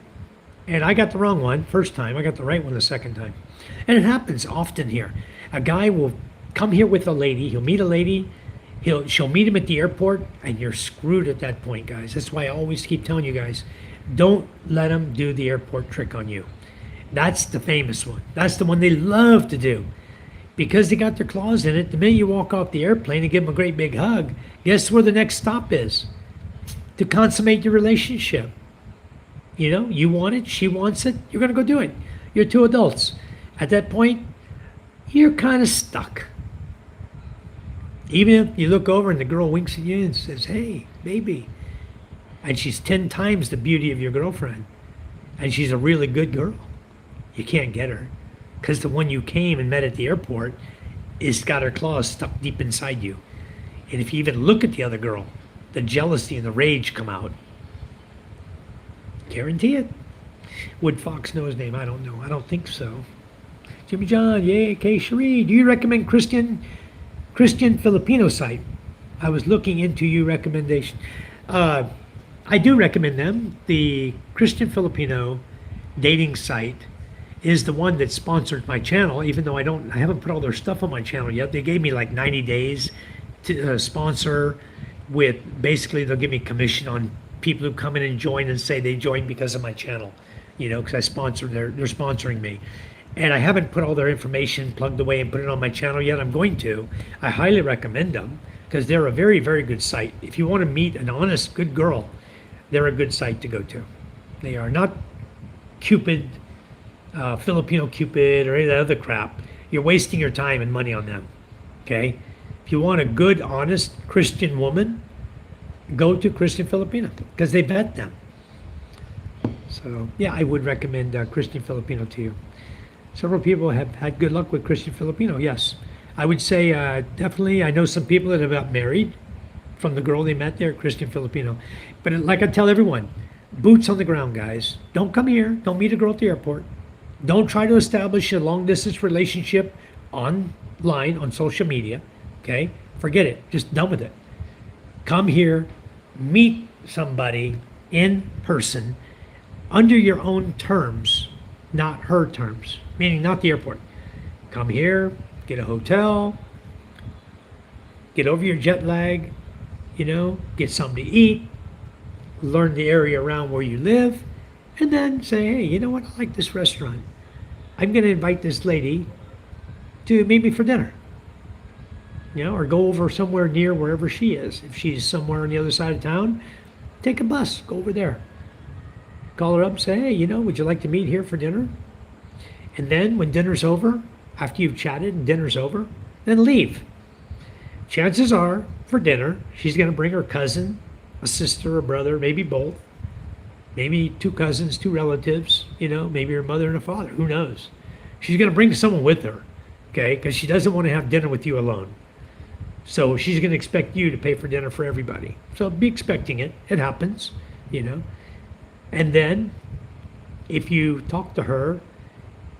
And I got the wrong one first time. I got the right one the second time. And it happens often here. A guy will come here with a lady. He'll meet a lady. She'll meet him at the airport, and you're screwed at that point, guys. That's why I always keep telling you guys, don't let them do the airport trick on you. That's the famous one. That's the one they love to do. Because they got their claws in it, the minute you walk off the airplane and give them a great big hug, guess where the next stop is? To consummate your relationship. You know, you want it, she wants it, you're going to go do it. You're two adults. At that point, you're kind of stuck. Even if you look over and the girl winks at you and says, hey, baby, and she's 10 times the beauty of your girlfriend, and she's a really good girl, you can't get her. Because the one you came and met at the airport is got her claws stuck deep inside you. And if you even look at the other girl, the jealousy and the rage come out. Guarantee it. Would Fox know his name? I don't know. I don't think so. Jimmy John, yay, Kay Cherie. Do you recommend Christian Filipino site? I was looking into your recommendation. I do recommend them. The Christian Filipino dating site is the one that sponsored my channel, even though I haven't put all their stuff on my channel yet. They gave me like 90 days to sponsor with, basically they'll give me commission on people who come in and join and say they joined because of my channel, you know, because I sponsor they're sponsoring me. And I haven't put all their information plugged away and put it on my channel yet. I'm going to. I highly recommend them because they're a very, very good site. If you want to meet an honest, good girl, they're a good site to go to. They are not Cupid, Filipino Cupid, or any of that other crap. You're wasting your time and money on them, okay? If you want a good, honest Christian woman, go to Christian Filipino because they vet them. So, yeah, I would recommend Christian Filipino to you. Several people have had good luck with Christian Filipino, yes. I would say definitely, I know some people that have got married from the girl they met there at Christian Filipino. But like I tell everyone, boots on the ground, guys. Don't come here. Don't meet a girl at the airport. Don't try to establish a long-distance relationship online, on social media, okay? Forget it. Just done with it. Come here, meet somebody in person under your own terms, not her terms, meaning not the airport. Come here, get a hotel, get over your jet lag, you know, get something to eat, learn the area around where you live, and then say, hey, you know what, I like this restaurant. I'm going to invite this lady to meet me for dinner. You know, or go over somewhere near wherever she is. If she's somewhere on the other side of town, take a bus, go over there. Call her up and say, hey, you know, would you like to meet here for dinner? And then when dinner's over, after you've chatted and dinner's over, then leave. Chances are, for dinner, she's going to bring her cousin, a sister, a brother, maybe both. Maybe two cousins, two relatives, you know, maybe her mother and a father, who knows? She's going to bring someone with her, okay, because she doesn't want to have dinner with you alone. So she's going to expect you to pay for dinner for everybody. So be expecting it. It happens, you know. And then if you talk to her,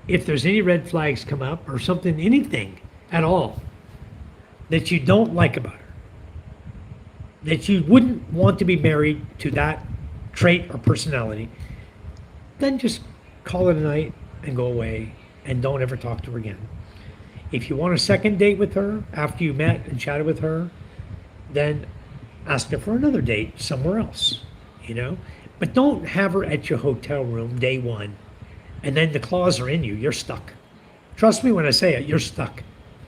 if there's any red flags come up or something, anything at all that you don't like about her, that you wouldn't want to be married to that trait or personality, then just call it a night and go away and don't ever talk to her again. If you want a second date with her after you met and chatted with her, then ask her for another date somewhere else, you know? But don't have her at your hotel room day one and then the claws are in you. You're stuck. Trust me when I say it, you're stuck,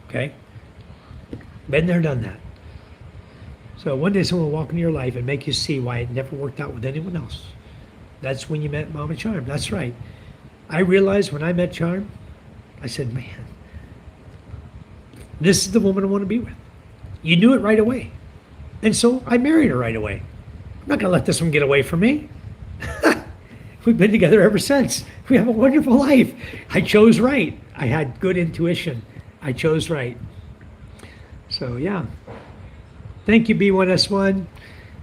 okay? Been there, done that. So one day someone will walk into your life and make you see why it never worked out with anyone else. That's when you met Mama Charm. That's right. I realized when I met Charm, I said, man, this is the woman I want to be with. You knew it right away. And so I married her right away. I'm not going to let this one get away from me. We've been together ever since. We have a wonderful life. I chose right. I had good intuition. I chose right. So, yeah. Thank you, B1S1.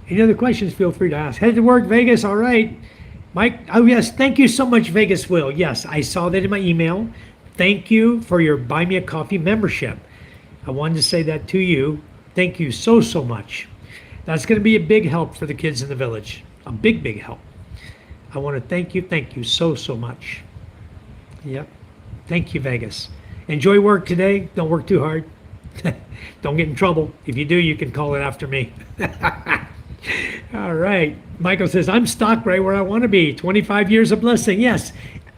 Any other questions, feel free to ask. Headed to work, Vegas. All right. Mike, oh, yes. Thank you so much, Vegas Will. Yes, I saw that in my email. Thank you for your Buy Me a Coffee membership. I wanted to say that to you. Thank you so, so much. That's going to be a big help for the kids in the village. A big, big help. I want to thank you so, so much. Yep. Thank you, Vegas. Enjoy work today. Don't work too hard. Don't get in trouble. If you do, you can call it after me. All right. Michael says, I'm stuck right where I want to be. 25 years of blessing. Yes.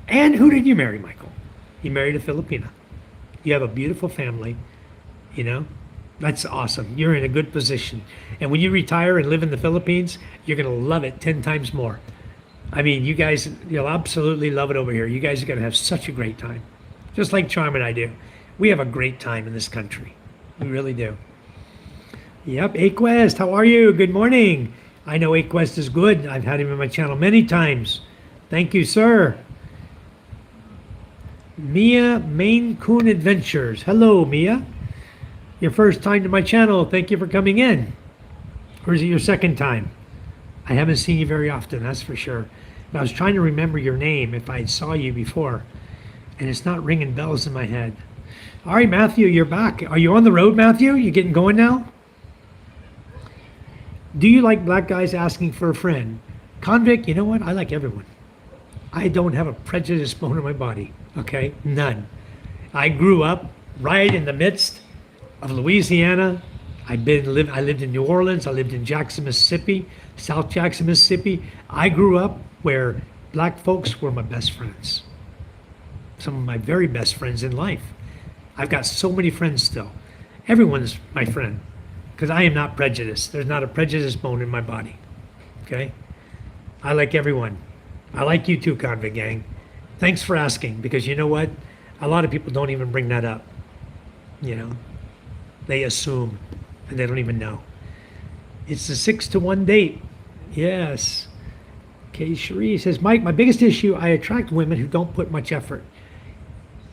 And who did you marry, Michael? You married a Filipina. You have a beautiful family. You know, that's awesome. You're in a good position. And when you retire and live in the Philippines, you're going to love it 10 times more. I mean, you guys, you'll absolutely love it over here. You guys are going to have such a great time. Just like Charm and I do. We have a great time in this country. We really do. Yep, Aquest, how are you? Good morning. I know Aquest is good. I've had him in my channel many times. Thank you, sir. Mia Maine Coon Adventures. Hello, Mia. Your first time to my channel. Thank you for coming in. Or is it your second time? I haven't seen you very often, that's for sure. But I was trying to remember your name if I saw you before. And it's not ringing bells in my head. All right, Matthew, you're back. Are you on the road, Matthew? You getting going now? Do you like black guys asking for a friend? Convict, you know what? I like everyone. I don't have a prejudiced bone in my body, okay? None. I grew up right in the midst of Louisiana. I lived in New Orleans. I lived in Jackson, Mississippi, South Jackson, Mississippi. I grew up where black folks were my best friends. Some of my very best friends in life. I've got so many friends still. Everyone's my friend because I am not prejudiced. There's not a prejudiced bone in my body, okay? I like everyone. I like you too, Convict Gang. Thanks for asking because you know what? A lot of people don't even bring that up, you know? They assume and they don't even know. It's a 6-to-1 date. Yes. Okay, Cherie says, Mike, my biggest issue, I attract women who don't put much effort.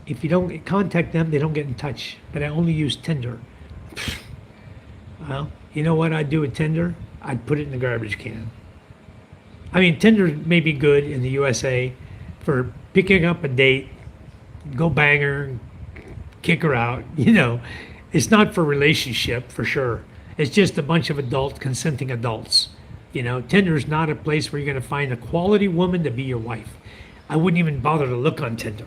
If you don't contact them, they don't get in touch. But I only use Tinder. Well, you know what I'd do with Tinder? I'd put it in the garbage can. I mean, Tinder may be good in the USA for picking up a date, go bang her, kick her out, you know. It's not for relationship, for sure. It's just a bunch of consenting adults. You know, Tinder's not a place where you're going to find a quality woman to be your wife. I wouldn't even bother to look on Tinder.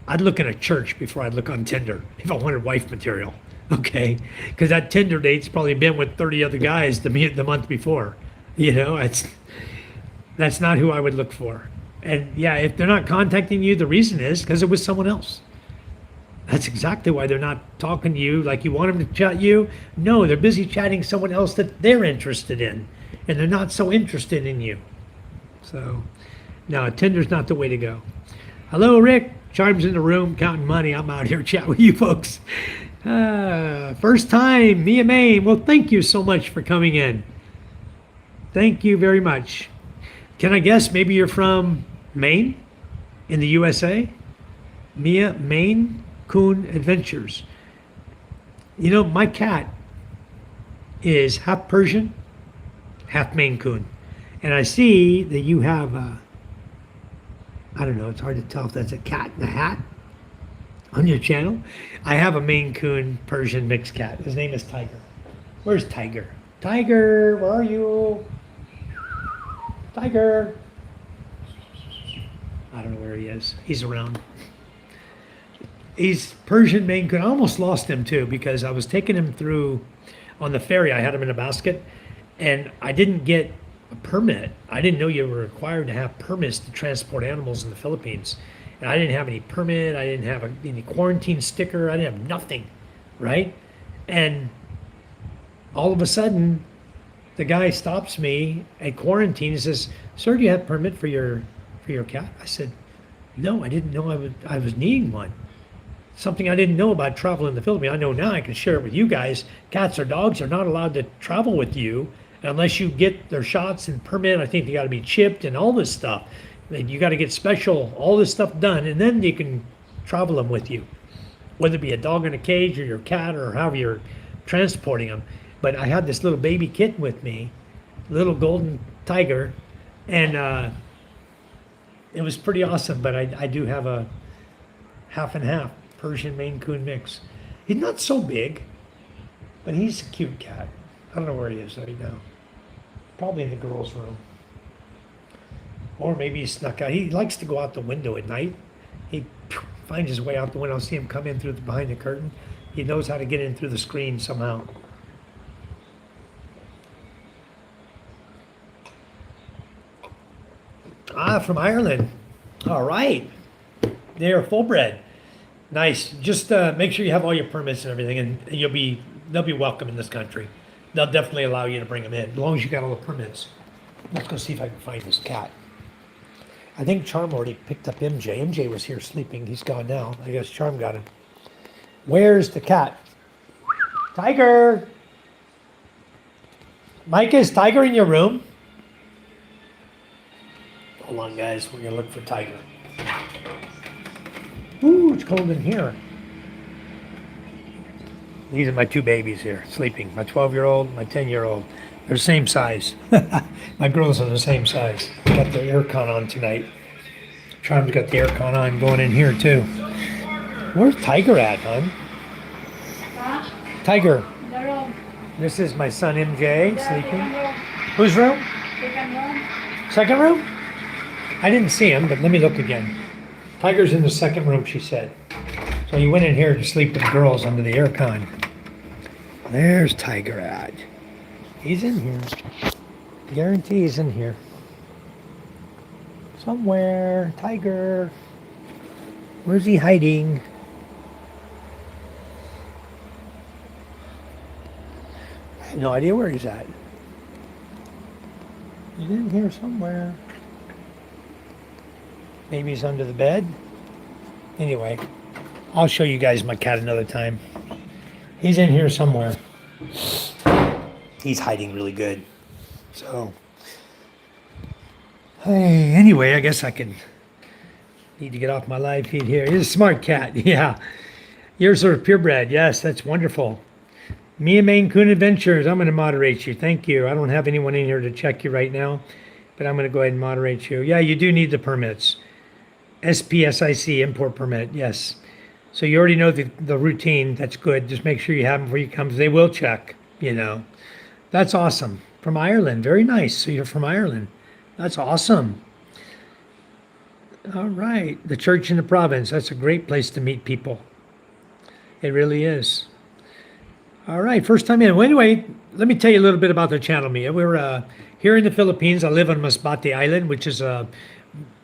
I'd look in a church before I'd look on Tinder if I wanted wife material, okay? Because that Tinder date's probably been with 30 other guys the month before. You know, that's not who I would look for. And yeah, if they're not contacting you, the reason is because it was someone else. That's exactly why they're not talking to you like you want them to chat you. No, they're busy chatting someone else that they're interested in, and they're not so interested in you. So, no, Tinder's not the way to go. Hello, Rick. Charm's in the room counting money. I'm out here chatting with you folks. First time, Mia Maine. Well, thank you so much for coming in. Thank you very much. Can I guess maybe you're from Maine in the USA? Mia Maine Coon Adventures. You know, my cat is half Persian, half Maine Coon. And I see that you have I don't know, it's hard to tell if that's a cat in a hat on your channel. I have a Maine Coon Persian mixed cat. His name is Tiger. Where's Tiger? Tiger, where are you? Tiger. I don't know where he is. He's around. He's Persian Maine Coon. I almost lost him too because I was taking him through on the ferry. I had him in a basket and I didn't get a permit. I didn't know you were required to have permits to transport animals in the Philippines. And I didn't have any permit. I didn't have any quarantine sticker. I didn't have nothing, right? And all of a sudden, the guy stops me at quarantine and says, "Sir, do you have permit for your cat?" I said, "No, I didn't know I was needing one." Something I didn't know about travel in the Philippines. I know now. I can share it with you guys. Cats or dogs are not allowed to travel with you unless you get their shots and permit. I think they got to be chipped and all this stuff. You got to get special, all this stuff done, and then you can travel them with you, whether it be a dog in a cage or your cat or however you're transporting them. But I had this little baby kitten with me, little golden tiger, and it was pretty awesome. But I do have a half and half Persian Maine Coon mix. He's not so big, but he's a cute cat. I don't know where he is right now. Probably in the girls' room. Or maybe he snuck out. He likes to go out the window at night. He finds his way out the window. I'll see him come in through behind the curtain. He knows how to get in through the screen somehow. Ah, from Ireland. All right. They are full bred. Nice. Just make sure you have all your permits and everything, and they'll be welcome in this country. They'll definitely allow you to bring them in, as long as you got all the permits. Let's go see if I can find this cat. I think Charm already picked up MJ. MJ was here sleeping. He's gone now. I guess Charm got him. Where's the cat? Tiger! Mike, is Tiger in your room? Hold on, guys. We're going to look for Tiger. Ooh, it's cold in here. These are my two babies here, sleeping. My 12-year-old, my 10-year-old. They're the same size. My girls are the same size. Got their aircon on tonight. Charm's got the aircon on going in here too. Where's Tiger at, hon? Huh? Tiger. The room. This is my son MJ The sleeping. second room. Whose room? Second room. Second room? I didn't see him, but let me look again. Tiger's in the second room, she said. So he went in here to sleep with the girls under the aircon. There's Tiger at. He's in here. Guarantee he's in here. Somewhere. Tiger. Where's he hiding? I have no idea where he's at. He's in here somewhere. Maybe he's under the bed. Anyway, I'll show you guys my cat another time. He's in here somewhere. He's hiding really good. So, hey, anyway, I guess I can need to get off my live feed here. He's a smart cat. Yeah. Yours are purebred. Yes, that's wonderful. Me and Maine Coon Adventures. I'm going to moderate you. Thank you. I don't have anyone in here to check you right now, but I'm going to go ahead and moderate you. Yeah, you do need the permits. SPSIC, import permit. Yes. So you already know the routine. That's good. Just make sure you have them before you come. They will check, you know. That's awesome. From Ireland. Very nice. So you're from Ireland. That's awesome. All right. The church in the province. That's a great place to meet people. It really is. All right. First time in. Well, anyway, let me tell you a little bit about the channel, Mia. We're here in the Philippines. I live on Masbate Island, which is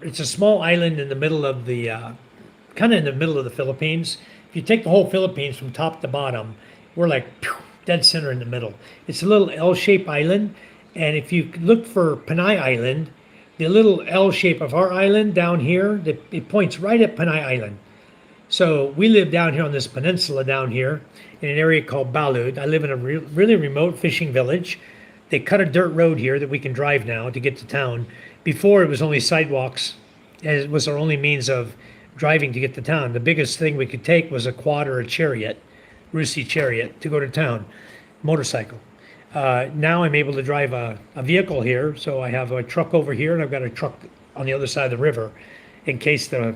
it's a small island in the middle of the kind of in the middle of the Philippines. If you take the whole Philippines from top to bottom, we're like dead center in the middle. It's a little L-shaped island, and if you look for Panay Island, the little L shape of our island down here, it points right at Panay Island. So we live down here on this peninsula down here in an area called Balud. I live in a really remote fishing village. They cut a dirt road here that we can drive now to get to town. Before it was only sidewalks, and it was our only means of driving to get to town. The biggest thing we could take was a quad or a chariot. Rusi Chariot to go to town, motorcycle. Now I'm able to drive a vehicle here, so I have a truck over here, and I've got a truck on the other side of the river, in case the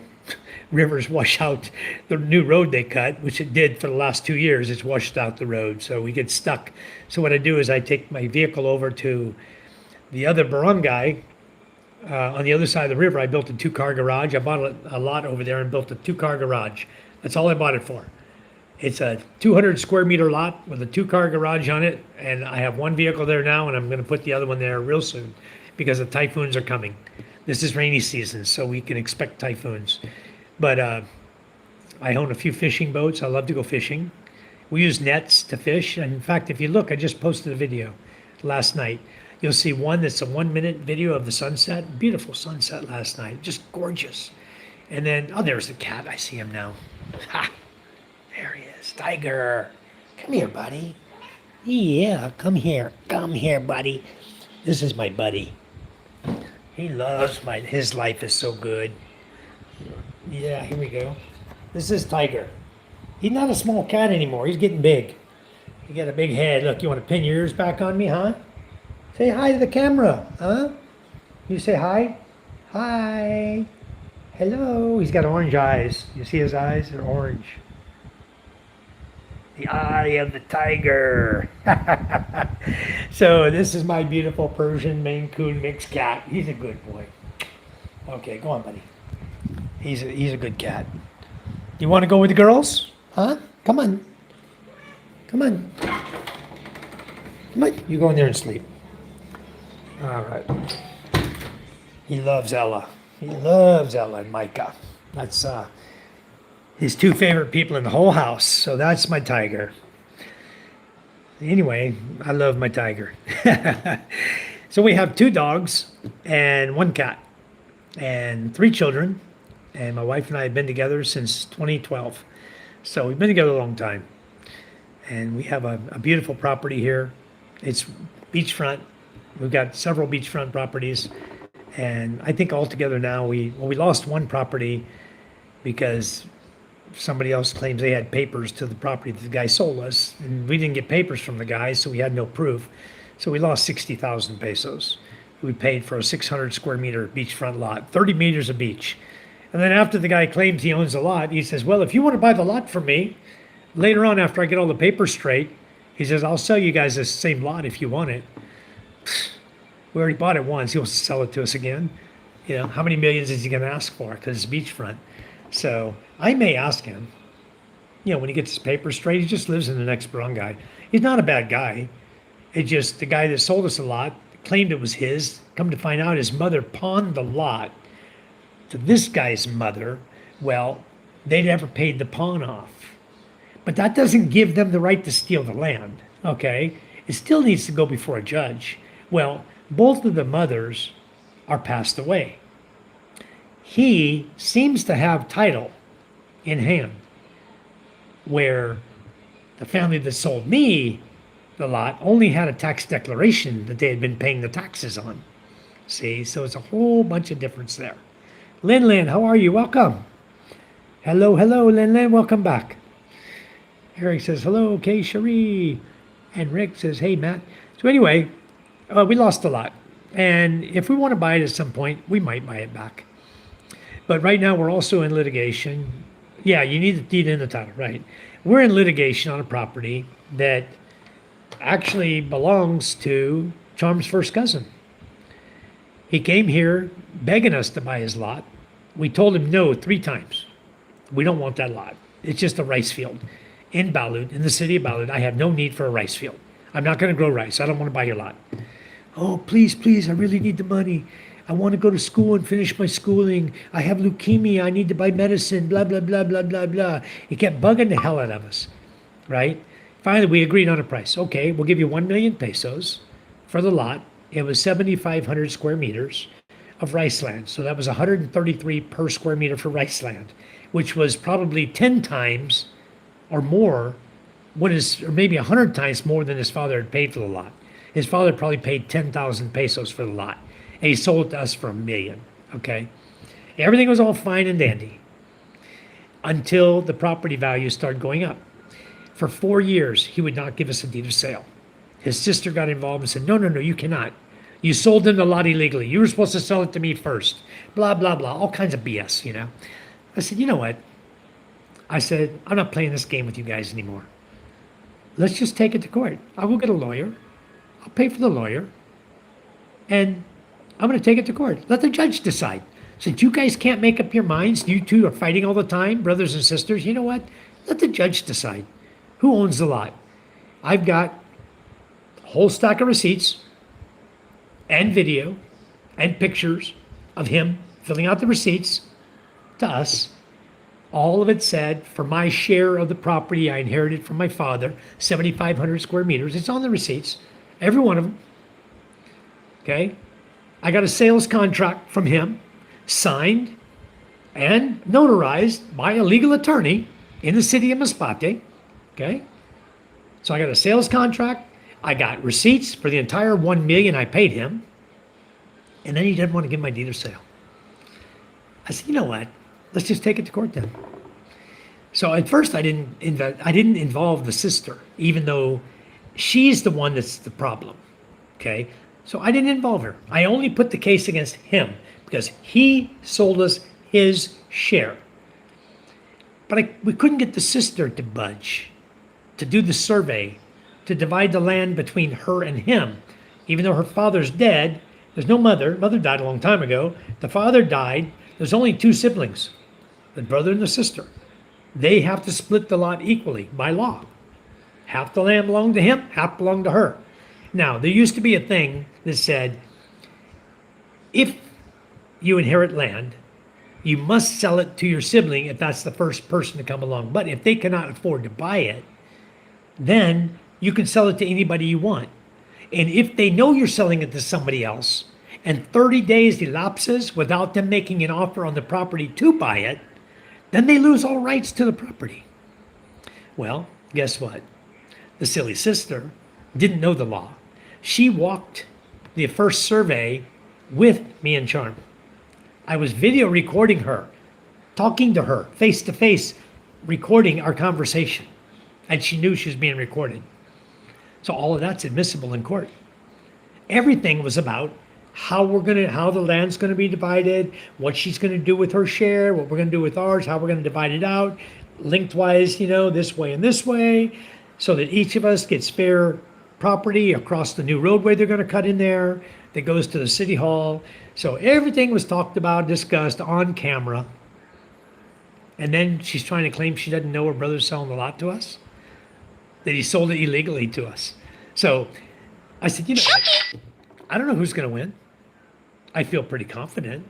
rivers wash out the new road they cut, which it did for the last 2 years. It's washed out the road, so we get stuck. So what I do is I take my vehicle over to the other barangay on the other side of the river. I built a 2-car garage. I bought a lot over there and built a 2-car garage. That's all I bought it for. It's a 200 square meter lot with a 2-car garage on it, and I have one vehicle there now, and I'm going to put the other one there real soon because the typhoons are coming. This is rainy season, so we can expect typhoons. But I own a few fishing boats. I love to go fishing. We use nets to fish. And in fact, if you look, I just posted a video last night. You'll see one that's a 1-minute video of the sunset. Beautiful sunset last night. Just gorgeous. And then, oh, there's the cat. I see him now. Ha! There he is. Tiger. Come here, buddy. Yeah, come here. Come here, buddy. This is my buddy. He loves his life is so good. Yeah, here we go. This is Tiger. He's not a small cat anymore. He's getting big. You got a big head. Look, you want to pin your ears back on me, huh? Say hi to the camera, huh? You say hi? Hi. Hello. He's got orange eyes. You see his eyes? They're orange. The eye of the tiger. So this is my beautiful Persian Maine Coon mixed cat. He's a good boy. Okay, go on, buddy. He's a good cat. You want to go with the girls? Huh? Come on. Come on. Come on. You go in there and sleep. All right. He loves Ella. He loves Ella and Micah. That's his 2 favorite people in the whole house. So that's my tiger. Anyway, I love my tiger. So we have 2 dogs and 1 cat and 3 children. And my wife and I have been together since 2012. So we've been together a long time. And we have a beautiful property here. It's beachfront. We've got several beachfront properties. And I think altogether now we lost 1 property because somebody else claims they had papers to the property that the guy sold us. And we didn't get papers from the guy, so we had no proof. So we lost 60,000 pesos. We paid for a 600 square meter beachfront lot, 30 meters of beach. And then after the guy claims he owns a lot, he says, well, if you want to buy the lot from me, later on after I get all the papers straight, he says, I'll sell you guys this same lot if you want it. We already bought it once. He wants to sell it to us again. You know, how many millions is he going to ask for? Because it's beachfront. So I may ask him, you know, when he gets his papers straight, he just lives in the next barangay. He's not a bad guy. It's just the guy that sold us a lot claimed it was his. Come to find out, his mother pawned the lot to this guy's mother. Well, they never paid the pawn off. But that doesn't give them the right to steal the land, okay? It still needs to go before a judge. Well, both of the mothers are passed away. He seems to have title in hand, where the family that sold me the lot only had a tax declaration that they had been paying the taxes on. See, so it's a whole bunch of difference there. Lin, how are you? Welcome. Hello, Lin, welcome back. Eric says, hello, Kay Cherie. And Rick says, hey, Matt. So anyway, we lost a lot. And if we want to buy it at some point, we might buy it back. But right now we're also in litigation. Yeah, you need the deed in the title, right? We're in litigation on a property that actually belongs to Charm's first cousin. He came here begging us to buy his lot. We told him no 3 times. We don't want that lot. It's just a rice field in Balut, in the city of Balut. I have no need for a rice field. I'm not going to grow rice. I don't want to buy your lot. Oh, please, I really need the money. I want to go to school and finish my schooling. I have leukemia. I need to buy medicine, blah, blah, blah, blah, blah, blah. He kept bugging the hell out of us, right? Finally, we agreed on a price. Okay, we'll give you 1 million pesos for the lot. It was 7,500 square meters of rice land. So that was 133 per square meter for rice land, which was probably 10 times or more, or maybe 100 times more than his father had paid for the lot. His father probably paid 10,000 pesos for the lot, and he sold it to us for $1 million, okay? Everything was all fine and dandy until the property values started going up. For 4 years, he would not give us a deed of sale. His sister got involved and said, no, no, no, you cannot. You sold them the lot illegally. You were supposed to sell it to me first. Blah, blah, blah. All kinds of BS, you know. I said, you know what? I said, I'm not playing this game with you guys anymore. Let's just take it to court. I'll go get a lawyer. I'll pay for the lawyer. And I'm going to take it to court. Let the judge decide. Since you guys can't make up your minds, you two are fighting all the time, brothers and sisters, you know what? Let the judge decide who owns the lot. I've got a whole stack of receipts and video and pictures of him filling out the receipts to us. All of it said, for my share of the property I inherited from my father, 7,500 square meters. It's on the receipts, every one of them. Okay? I got a sales contract from him, signed and notarized by a legal attorney in the city of Masbate. Okay? So I got a sales contract. I got receipts for the entire $1 million I paid him. And then he didn't want to give my deed of sale. I said, you know what? Let's just take it to court then. So at first I didn't involve the sister, even though she's the one that's the problem. Okay? So I didn't involve her. I only put the case against him because he sold us his share. But we couldn't get the sister to budge, to do the survey, to divide the land between her and him. Even though her father's dead, there's no mother. Mother died a long time ago. The father died. There's only 2 siblings, the brother and the sister. They have to split the lot equally by law. Half the land belonged to him, half belonged to her. Now, there used to be a thing that said, if you inherit land, you must sell it to your sibling if that's the first person to come along. But if they cannot afford to buy it, then you can sell it to anybody you want. And if they know you're selling it to somebody else, and 30 days elapses without them making an offer on the property to buy it, then they lose all rights to the property. Well, guess what? The silly sister didn't know the law. She walked the first survey with me and Charm. I was video recording her, talking to her face to face, recording our conversation. And she knew she was being recorded. So all of that's admissible in court. Everything was about how the land's gonna be divided, what she's gonna do with her share, what we're gonna do with ours, how we're gonna divide it out, lengthwise, this way and this way, so that each of us gets fair property across the new roadway they're gonna cut in there that goes to the city hall. So everything was talked about, discussed on camera. And then she's trying to claim she doesn't know her brother's selling the lot to us, that he sold it illegally to us. So I said, I don't know who's going to win. I feel pretty confident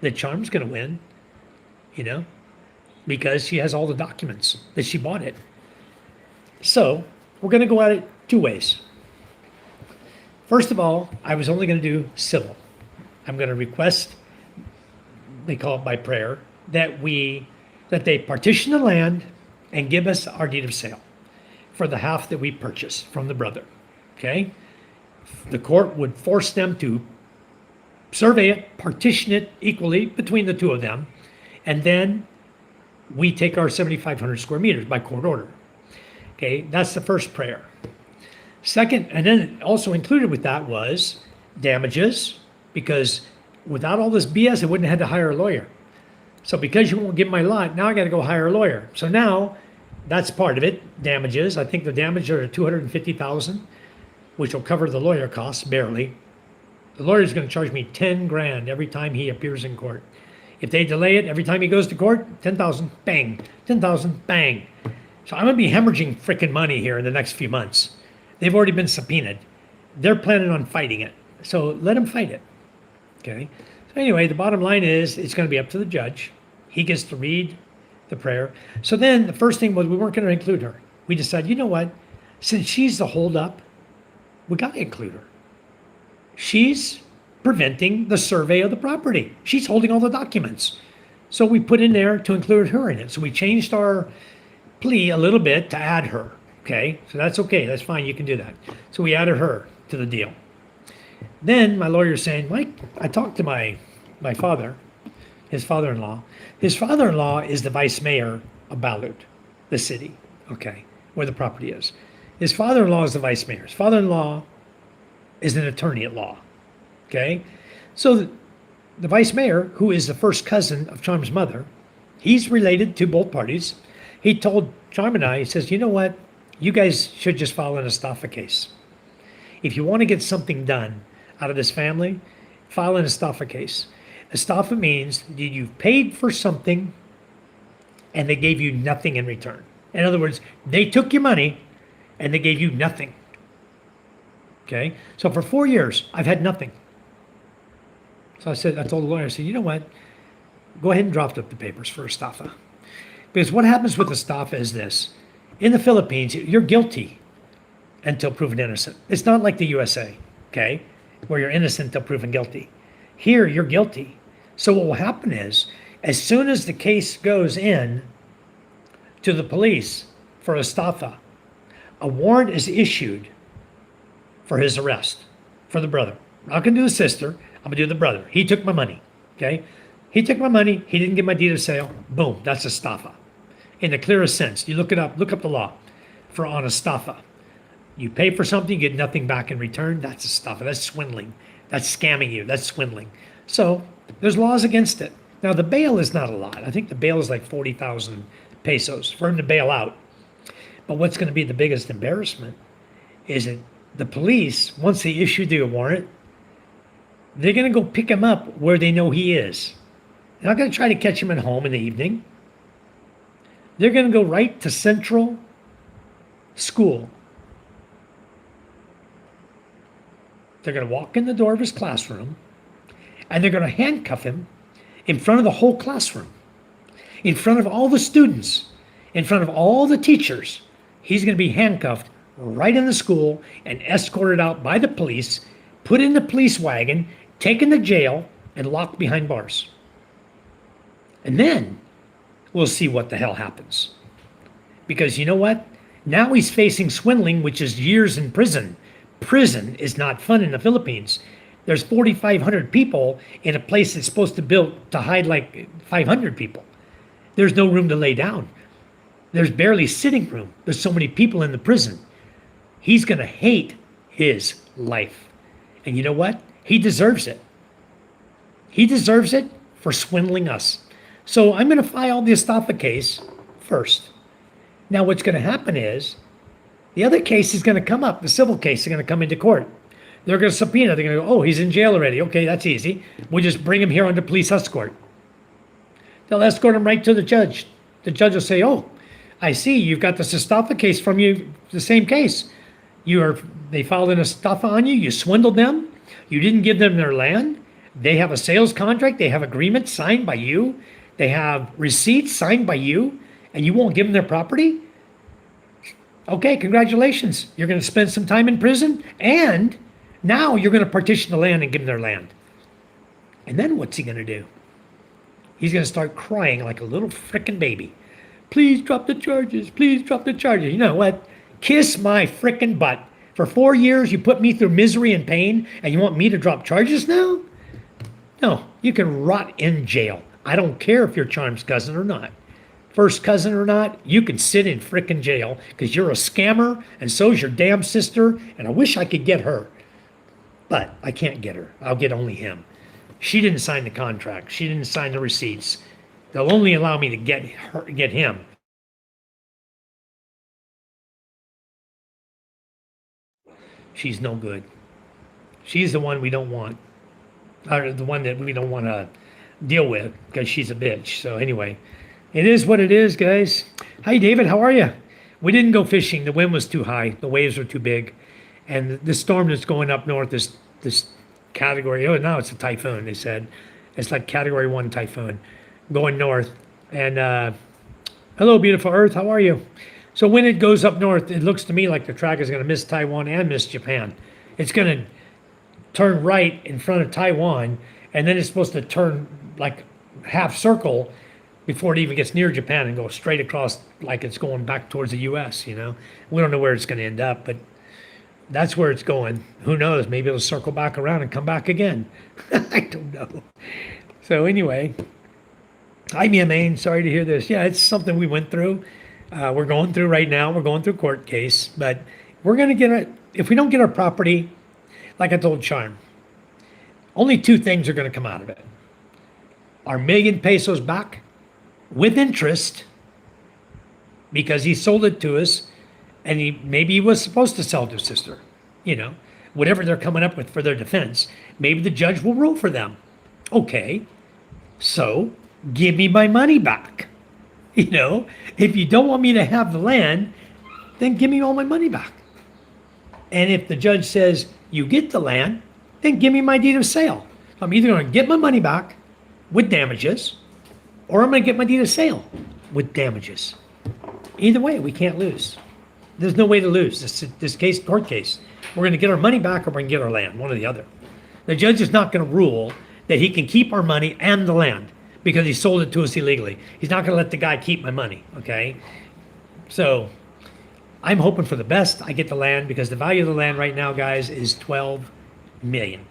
that Charm's going to win, because she has all the documents that she bought it. So we're going to go at it 2 ways. First of all, I was only going to do civil. I'm going to request, they call it by prayer, that they partition the land and give us our deed of sale for the half that we purchased from the brother. Okay? The court would force them to survey it, partition it equally between the 2 of them, and then we take our 7,500 square meters by court order. Okay, that's the first prayer. Second, and then also included with that was damages, because without all this BS, I wouldn't have had to hire a lawyer. So because you won't give my lot, now I got to go hire a lawyer. So now that's part of it, damages. I think the damages are $250,000, which will cover the lawyer costs barely. The lawyer's going to charge me 10 grand every time he appears in court. If they delay it, every time he goes to court, 10,000, bang, 10,000, bang. So I'm going to be hemorrhaging freaking money here in the next few months. They've already been subpoenaed. They're planning on fighting it. So let them fight it. Okay. So anyway, the bottom line is it's going to be up to the judge. He gets to read the prayer. So then the first thing was we weren't going to include her. We decided, you know what? Since she's the holdup, we got to include her. She's preventing the survey of the property. She's holding all the documents. So we put in there to include her in it. So we changed our plea a little bit to add her. Okay, so that's okay. That's fine. You can do that. So we added her to the deal. Then my lawyer's saying, Mike, I talked to my father, his father-in-law. His father-in-law is the vice mayor of Balut, the city. Okay, where the property is. His father-in-law is the vice mayor. His father-in-law is an attorney at law. Okay? So the vice mayor, who is the first cousin of Charm's mother, he's related to both parties. He told Charm and I, he says, you know what? You guys should just file an estafa case. If you want to get something done out of this family, file an estafa case. Estafa means that you've paid for something and they gave you nothing in return. In other words, they took your money and they gave you nothing. Okay? So for 4 years, I've had nothing. So I told the lawyer, I said, you know what? Go ahead and draft up the papers for estafa. Because what happens with estafa is this. In the Philippines, you're guilty until proven innocent. It's not like the USA, okay, where you're innocent until proven guilty. Here, you're guilty. So what will happen is, as soon as the case goes in to the police for estafa, a warrant is issued for his arrest, for the brother. I'm not going to do the sister. I'm going to do the brother. He took my money, okay? He took my money. He didn't get my deed of sale. Boom, that's estafa. In the clearest sense, you look it up, look up the law for on estafa. You pay for something, you get nothing back in return. That's estafa. That's swindling. That's scamming you. That's swindling. So there's laws against it. Now the bail is not a lot. I think the bail is like 40,000 pesos for him to bail out. But what's going to be the biggest embarrassment is that the police, once they issue the warrant, they're going to go pick him up where they know he is. They're not going to try to catch him at home in the evening. They're going to go right to Central School. They're going to walk in the door of his classroom, and they're going to handcuff him in front of the whole classroom, in front of all the students, in front of all the teachers. He's going to be handcuffed right in the school and escorted out by the police, put in the police wagon, taken to jail, and locked behind bars. And then we'll see what the hell happens. Because you know what? Now he's facing swindling, which is years in prison. Prison is not fun in the Philippines. There's 4,500 people in a place that's supposed to build to hide like 500 people. There's no room to lay down. There's barely sitting room. There's so many people in the prison. He's going to hate his life. And you know what? He deserves it. He deserves it for swindling us. So I'm going to file the estafa case first. Now what's going to happen is the other case is going to come up. The civil case is going to come into court. They're going to subpoena. They're going to go, oh, he's in jail already. Okay, that's easy. We'll just bring him here under police escort. They'll escort him right to the judge. The judge will say, oh, I see you've got this estafa case from you, the same case. They filed an estafa on you. You swindled them. You didn't give them their land. They have a sales contract. They have agreements signed by you. They have receipts signed by you, and you won't give them their property? Okay, congratulations. You're going to spend some time in prison, and now you're going to partition the land and give them their land. And then what's he going to do? He's going to start crying like a little frickin' baby. Please drop the charges. Please drop the charges. You know what? Kiss my frickin' butt. For 4 years, you put me through misery and pain, and you want me to drop charges now? No, you can rot in jail. I don't care if you're Charm's cousin or not. First cousin or not, you can sit in frickin' jail because you're a scammer, and so's your damn sister, and I wish I could get her. But I can't get her. I'll get only him. She didn't sign the contract. She didn't sign the receipts. They'll only allow me to get him. She's no good. She's the one we don't want. Or the one that we don't want to deal with because she's a bitch. So anyway, it is what it is, guys. Hi, David. How are you? We didn't go fishing. The wind was too high. The waves were too big. And the storm that's going up north, this category, oh, now it's a typhoon, they said. It's like category 1 typhoon going north. And hello, beautiful Earth. How are you? So when it goes up north, it looks to me like the track is going to miss Taiwan and miss Japan. It's going to turn right in front of Taiwan, and then it's supposed to turn like half circle before it even gets near Japan and go straight across like it's going back towards the U.S., you know? We don't know where it's going to end up, but that's where it's going. Who knows? Maybe it'll circle back around and come back again. I don't know. So anyway, hi, Mia Main. Sorry to hear this. Yeah, it's something we went through. We're going through right now, we're going through court case, but we're going to get it. If we don't get our property, like I told Charm, only two things are going to come out of it. Our $1,000,000 back with interest because he sold it to us and maybe he was supposed to sell to his sister, you know, whatever they're coming up with for their defense. Maybe the judge will rule for them. Okay, so give me my money back. You know, if you don't want me to have the land, then give me all my money back. And if the judge says you get the land, then give me my deed of sale. I'm either going to get my money back with damages, or I'm going to get my deed of sale with damages. Either way, we can't lose. There's no way to lose this case, court case. We're going to get our money back, or we're going to get our land, one or the other. The judge is not going to rule that he can keep our money and the land because he sold it to us illegally. He's not going to let the guy keep my money, okay? So I'm hoping for the best. I get the land because the value of the land right now, guys, is $12 million.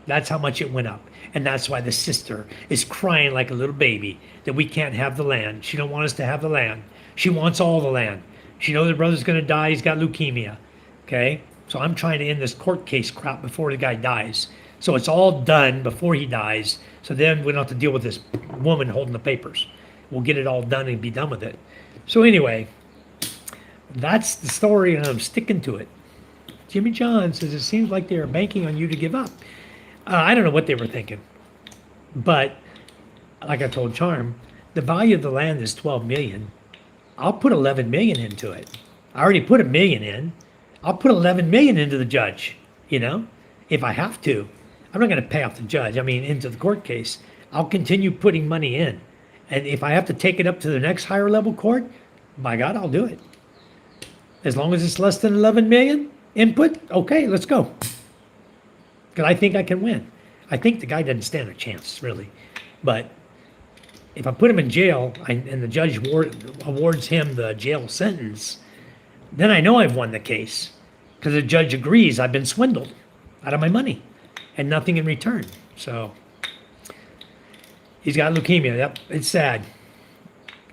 That's how much it went up. And that's why the sister is crying like a little baby that we can't have the land. She don't want us to have the land. She wants all the land. She knows her brother's going to die. He's got leukemia, okay? So I'm trying to end this court case crap before the guy dies. So it's all done before he dies. So then we don't have to deal with this woman holding the papers. We'll get it all done and be done with it. So anyway, that's the story, and I'm sticking to it. Jimmy John says, it seems like they are banking on you to give up. I don't know what they were thinking. But like I told Charm, the value of the land is $12 million. I'll put $11 million into it. I already put $1 million in. I'll put $11 million into the judge, you know, if I have to. I'm not going to pay off the judge. I mean, into the court case. I'll continue putting money in. And if I have to take it up to the next higher level court, by God, I'll do it. As long as it's less than 11 million input, okay, let's go. Because I think I can win. I think the guy doesn't stand a chance, really. But if I put him in jail and the judge awards him the jail sentence, then I know I've won the case. Because the judge agrees I've been swindled out of my money and nothing in return. So he's got leukemia. Yep, it's sad.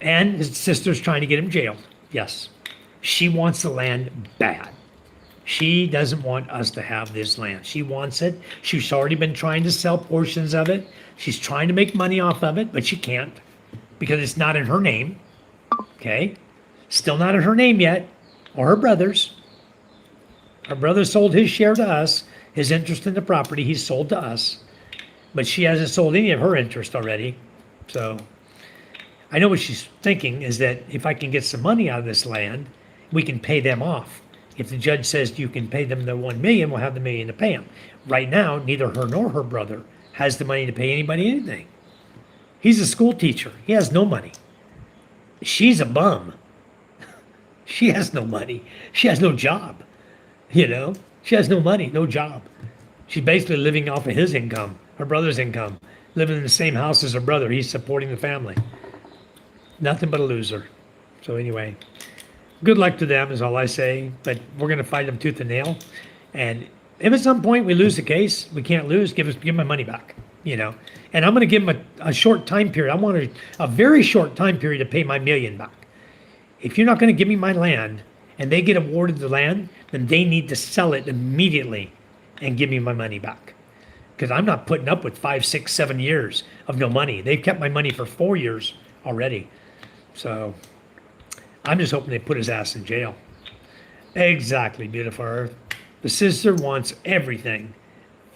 And his sister's trying to get him jailed. Yes. She wants the land bad. She doesn't want us to have this land. She wants it. She's already been trying to sell portions of it. She's trying to make money off of it, but she can't because it's not in her name. Okay? Still not in her name yet, or her brother's. Her brother sold his share to us, his interest in the property, he's sold to us. But she hasn't sold any of her interest already. So I know what she's thinking is that if I can get some money out of this land, we can pay them off. If the judge says you can pay them the $1 million, we'll have the $1 million to pay them. Right now, neither her nor her brother has the money to pay anybody anything. He's a school teacher. He has no money. She's a bum. She has no money. She has no job. You know, she has no money, no job. She's basically living off of his income, her brother's income, living in the same house as her brother. He's supporting the family. Nothing but a loser. So anyway, good luck to them is all I say, but we're going to fight them tooth and nail. And if at some point we lose the case, we can't lose, give my money back, you know. And I'm going to give them a short time period. I want a very short time period to pay my $1 million back. If you're not going to give me my land and they get awarded the land, then they need to sell it immediately and give me my money back. Because I'm not putting up with 5, 6, 7 years of no money. They've kept my money for 4 years already. So I'm just hoping they put his ass in jail. Exactly, beautiful Earth. The sister wants everything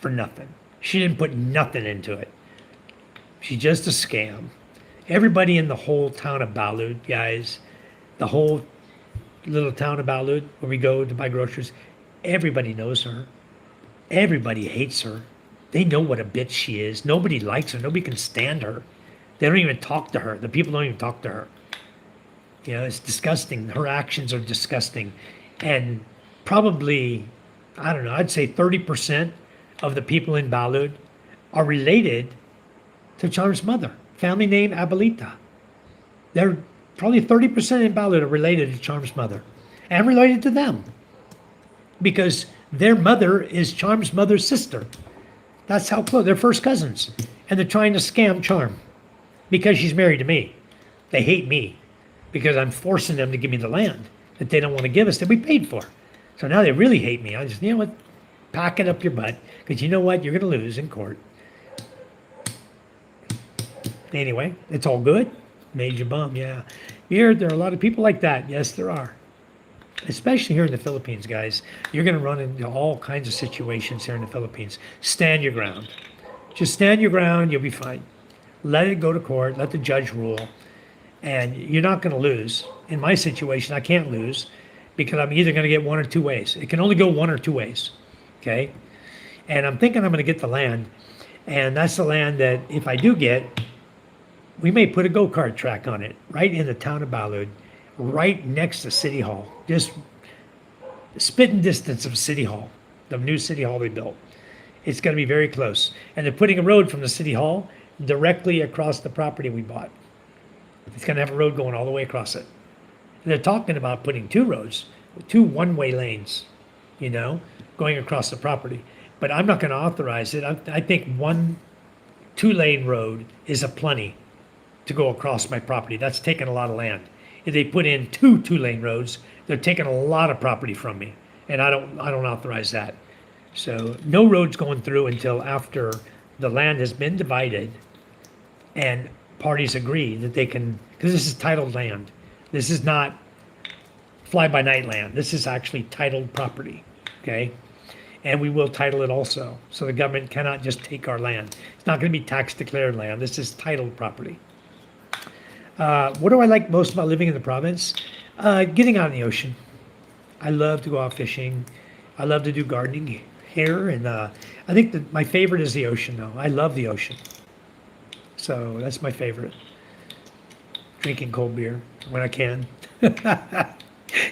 for nothing. She didn't put nothing into it. She's just a scam. Everybody in the whole town of Balud, guys, the whole little town of Balud where we go to buy groceries, everybody knows her. Everybody hates her. They know what a bitch she is. Nobody likes her. Nobody can stand her. They don't even talk to her. The people don't even talk to her. You know, it's disgusting. Her actions are disgusting. And probably, I don't know, I'd say 30% of the people in Balud are related to Charm's mother. Family name Abuelita. They're probably 30% in Balud are related to Charm's mother. And related to them. Because their mother is Charm's mother's sister. That's how close. They're first cousins. And they're trying to scam Charm. Because she's married to me. They hate me. because I'm forcing them to give me the land that they don't want to give us that we paid for. So now they really hate me. I just, you know what, pack it up your butt, because you know what, you're going to lose in court. Anyway, it's all good. Made you bum, yeah. Here, there are a lot of people like that. Yes, there are. Especially here in the Philippines, guys. You're going to run into all kinds of situations here in the Philippines. Stand your ground. Just stand your ground, you'll be fine. Let it go to court, let the judge rule, and you're not going to lose. In my situation, I can't lose because I'm either going to get one or two ways. It can only go one or two ways, okay? And I'm thinking I'm going to get the land, and that's the land that if I do get, we may put a go-kart track on it right in the town of Balud, right next to City Hall, just spitting distance of City Hall, the new City Hall they built. It's going to be very close. And they're putting a road from the City Hall directly across the property we bought. It's going to have a road going all the way across it. And they're talking about putting two roads, two one-way lanes, you know, going across the property. But I'm not going to authorize it. I think one two-lane road is a plenty to go across my property. That's taking a lot of land. If they put in two-lane roads, they're taking a lot of property from me, and I don't authorize that. So no roads going through until after the land has been divided and parties agree that they can, because this is titled land. This is not fly-by-night land. This is actually titled property, okay? And we will title it also. So the government cannot just take our land. It's not going to be tax declared land. This is titled property. What do I like most about living in the province? Getting out in the ocean. I love to go out fishing. I love to do gardening here. And I think that my favorite is the ocean, though. I love the ocean. So that's my favorite. Drinking cold beer when I can.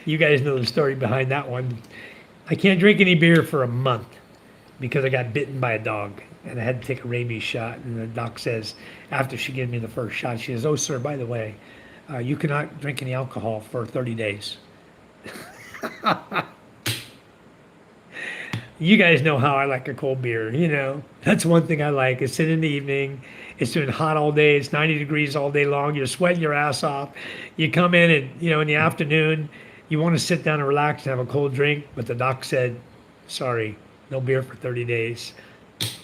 You guys know the story behind that one. I can't drink any beer for a month because I got bitten by a dog and I had to take a rabies shot. And the doc says, after she gave me the first shot, she says, "Oh, sir, by the way, you cannot drink any alcohol for 30 days. You guys know how I like a cold beer, you know. That's one thing I like. It's in the evening. It's doing hot all day. It's 90 degrees all day long. You're sweating your ass off. You come in and, you know, in the afternoon, you want to sit down and relax and have a cold drink, but the doc said, sorry, no beer for 30 days.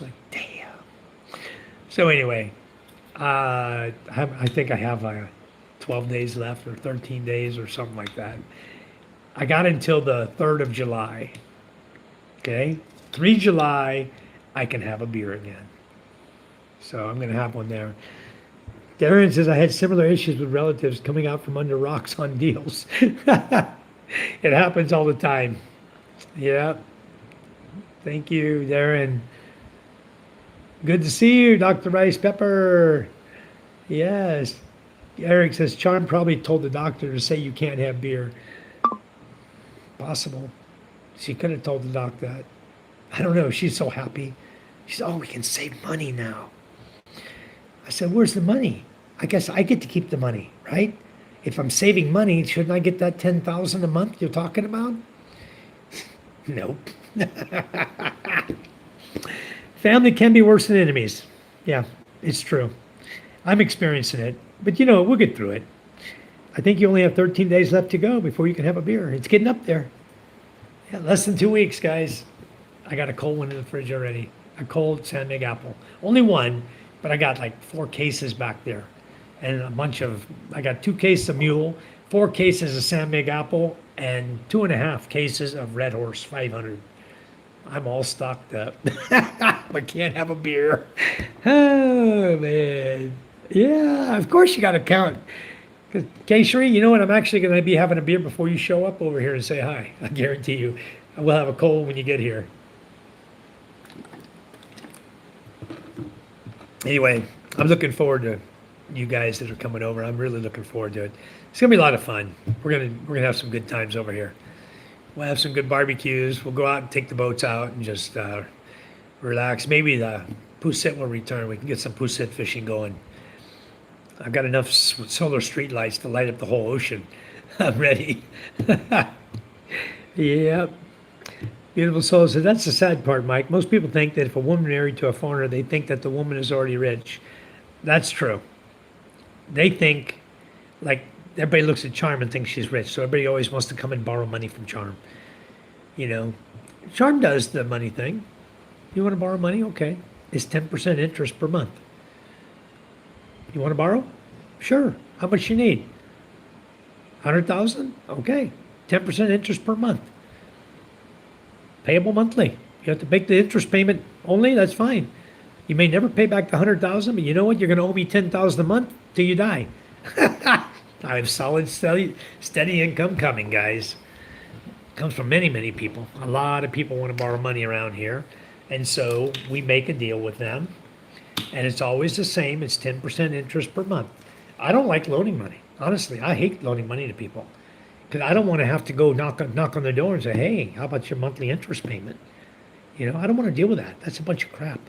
Like, damn. So anyway, I think I have 12 days left or 13 days or something like that. I got until the 3rd of July. Okay? 3 July, I can have a beer again. So I'm going to have one there. Darren says, I had similar issues with relatives coming out from under rocks on deals. It happens all the time. Yeah. Thank you, Darren. Good to see you, Dr. Rice Pepper. Yes. Eric says, Charm probably told the doctor to say you can't have beer. Possible. She could have told the doc that. I don't know. She's so happy. She said, oh, we can save money now. I said, where's the money? I guess I get to keep the money, right? If I'm saving money, shouldn't I get that $10,000 a month you're talking about? Nope. Family can be worse than enemies. Yeah, it's true. I'm experiencing it. But you know, we'll get through it. I think you only have 13 days left to go before you can have a beer. It's getting up there. Yeah, less than 2 weeks, guys. I got a cold one in the fridge already. A cold San Mig apple. Only one, but I got like 4 cases back there. And a bunch of, I got 2 cases of mule, 4 cases of San Mig apple, and 2.5 cases of Red Horse 500. I'm all stocked up. I can't have a beer. Oh, man. Yeah, of course you got to count. Keishri, you know what? I'm actually going to be having a beer before you show up over here and say hi. I guarantee you. I will have a cold when you get here. Anyway, I'm looking forward to you guys that are coming over. I'm really looking forward to it. It's going to be a lot of fun. We're gonna have some good times over here. We'll have some good barbecues. We'll go out and take the boats out and just relax. Maybe the Pusit will return. We can get some Pusit fishing going. I've got enough solar street lights to light up the whole ocean. I'm ready. Yep. Beautiful soul. So that's the sad part, Mike. Most people think that if a woman married to a foreigner, they think that the woman is already rich. That's true. They think, like, everybody looks at Charm and thinks she's rich, so everybody always wants to come and borrow money from Charm. You know, Charm does the money thing. You want to borrow money? Okay. It's 10% interest per month. You want to borrow? Sure. How much you need? 100,000? Okay. 10% interest per month. Payable monthly. You have to make the interest payment only, that's fine. You may never pay back the 100,000, but you know what? You're going to owe me 10,000 a month till you die. I have solid, steady income coming, guys. Comes from many, many people. A lot of people want to borrow money around here. And so we make a deal with them. And it's always the same. It's 10% interest per month. I don't like loaning money. Honestly, I hate loaning money to people. Because I don't want to have to go knock on the door and say, hey, how about your monthly interest payment? You know, I don't want to deal with that. That's a bunch of crap.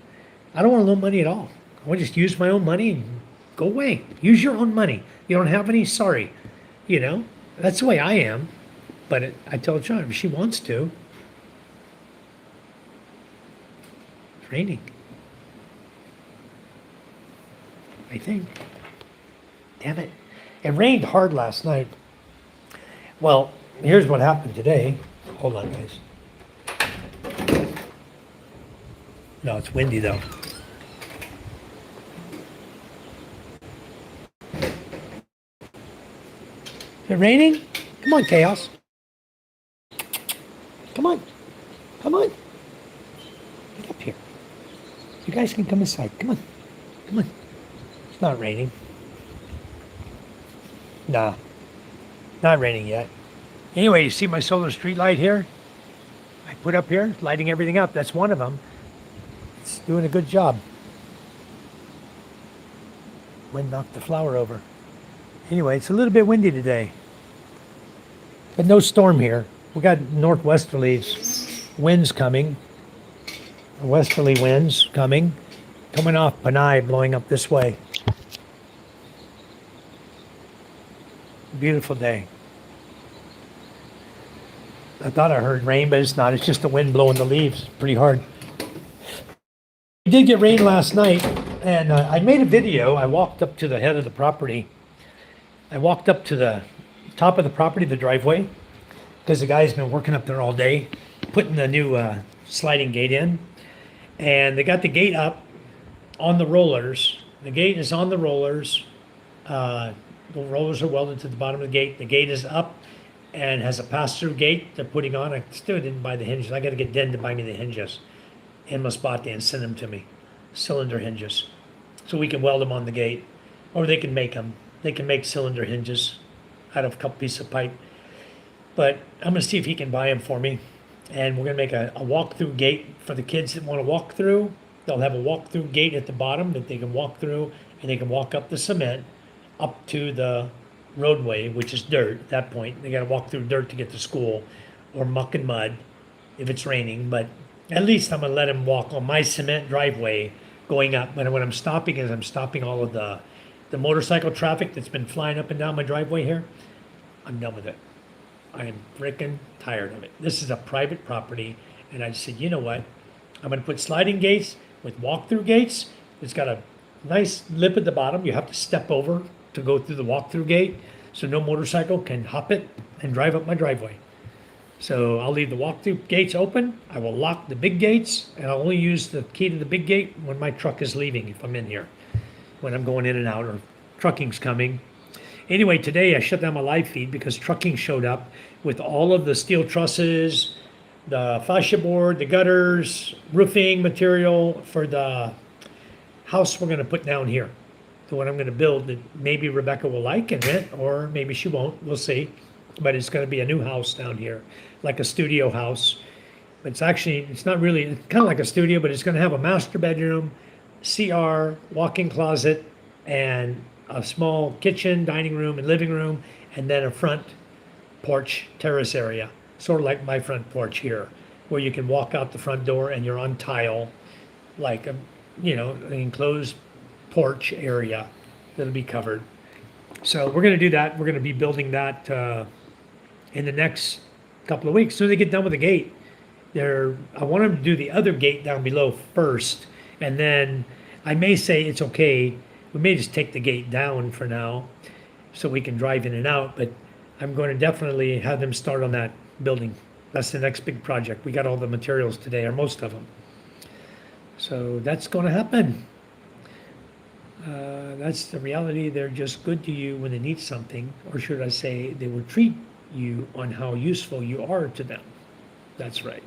I don't want to loan money at all. I want to just use my own money and go away. Use your own money. You don't have any, sorry. You know, that's the way I am. But I tell John, if she wants to. It's raining. I think. Damn it. It rained hard last night. Well, here's what happened today. Hold on, guys. No, it's windy though. Is it raining? Come on, Chaos. Come on. Come on. Get up here. You guys can come inside. Come on. Come on. It's not raining. Nah. Not raining yet. Anyway, you see my solar street light here? I put up here, lighting everything up. That's one of them. It's doing a good job. Wind knocked the flower over. Anyway, it's a little bit windy today. But no storm here. We got northwesterly winds coming. Westerly winds coming off Panay, blowing up this way. Beautiful day. I thought I heard rain, but it's not. It's just the wind blowing the leaves pretty hard. We did get rain last night, and I made a video. I walked up to the head of the property. I walked up to the top of the property, the driveway, because the guy's been working up there all day, putting the new sliding gate in. And they got the gate up on the rollers. The gate is on the rollers. The rollers are welded to the bottom of the gate. The gate is up and has a pass-through gate they're putting on. I still didn't buy the hinges. I got to get Den to buy me the hinges. Emma's bought and send them to me. Cylinder hinges. So we can weld them on the gate. Or they can make them. They can make cylinder hinges out of a couple pieces of pipe. But I'm going to see if he can buy them for me. And we're going to make a walk-through gate for the kids that want to walk through. They'll have a walk-through gate at the bottom that they can walk through, and they can walk up the cement up to the roadway, which is dirt at that point. They got to walk through dirt to get to school, or muck and mud if it's raining. But at least I'm going to let them walk on my cement driveway going up. But when I'm stopping is I'm stopping all of the motorcycle traffic that's been flying up and down my driveway here. I'm done with it. I am freaking tired of it. This is a private property, and I said, you know what? I'm going to put sliding gates with walk-through gates. It's got a nice lip at the bottom. You have to step over to go through the walk-through gate, so no motorcycle can hop it and drive up my driveway. So I'll leave the walk-through gates open. I will lock the big gates, and I'll only use the key to the big gate when my truck is leaving, if I'm in here, when I'm going in and out, or trucking's coming. Anyway, today I shut down my live feed because trucking showed up with all of the steel trusses, the fascia board, the gutters, roofing material for the house we're going to put down here. The one I'm going to build that maybe Rebecca will like and rent, or maybe she won't. We'll see. But it's going to be a new house down here, like a studio house. It's not really, it's kind of like a studio, but it's going to have a master bedroom, CR, walk-in closet, and a small kitchen, dining room, and living room, and then a front porch terrace area, sort of like my front porch here, where you can walk out the front door and you're on tile, like an enclosed porch area that'll be covered. So we're going to do that. We're going to be building that in the next couple of weeks. As soon as they get done with the gate, I want them to do the other gate down below first, and then I may say it's okay. We may just take the gate down for now, so we can drive in and out. But I'm going to definitely have them start on that building. That's the next big project. We got all the materials today, or most of them. So that's going to happen. That's the reality. They're just good to you when they need something, or should I say, they will treat you on how useful you are to them. That's right.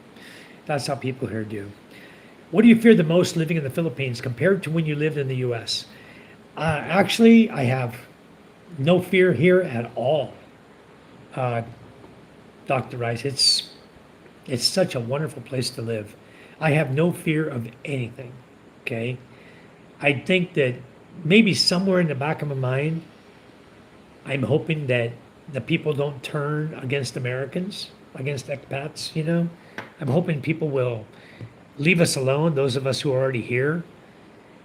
That's how people here do. What do you fear the most living in the Philippines compared to when you lived in the U.S.? Actually, I have no fear here at all. Dr. Rice, it's such a wonderful place to live. I have no fear of anything. Okay, I think that maybe somewhere in the back of my mind, I'm hoping that the people don't turn against Americans, against expats. I'm hoping people will leave us alone, those of us who are already here,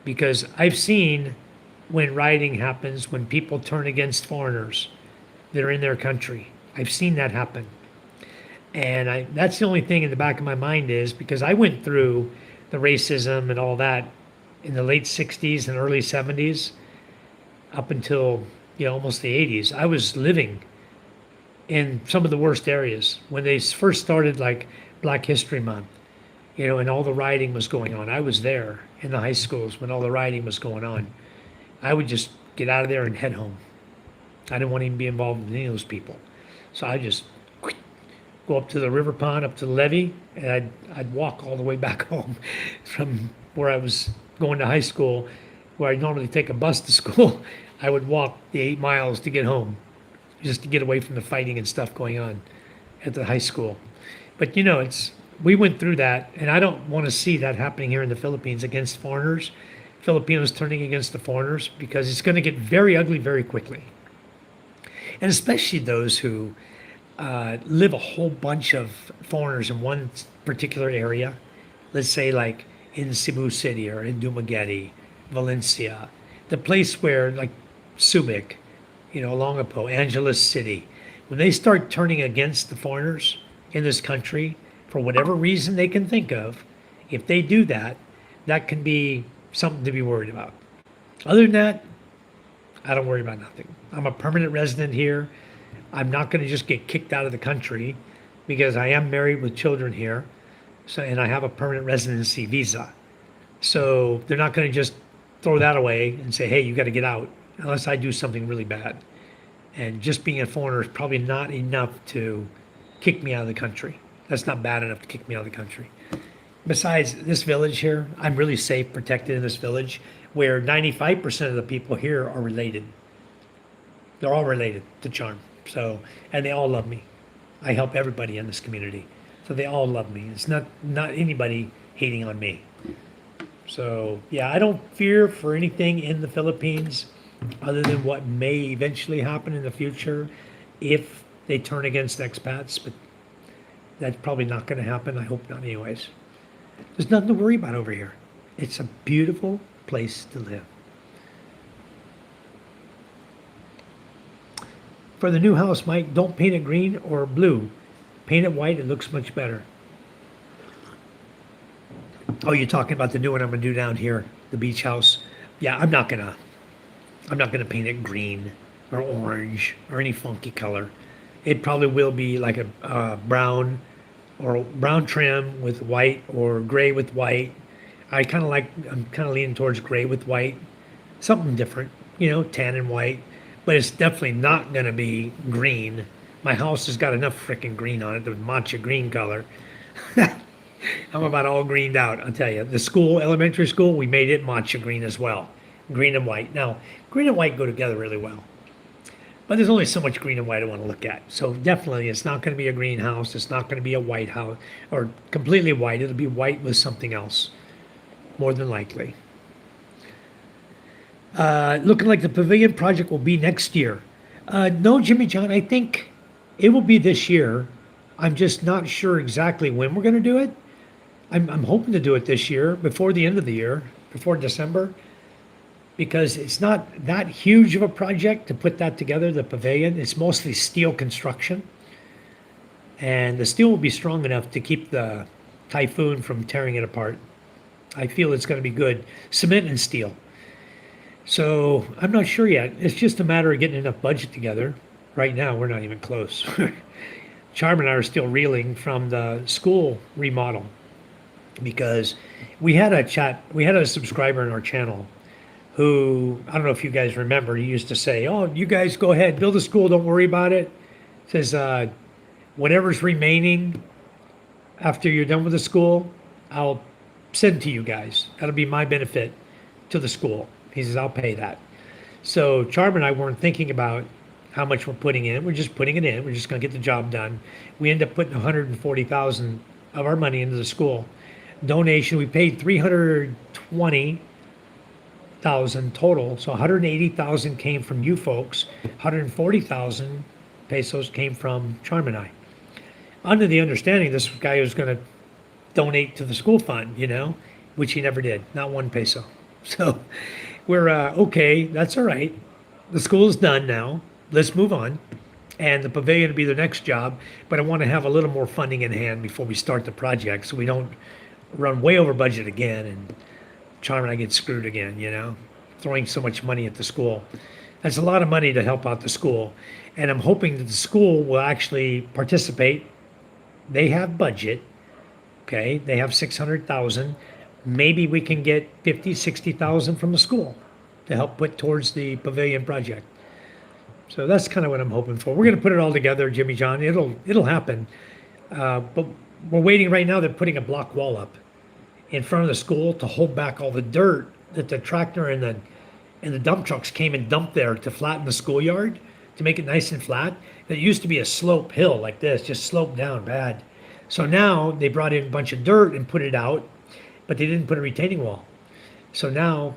because I've seen when rioting happens, when people turn against foreigners that are in their country. I've seen that happen. And that's the only thing in the back of my mind is because I went through the racism and all that in the late 60s and early 70s up until almost the 80s. I was living in some of the worst areas when they first started like Black History Month, and all the rioting was going on. I was there in the high schools when all the rioting was going on. I would just get out of there and head home. I didn't want to even be involved with any of those people. So I just go up to the river pond, up to the levee, and I'd walk all the way back home from where I was going to high school, where I normally take a bus to school. I would walk the 8 miles to get home, just to get away from the fighting and stuff going on at the high school. But we went through that, and I don't want to see that happening here in the Philippines against foreigners, Filipinos turning against the foreigners, because it's going to get very ugly very quickly. And especially those who live a whole bunch of foreigners in one particular area, let's say like in Cebu City or in Dumaguete, Valencia, the place where like Subic, Olongapo, Angeles City, when they start turning against the foreigners in this country, for whatever reason they can think of, if they do that, that can be something to be worried about. Other than that, I don't worry about nothing. I'm a permanent resident here. I'm not going to just get kicked out of the country because I am married with children here. And I have a permanent residency visa. So they're not going to just throw that away and say, hey, you got to get out unless I do something really bad. And just being a foreigner is probably not enough to kick me out of the country. That's not bad enough to kick me out of the country. Besides this village here, I'm really safe, protected in this village where 95% of the people here are related. They're all related to Charm. So, and they all love me. I help everybody in this community. So they all love me. It's not anybody hating on me. So yeah, I don't fear for anything in the Philippines other than what may eventually happen in the future if they turn against expats, but that's probably not going to happen. I hope not anyways. There's nothing to worry about over here. It's a beautiful place to live. For the new house, Mike, don't paint it green or blue. Paint it white, it looks much better. Oh, you're talking about the new one I'm gonna do down here, the beach house. Yeah, I'm not gonna paint it green or orange or any funky color. It probably will be like a brown or brown trim with white or gray with white. I'm kind of leaning towards gray with white, something different, tan and white. But it's definitely not going to be green. My house has got enough freaking green on it, the matcha green color. I'm about all greened out, I'll tell you. The school, elementary school, we made it matcha green as well. Green and white. Now, green and white go together really well. But there's only so much green and white I want to look at. So definitely it's not going to be a green house. It's not going to be a white house or completely white. It'll be white with something else, more than likely. Looking like the pavilion project will be next year. No, Jimmy John, I think it will be this year. I'm just not sure exactly when we're going to do it. I'm hoping to do it this year, before the end of the year, before December, because it's not that huge of a project to put that together, the pavilion. It's mostly steel construction. And the steel will be strong enough to keep the typhoon from tearing it apart. I feel it's going to be good. Cement and steel. So I'm not sure yet. It's just a matter of getting enough budget together. Right now, we're not even close. Charm and I are still reeling from the school remodel because we had a subscriber in our channel who, I don't know if you guys remember, he used to say, "Oh, you guys go ahead, build a school, don't worry about it." Says, whatever's remaining after you're done with the school, I'll send to you guys. That'll be my benefit to the school. He says, I'll pay that. So Charm and I weren't thinking about how much we're putting in. We're just putting it in. We're just going to get the job done. We end up putting 140,000 of our money into the school. Donation, we paid 320,000 total. So 180,000 came from you folks. 140,000 pesos came from Charm and I. Under the understanding this guy was going to donate to the school fund, which he never did, not 1 peso. So we're okay, that's all right. The school is done now. Let's move on. And the pavilion will be the next job, but I want to have a little more funding in hand before we start the project so we don't run way over budget again and Charm and I get screwed again, throwing so much money at the school. That's a lot of money to help out the school. And I'm hoping that the school will actually participate. They have budget. Okay, they have 600,000. Maybe we can get 50, 60,000 from the school to help put towards the pavilion project. So that's kind of what I'm hoping for. We're going to put it all together, Jimmy John. It'll happen. But we're waiting right now. They're putting a block wall up in front of the school to hold back all the dirt that the tractor and the dump trucks came and dumped there to flatten the schoolyard, to make it nice and flat. It used to be a slope hill like this, just sloped down bad. So now they brought in a bunch of dirt and put it out, but they didn't put a retaining wall. So now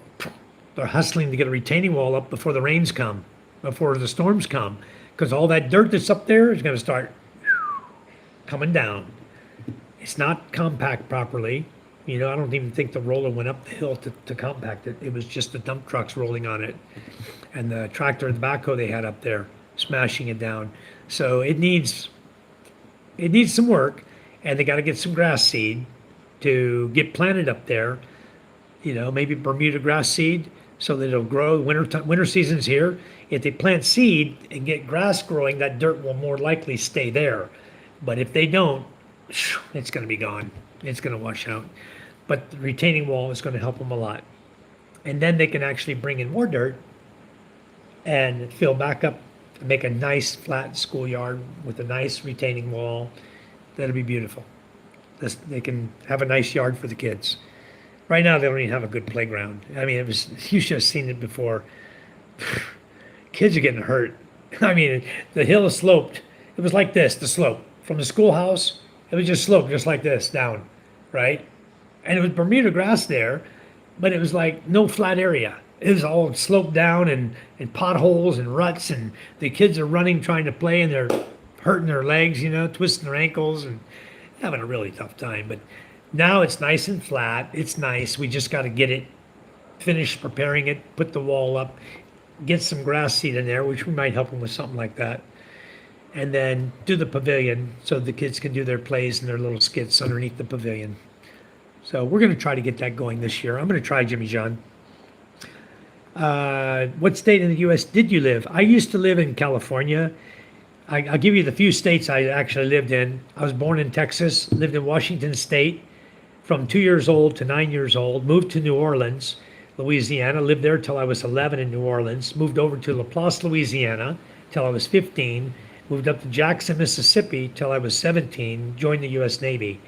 they're hustling to get a retaining wall up before the rains come, before the storms come, because all that dirt that's up there is going to start coming down. It's not compact properly. I don't even think the roller went up the hill to compact it. It was just the dump trucks rolling on it and the tractor and the backhoe they had up there smashing it down. So it needs some work, and they got to get some grass seed to get planted up there. Maybe Bermuda grass seed so that it'll grow. Winter season's here. If they plant seed and get grass growing, that dirt will more likely stay there. But if they don't, it's going to be gone. It's going to wash out. But the retaining wall is going to help them a lot. And then they can actually bring in more dirt and fill back up and make a nice flat schoolyard with a nice retaining wall. That'll be beautiful. They can have a nice yard for the kids. Right now, they don't even have a good playground. I mean, you should have seen it before. Kids are getting hurt. I mean, the hill is sloped. It was like this, the slope. From the schoolhouse, it was just sloped, just like this, down, right? And it was Bermuda grass there, but it was like no flat area. It was all sloped down and potholes and ruts, and the kids are running, trying to play, and they're hurting their legs, twisting their ankles and having a really tough time. But now it's nice and flat. It's nice. We just got to get it finished preparing it, put the wall up, get some grass seed in there, which we might help them with something like that. And then do the pavilion so the kids can do their plays and their little skits underneath the pavilion. So we're going to try to get that going this year. I'm going to try, Jimmy John. What state in the U.S. did you live? I used to live in California. I'll give you the few states I actually lived in. I was born in Texas, lived in Washington State from 2 years old to 9 years old, moved to New Orleans, Louisiana, lived there till I was 11 in New Orleans, moved over to Laplace, Louisiana till I was 15, moved up to Jackson, Mississippi till I was 17, joined the U.S. Navy.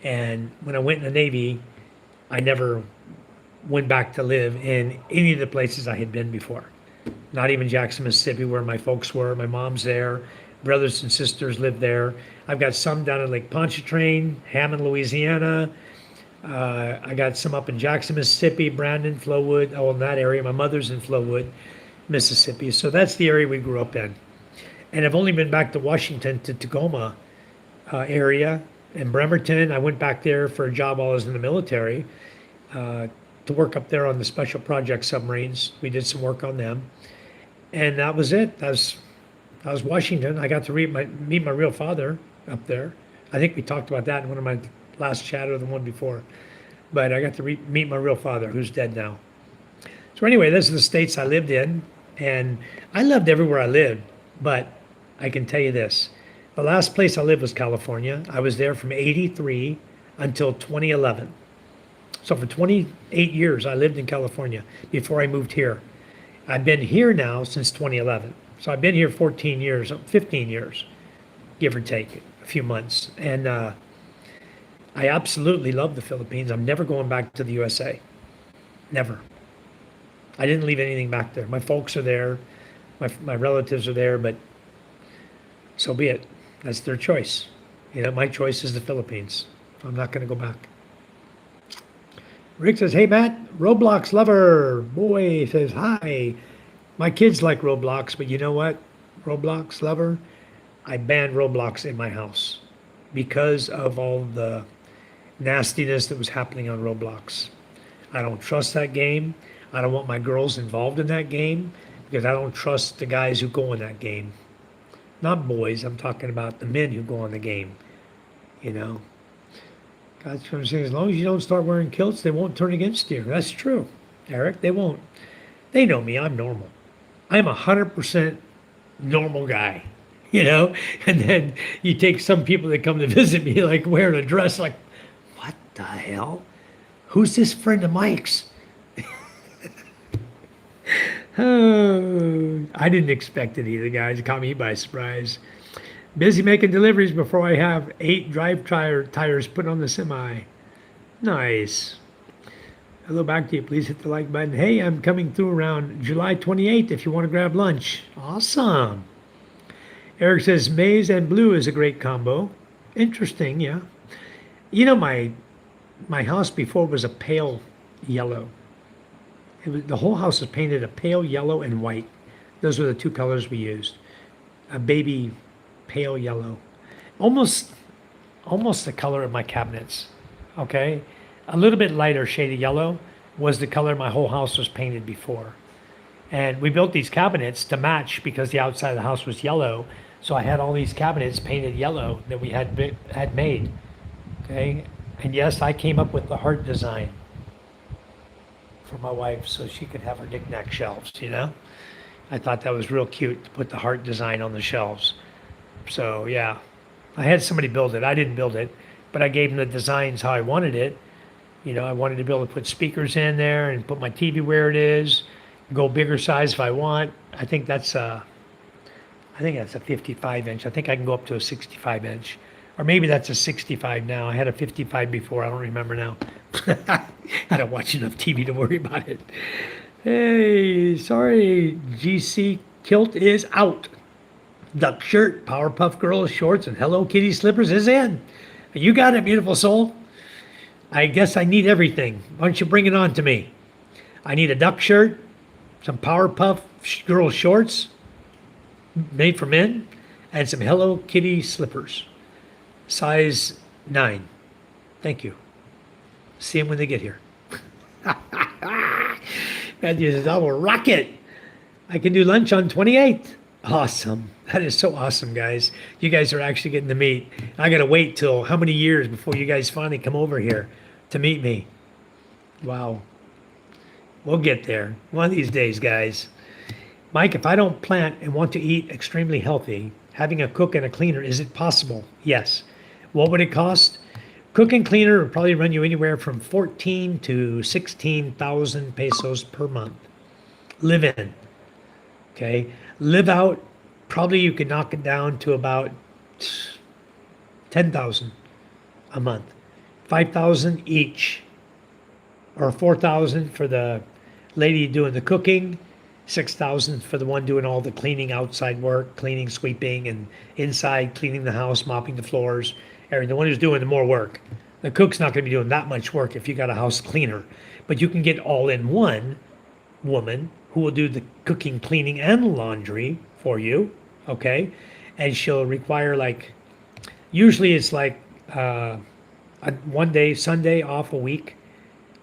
And when I went in the Navy, I never went back to live in any of the places I had been before. Not even Jackson, Mississippi, where my folks were. My mom's there. Brothers and sisters live there. I've got some down in Lake Pontchartrain, Hammond, Louisiana. I got some up in Jackson, Mississippi, Brandon, Flowood, in that area. My mother's in Flowood, Mississippi. So that's the area we grew up in. And I've only been back to Washington, to Tacoma area. In Bremerton, I went back there for a job while I was in the military to work up there on the special project submarines. We did some work on them. And that was it. That was Washington. I got to meet my real father up there. I think we talked about that in one of my last chat or the one before. But I got to meet my real father, who's dead now. So anyway, this is the states I lived in, and I loved everywhere I lived, but I can tell you this. The last place I lived was California. I was there from 83 until 2011. So for 28 years, I lived in California before I moved here. I've been here now since 2011. So I've been here 14 years, 15 years, give or take a few months. And I absolutely love the Philippines. I'm never going back to the USA. Never. I didn't leave anything back there. My folks are there, my relatives are there, but so be it. That's their choice. You know, my choice is the Philippines. I'm not going to go back. Rick says, hey, Matt, Roblox lover. Boy says, hi. My kids like Roblox, but you know what? Roblox lover, I banned Roblox in my house because of all the nastiness that was happening on Roblox. I don't trust that game. I don't want my girls involved in that game because I don't trust the guys who go in that game. Not boys, I'm talking about the men who go on the game, you know. That's what I'm saying. As long as you don't start wearing kilts, they won't turn against you. That's true, Eric. They won't. They know me. I'm normal. I'm 100% normal guy, you know. And then you take some people that come to visit me, like wearing a dress, like, what the hell? Who's this friend of Mike's? Oh, I didn't expect it either, guys. It caught me by surprise. Busy making deliveries before I have 8 tires put on the semi. Nice. Hello, back to you. Please hit the like button. Hey, I'm coming through around July 28th if you want to grab lunch. Awesome. Eric says maize and blue is a great combo. Interesting, yeah. You know, my house before was a pale yellow. The whole house was painted a pale yellow and white. Those were the 2 colors we used. A baby pale yellow. Almost the color of my cabinets. Okay? A little bit lighter shade of yellow was the color my whole house was painted before. And we built these cabinets to match because the outside of the house was yellow. So I had all these cabinets painted yellow that we had made. Okay? And yes, I came up with the heart design for my wife so she could have her knick-knack shelves, you know? I thought that was real cute to put the heart design on the shelves. So, yeah. I had somebody build it. I didn't build it, but I gave them the designs how I wanted it. You know, I wanted to be able to put speakers in there and put my TV where it is, go bigger size if I want. I think that's a 55 inch. I think I can go up to a 65 inch. Or maybe that's a 65 now. I had a 55 before. I don't remember now. I don't watch enough TV to worry about it. Hey, sorry, GC kilt is out. Duck shirt, Powerpuff Girls shorts, and Hello Kitty slippers is in. You got it, beautiful soul. I guess I need everything. Why don't you bring it on to me? I need a duck shirt, some Powerpuff Girls shorts made for men, and some Hello Kitty slippers. Size 9. Thank you. See them when they get here. Matthew says, I will rock it. I can do lunch on 28th. Awesome. That is so awesome, guys. You guys are actually getting to meet. I got to wait till how many years before you guys finally come over here to meet me? Wow. We'll get there. One of these days, guys. Mike, if I don't plant and want to eat extremely healthy, having a cook and a cleaner, is it possible? Yes. What would it cost? Cook and cleaner would probably run you anywhere from 14 to 16,000 pesos per month. Live in. Okay. Live out, probably you could knock it down to about 10,000 a month. 5,000 each. Or 4,000 for the lady doing the cooking. 6,000 for the one doing all the cleaning, outside work, cleaning, sweeping, and inside cleaning the house, mopping the floors. The one who's doing the more work. The cook's not going to be doing that much work if you got a house cleaner. But you can get all in one woman who will do the cooking, cleaning, and laundry for you, okay? And she'll require usually it's like one day, Sunday off a week.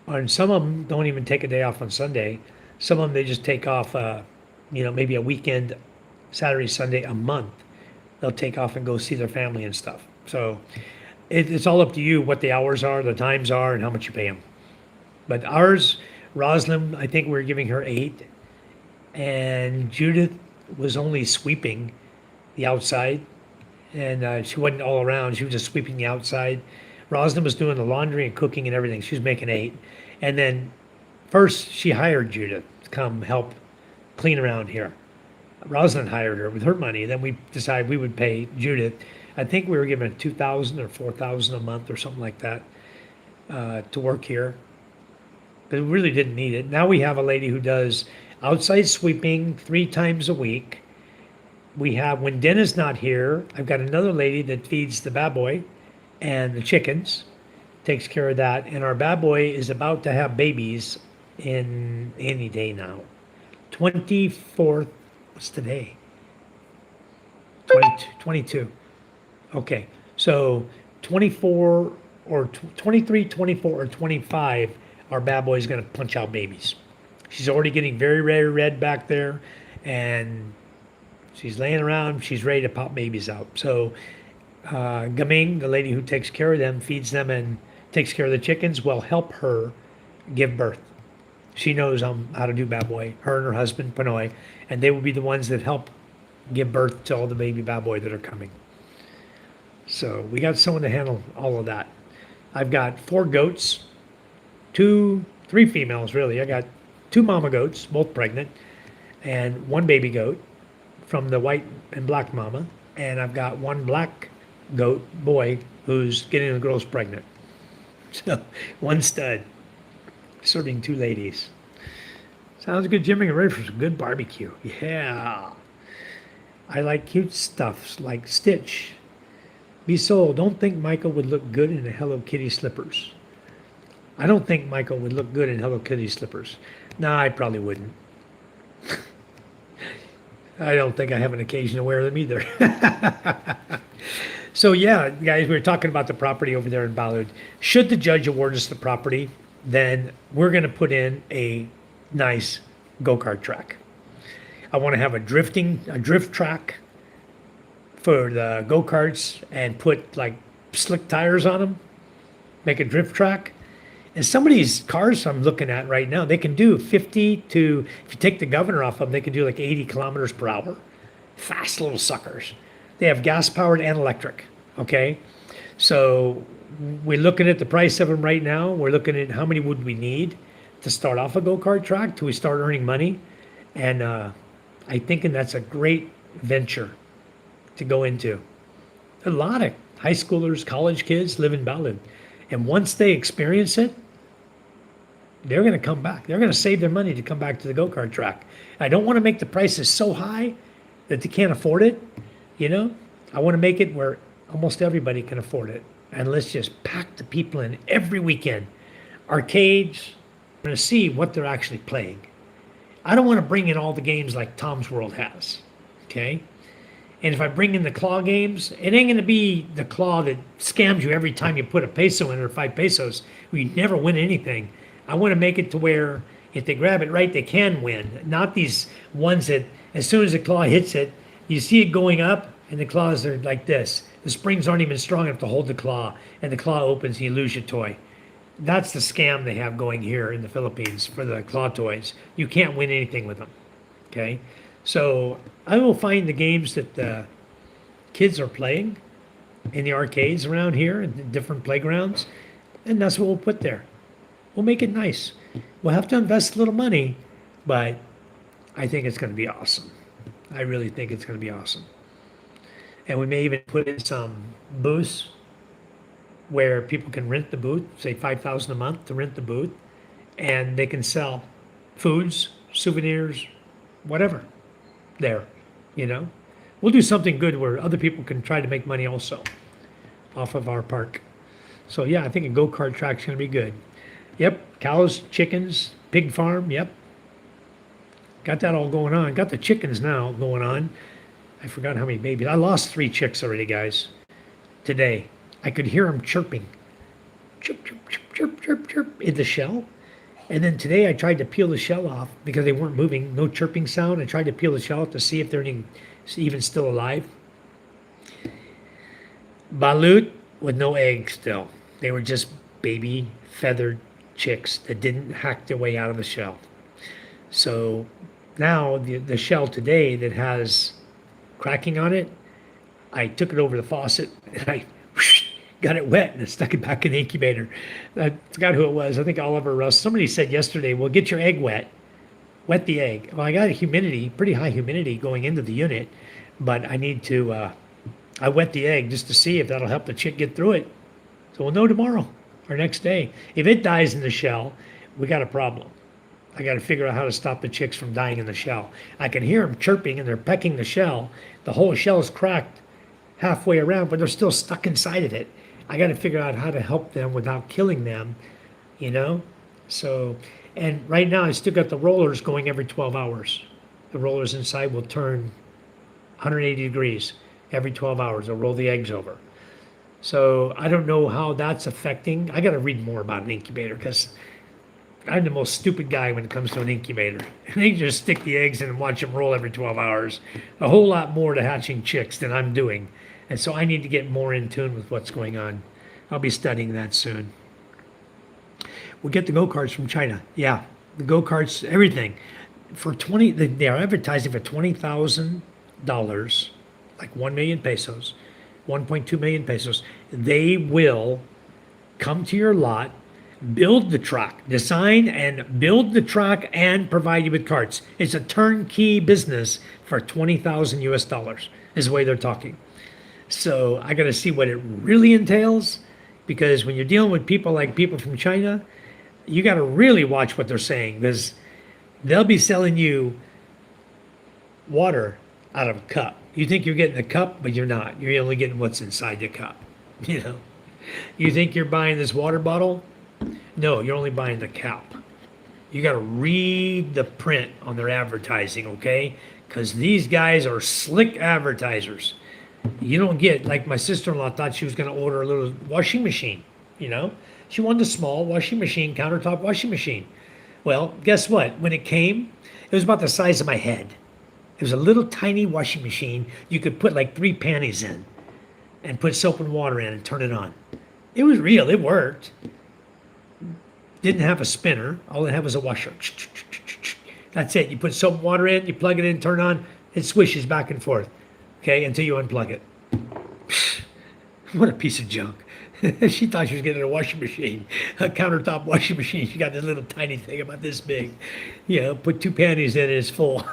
And some of them don't even take a day off on Sunday. Some of them, they just take off, maybe a weekend, Saturday, Sunday, a month. They'll take off and go see their family and stuff. So it's all up to you what the hours are, the times are, and how much you pay them. But ours, Rosalind, I think we're giving her 8. And Judith was only sweeping the outside. And she wasn't all around. She was just sweeping the outside. Rosalind was doing the laundry and cooking and everything. She was making 8. And then first she hired Judith to come help clean around here. Rosalind hired her with her money. Then we decided we would pay Judith. I think we were given 2,000 or 4,000 a month or something like that to work here. But we really didn't need it. Now we have a lady who does outside sweeping 3 times a week. We have, when Dennis not here, I've got another lady that feeds the bad boy and the chickens, takes care of that. And our bad boy is about to have babies in any day now. 24th, what's today? 22. Okay, so 24 or 23, 24, or 25, our bad boy is going to punch out babies. She's already getting very, very red back there, and she's laying around. She's ready to pop babies out. So Gaming, the lady who takes care of them, feeds them, and takes care of the chickens, will help her give birth. She knows how to do bad boy, her and her husband, Panoy, and they will be the ones that help give birth to all the baby bad boy that are coming. So we got someone to handle all of that. I've got 4 goats, 3 females really. I got 2 mama goats, both pregnant, and 1 baby goat from the white and black mama. And I've got 1 black goat boy who's getting the girls pregnant. So 1 stud serving 2 ladies. Sounds good, Jimmy. You're ready for some good barbecue. Yeah. I like cute stuff like Stitch. Be sold. Don't think Michael would look good in a Hello Kitty slippers. I don't think Michael would look good in Hello Kitty slippers. No, I probably wouldn't. I don't think I have an occasion to wear them either. So yeah, guys, we were talking about the property over there in Ballard. Should the judge award us the property, then we're going to put in a nice go-kart track. I want to have a drift track for the go-karts and put like slick tires on them, make a drift track. And some of these cars I'm looking at right now, they can do 50 to, if you take the governor off them, they can do like 80 kilometers per hour. Fast little suckers. They have gas powered and electric, okay? So we're looking at the price of them right now. We're looking at how many would we need to start off a go-kart track till we start earning money. And I'm thinking that's a great venture to go into. A lot of high schoolers, college kids live in Ballard. And once they experience it, they're going to come back. They're going to save their money to come back to the go-kart track. I don't want to make the prices so high that they can't afford it. You know, I want to make it where almost everybody can afford it. And let's just pack the people in every weekend. Arcades, we're going to see what they're actually playing. I don't want to bring in all the games like Tom's World has. Okay? And if I bring in the claw games, it ain't going to be the claw that scams you every time you put a peso in or 5 pesos. We never win anything. I want to make it to where if they grab it right, they can win. Not these ones that as soon as the claw hits it, you see it going up and the claws are like this. The springs aren't even strong enough to hold the claw, and the claw opens and you lose your toy. That's the scam they have going here in the Philippines for the claw toys. You can't win anything with them. Okay? So I will find the games that the kids are playing in the arcades around here and the different playgrounds, and that's what we'll put there. We'll make it nice. We'll have to invest a little money, but I think it's going to be awesome. I really think it's going to be awesome. And we may even put in some booths where people can rent the booth, say $5,000 a month to rent the booth, and they can sell foods, souvenirs, whatever there, you know. We'll do something good where other people can try to make money also off of our park. So yeah, I think a go-kart track's going to be good. Yep, cows, chickens, pig farm, yep. Got that all going on. Got the chickens now going on. I forgot how many babies. I lost 3 chicks already, guys, today. I could hear them chirping. Chirp, chirp, chirp, chirp, chirp, chirp in the shell. And then today I tried to peel the shell off because they weren't moving. No chirping sound. I tried to peel the shell off to see if they're even still alive. Balut with no eggs still. They were just baby feathered chicks that didn't hack their way out of the shell. So now the shell today that has cracking on it, I took it over the faucet and I got it wet and I stuck it back in the incubator. I forgot who it was. I think Oliver Russ. Somebody said yesterday, well, get your egg wet. Wet the egg. Well, I got a humidity, pretty high humidity going into the unit, but I need to, I wet the egg just to see if that'll help the chick get through it. So we'll know tomorrow or next day. If it dies in the shell, we got a problem. I got to figure out how to stop the chicks from dying in the shell. I can hear them chirping and they're pecking the shell. The whole shell is cracked halfway around, but they're still stuck inside of it. I got to figure out how to help them without killing them, you know? So, and right now I still got the rollers going every 12 hours. The rollers inside will turn 180 degrees every 12 hours. They'll roll the eggs over. So I don't know how that's affecting. I got to read more about an incubator because I'm the most stupid guy when it comes to an incubator. They just stick the eggs in and watch them roll every 12 hours. A whole lot more to hatching chicks than I'm doing. And so I need to get more in tune with what's going on. I'll be studying that soon. We'll get the go-karts from China. Yeah, the go-karts, everything. For they're advertising for $20,000, like 1 million pesos, 1.2 million pesos. They will come to your lot, build the truck, design and build the truck, and provide you with carts. It's a turnkey business for 20,000 US dollars, is the way they're talking. So I got to see what it really entails, because when you're dealing with people like people from China, you got to really watch what they're saying, because they'll be selling you water out of a cup. You think you're getting a cup, but you're not. You're only getting what's inside the cup. You know, you think you're buying this water bottle? No, you're only buying the cap. You got to read the print on their advertising, okay? Because these guys are slick advertisers. You don't get, like my sister-in-law thought she was going to order a little washing machine, you know? She wanted a small washing machine, countertop washing machine. Well, guess what? When it came, it was about the size of my head. It was a little tiny washing machine. You could put like 3 panties in and put soap and water in and turn it on. It was real. It worked. Didn't have a spinner. All it had was a washer. That's it. You put soap and water in, you plug it in, turn it on, it swishes back and forth. Okay, until you unplug it. What a piece of junk. She thought she was getting a washing machine, a countertop washing machine. She got this little tiny thing about this big. You know, put 2 panties in, it's full.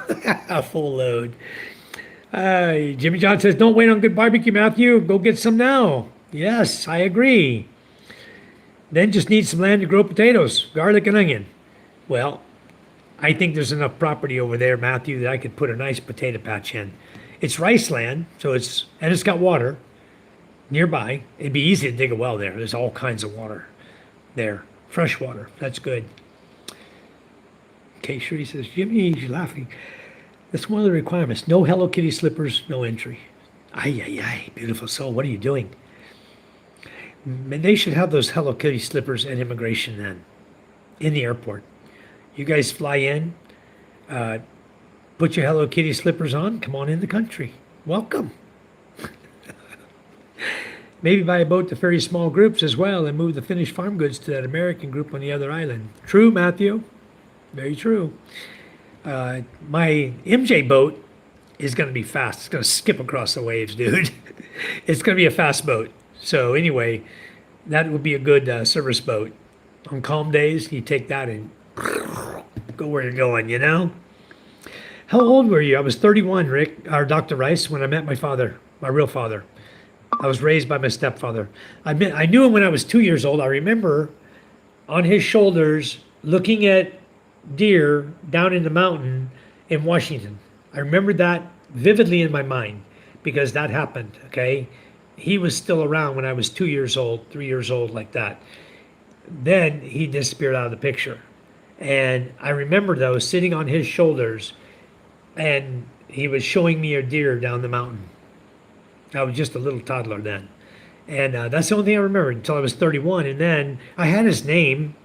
A full load. Jimmy John says, don't wait on good barbecue, Matthew. Go get some now. Yes, I agree. Then just need some land to grow potatoes, garlic, and onion. Well, I think there's enough property over there, Matthew, that I could put a nice potato patch in. It's rice land, so it's got water nearby. It'd be easy to dig a well there. There's all kinds of water there. Fresh water. That's good. Okay, Shirley says, Jimmy, you're laughing. That's one of the requirements. No Hello Kitty slippers, no entry. Ay, ay, ay, beautiful soul. What are you doing? They should have those Hello Kitty slippers at immigration then, in the airport. You guys fly in, put your Hello Kitty slippers on, come on in the country. Welcome. Maybe buy a boat to ferry small groups as well and move the finished farm goods to that American group on the other island. True, Matthew. Very true. My MJ boat is going to be fast. It's going to skip across the waves, dude. It's going to be a fast boat. So anyway, that would be a good service boat. On calm days, you take that and go where you're going, you know? How old were you? I was 31, Rick, or Dr. Rice, when I met my father, my real father. I was raised by my stepfather. I knew him when I was 2 years old. I remember on his shoulders looking at deer down in the mountain in Washington. I remember that vividly in my mind because that happened, okay? He was still around when I was 2 years old, 3 years old, like that. Then he disappeared out of the picture. And I remember, though, sitting on his shoulders, and he was showing me a deer down the mountain. I was just a little toddler then. And that's the only thing I remember until I was 31. And then I had his name.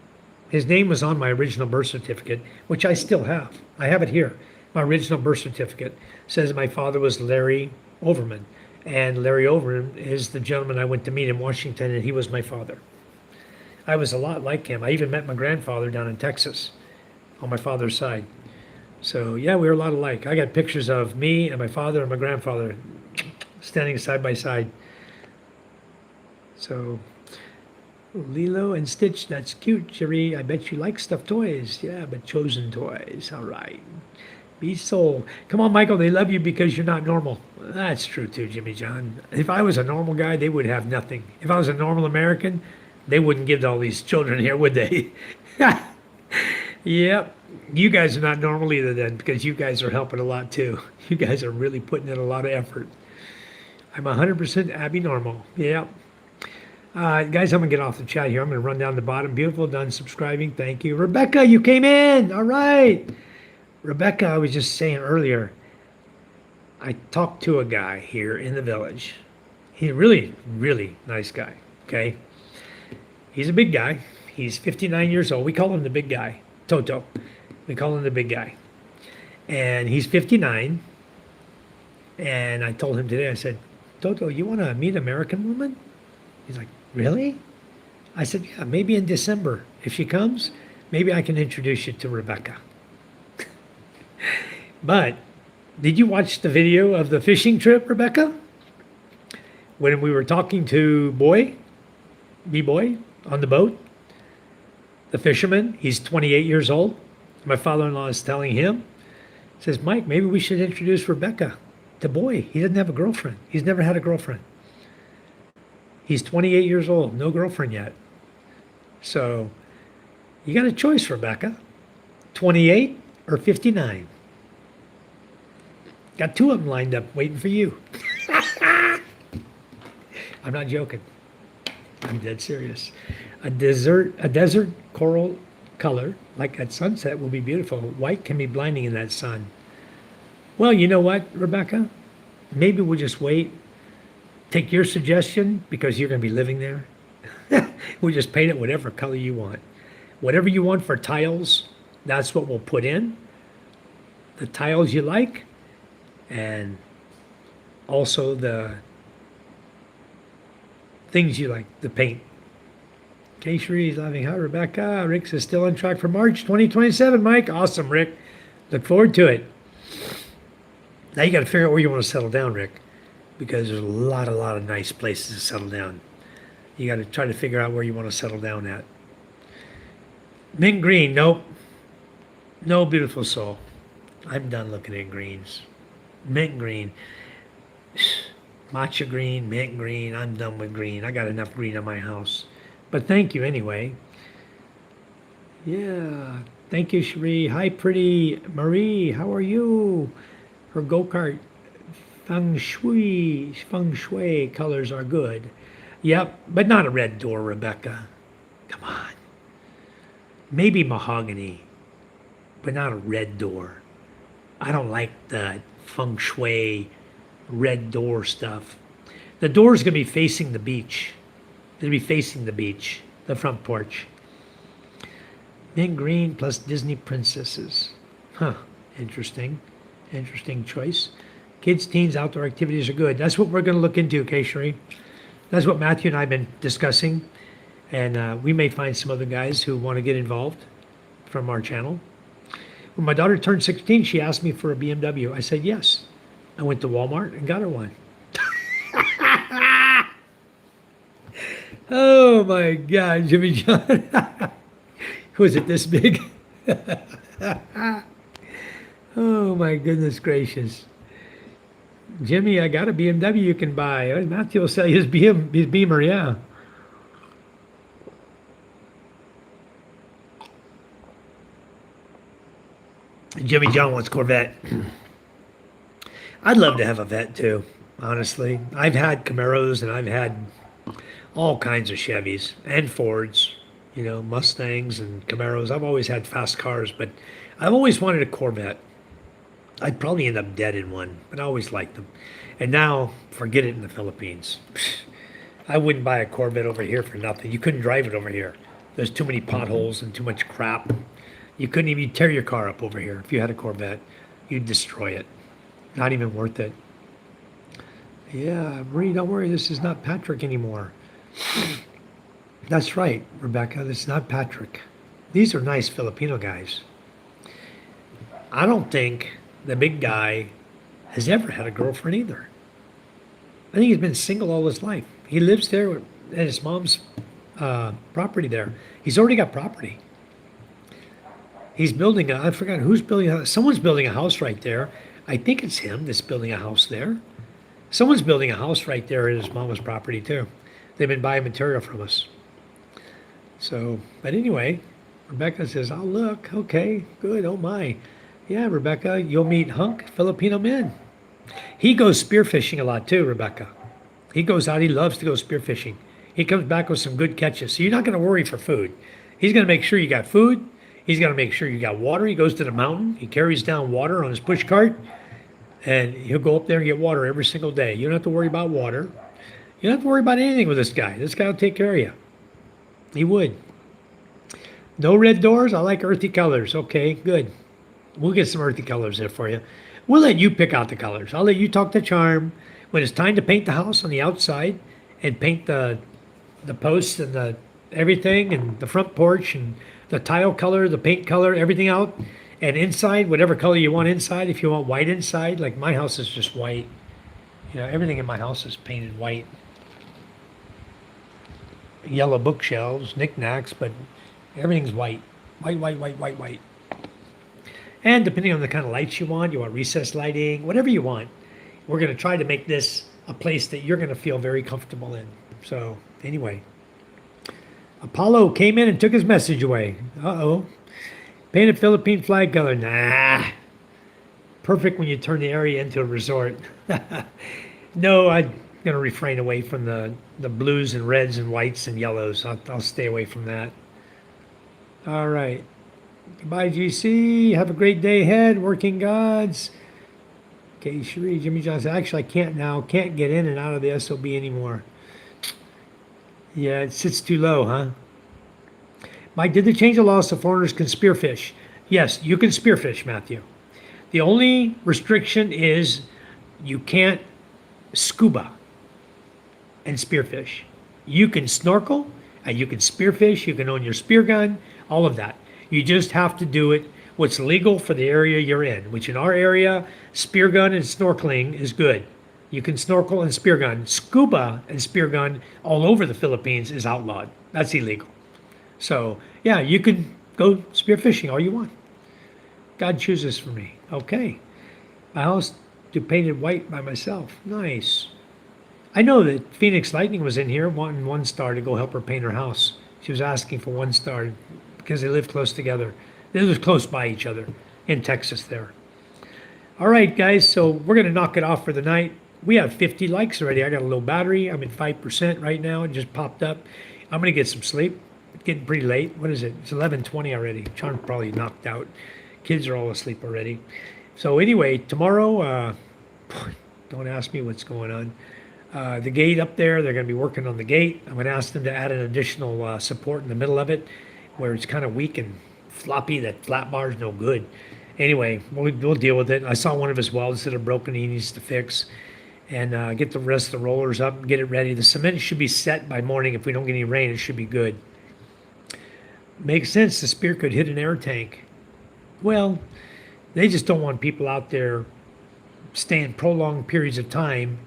His name was on my original birth certificate, which I still have. I have it here. My original birth certificate says my father was Larry Overman. And Larry Overman is the gentleman I went to meet in Washington, and he was my father. I was a lot like him. I even met my grandfather down in Texas on my father's side. So yeah, we were a lot alike. I got pictures of me and my father and my grandfather standing side by side. So Lilo and Stitch, that's cute, Cherie. I bet you like stuffed toys. Yeah, but chosen toys. All right. Be sold. Come on, Michael. They love you because you're not normal. That's true too, Jimmy John. If I was a normal guy, they would have nothing. If I was a normal American, they wouldn't give to all these children here, would they? Yep. You guys are not normal either then, because you guys are helping a lot too. You guys are really putting in a lot of effort. I'm 100% Abby normal. Yep. Guys, I'm gonna get off the chat here. I'm gonna run down the bottom. Beautiful, done subscribing. Thank you. Rebecca, you came in. All right. Rebecca, I was just saying earlier, I talked to a guy here in the village. He's a really, really nice guy. Okay. He's a big guy. He's 59 years old. We call him the big guy, Toto. We call him the big guy. And he's 59. And I told him today, I said, Toto, you want to meet an American woman? He's like, really? I said, yeah, maybe in December. If she comes, maybe I can introduce you to Rebecca. But did you watch the video of the fishing trip, Rebecca? When we were talking to B-Boy on the boat, the fisherman, he's 28 years old. My father-in-law is telling him, says, Mike, maybe we should introduce Rebecca to Boy. He doesn't have a girlfriend. He's never had a girlfriend. He's 28 years old, no girlfriend yet. So you got a choice, Rebecca. 28 or 59. Got two of them lined up waiting for you. I'm not joking. I'm dead serious. A desert coral color, like at sunset, will be beautiful. White can be blinding in that sun. Well, you know what, Rebecca? Maybe we'll just wait. Take your suggestion, because you're going to be living there. We'll just paint it whatever color you want. Whatever you want for tiles, that's what we'll put in. The tiles you like, and also the things you like, the paint. Okay, Cherie's laughing. Hi, Rebecca. Rick is still on track for March 2027, Mike. Awesome, Rick. Look forward to it. Now you got to figure out where you want to settle down, Rick, because there's a lot of nice places to settle down. You got to try to figure out where you want to settle down at. Mint green, nope. No, beautiful soul. I'm done looking at greens. Mint green. Matcha green, mint green. I'm done with green. I got enough green in my house. But thank you anyway. Yeah. Thank you, Cherie. Hi, pretty Marie. How are you? Her go-kart feng shui colors are good. Yep, but not a red door, Rebecca. Come on. Maybe mahogany, but not a red door. I don't like the feng shui red door stuff. The door's going to be facing the beach. It'll be facing the beach, the front porch. Mint green plus Disney princesses. Huh, interesting. Interesting choice. Kids, teens, outdoor activities are good. That's what we're going to look into, Keshri. That's what Matthew and I have been discussing. And we may find some other guys who want to get involved from our channel. When my daughter turned 16, she asked me for a BMW. I said yes. I went to Walmart and got her one. Oh my God, Jimmy John. Was it this big? Oh my goodness gracious. Jimmy, I got a BMW you can buy. Matthew will sell you his Beamer, yeah. Jimmy John wants Corvette. I'd love to have a vet too, honestly. I've had Camaros and I've had all kinds of Chevys and Fords, you know, Mustangs and Camaros. I've always had fast cars, but I've always wanted a Corvette. I'd probably end up dead in one, but I always liked them. And now, forget it in the Philippines. I wouldn't buy a Corvette over here for nothing. You couldn't drive it over here. There's too many potholes and too much crap. You couldn't even tear your car up over here if you had a Corvette. You'd destroy it. Not even worth it. Yeah, Marie, don't worry. This is not Patrick anymore. That's right, Rebecca. This is not Patrick. These are nice Filipino guys. I don't think the big guy has ever had a girlfriend either. I think he's been single all his life. He lives there at his mom's property there. He's already got property. He's building I forgot who's building someone's building a house right there. I think it's him that's building a house there. Someone's building a house right there at his mama's property too. They've been buying material from us. So, but anyway, Rebecca says, "Oh, look, okay, good, oh my. Yeah, Rebecca, you'll meet hunk Filipino men." He goes spearfishing a lot too, Rebecca. He goes out, he loves to go spearfishing. He comes back with some good catches. So you're not going to worry for food. He's going to make sure you got food. He's going to make sure you got water. He goes to the mountain. He carries down water on his push cart. And he'll go up there and get water every single day. You don't have to worry about water. You don't have to worry about anything with this guy. This guy will take care of you. He would. No red doors. I like earthy colors. Okay, good. We'll get some earthy colors there for you. We'll let you pick out the colors. I'll let you talk to Charm when it's time to paint the house on the outside and paint the posts and the everything and the front porch and the tile color, the paint color, everything out. And inside, whatever color you want inside. If you want white inside, like my house is just white. You know, everything in my house is painted white. Yellow bookshelves, knickknacks, but everything's white. White, white, white, white, white. And depending on the kind of lights you want recessed lighting, whatever you want, we're going to try to make this a place that you're going to feel very comfortable in. So, anyway. Apollo came in and took his message away. Uh-oh. Painted Philippine flag color. Nah. Perfect when you turn the area into a resort. No, I'm going to refrain away from the blues and reds and whites and yellows. I'll stay away from that. All right. Goodbye, GC. Have a great day ahead. Working gods. Okay, Cherie, Jimmy Johnson. Actually, I can't now. Can't get in and out of the SOB anymore. Yeah, it sits too low, huh? Mike, did they change the law so foreigners can spearfish? Yes, you can spearfish, Matthew. The only restriction is you can't scuba and spearfish. You can snorkel and you can spearfish. You can own your spear gun, all of that. You just have to do it what's legal for the area you're in, which in our area, spear gun and snorkeling is good. You can snorkel and spear gun. Scuba and spear gun all over the Philippines is outlawed. That's illegal. So, yeah, you can go spearfishing all you want. God chooses for me. Okay. My house to painted white by myself. Nice. I know that Phoenix Lightning was in here wanting 1 star to go help her paint her house. She was asking for 1 star because they live close together. They live close by each other in Texas there. All right, guys, so we're going to knock it off for the night. We have 50 likes already. I got a low battery. I'm at 5% right now. It just popped up. I'm going to get some sleep. It's getting pretty late. What is it? It's 11:20 already. Charm's probably knocked out. Kids are all asleep already. So anyway, tomorrow, don't ask me what's going on. The gate up there, they're going to be working on the gate. I'm going to ask them to add an additional support in the middle of it where it's kind of weak and floppy. That flat bar is no good. Anyway, we'll deal with it. I saw one of his welds that are broken he needs to fix. And get the rest of the rollers up and get it ready. The cement should be set by morning. If we don't get any rain, it should be good. Makes sense. The spear could hit an air tank. Well, they just don't want people out there staying prolonged periods of time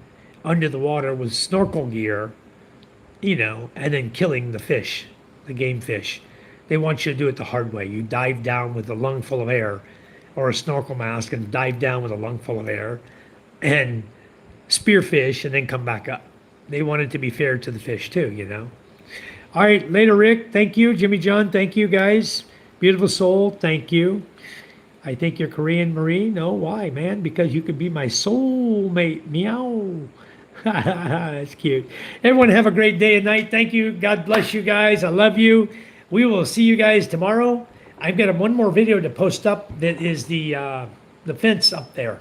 under the water with snorkel gear, and then killing the fish, the game fish. They want you to do it the hard way. You dive down with a lung full of air or a snorkel mask and dive down with a lung full of air and spearfish and then come back up. They want it to be fair to the fish too, All right, later, Rick. Thank you. Jimmy John, thank you, guys. Beautiful soul, thank you. I think you're Korean, Marie. No, why, man? Because you could be my soulmate. Meow. That's cute. Everyone have a great day and night. Thank you. God bless you guys. I love you. We will see you guys tomorrow. I've got one more video to post up that is the fence up there.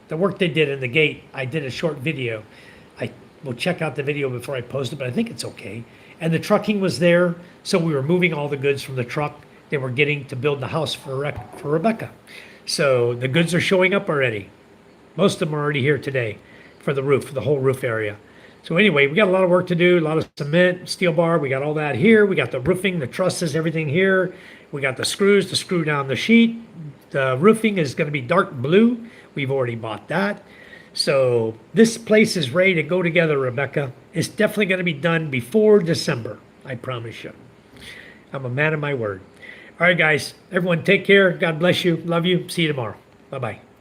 The work they did in the gate. I did a short video. I will check out the video before I post it, but I think it's okay. And the trucking was there, so we were moving all the goods from the truck they were getting to build the house for Rebecca. So the goods are showing up already. Most of them are already here today for the roof, for the whole roof area. So anyway, we got a lot of work to do, a lot of cement, steel bar. We got all that here. We got the roofing, the trusses, everything here. We got the screws to screw down the sheet. The roofing is going to be dark blue. We've already bought that. So this place is ready to go together, Rebecca. It's definitely going to be done before December. I promise you. I'm a man of my word. All right, guys. Everyone take care. God bless you. Love you. See you tomorrow. Bye-bye.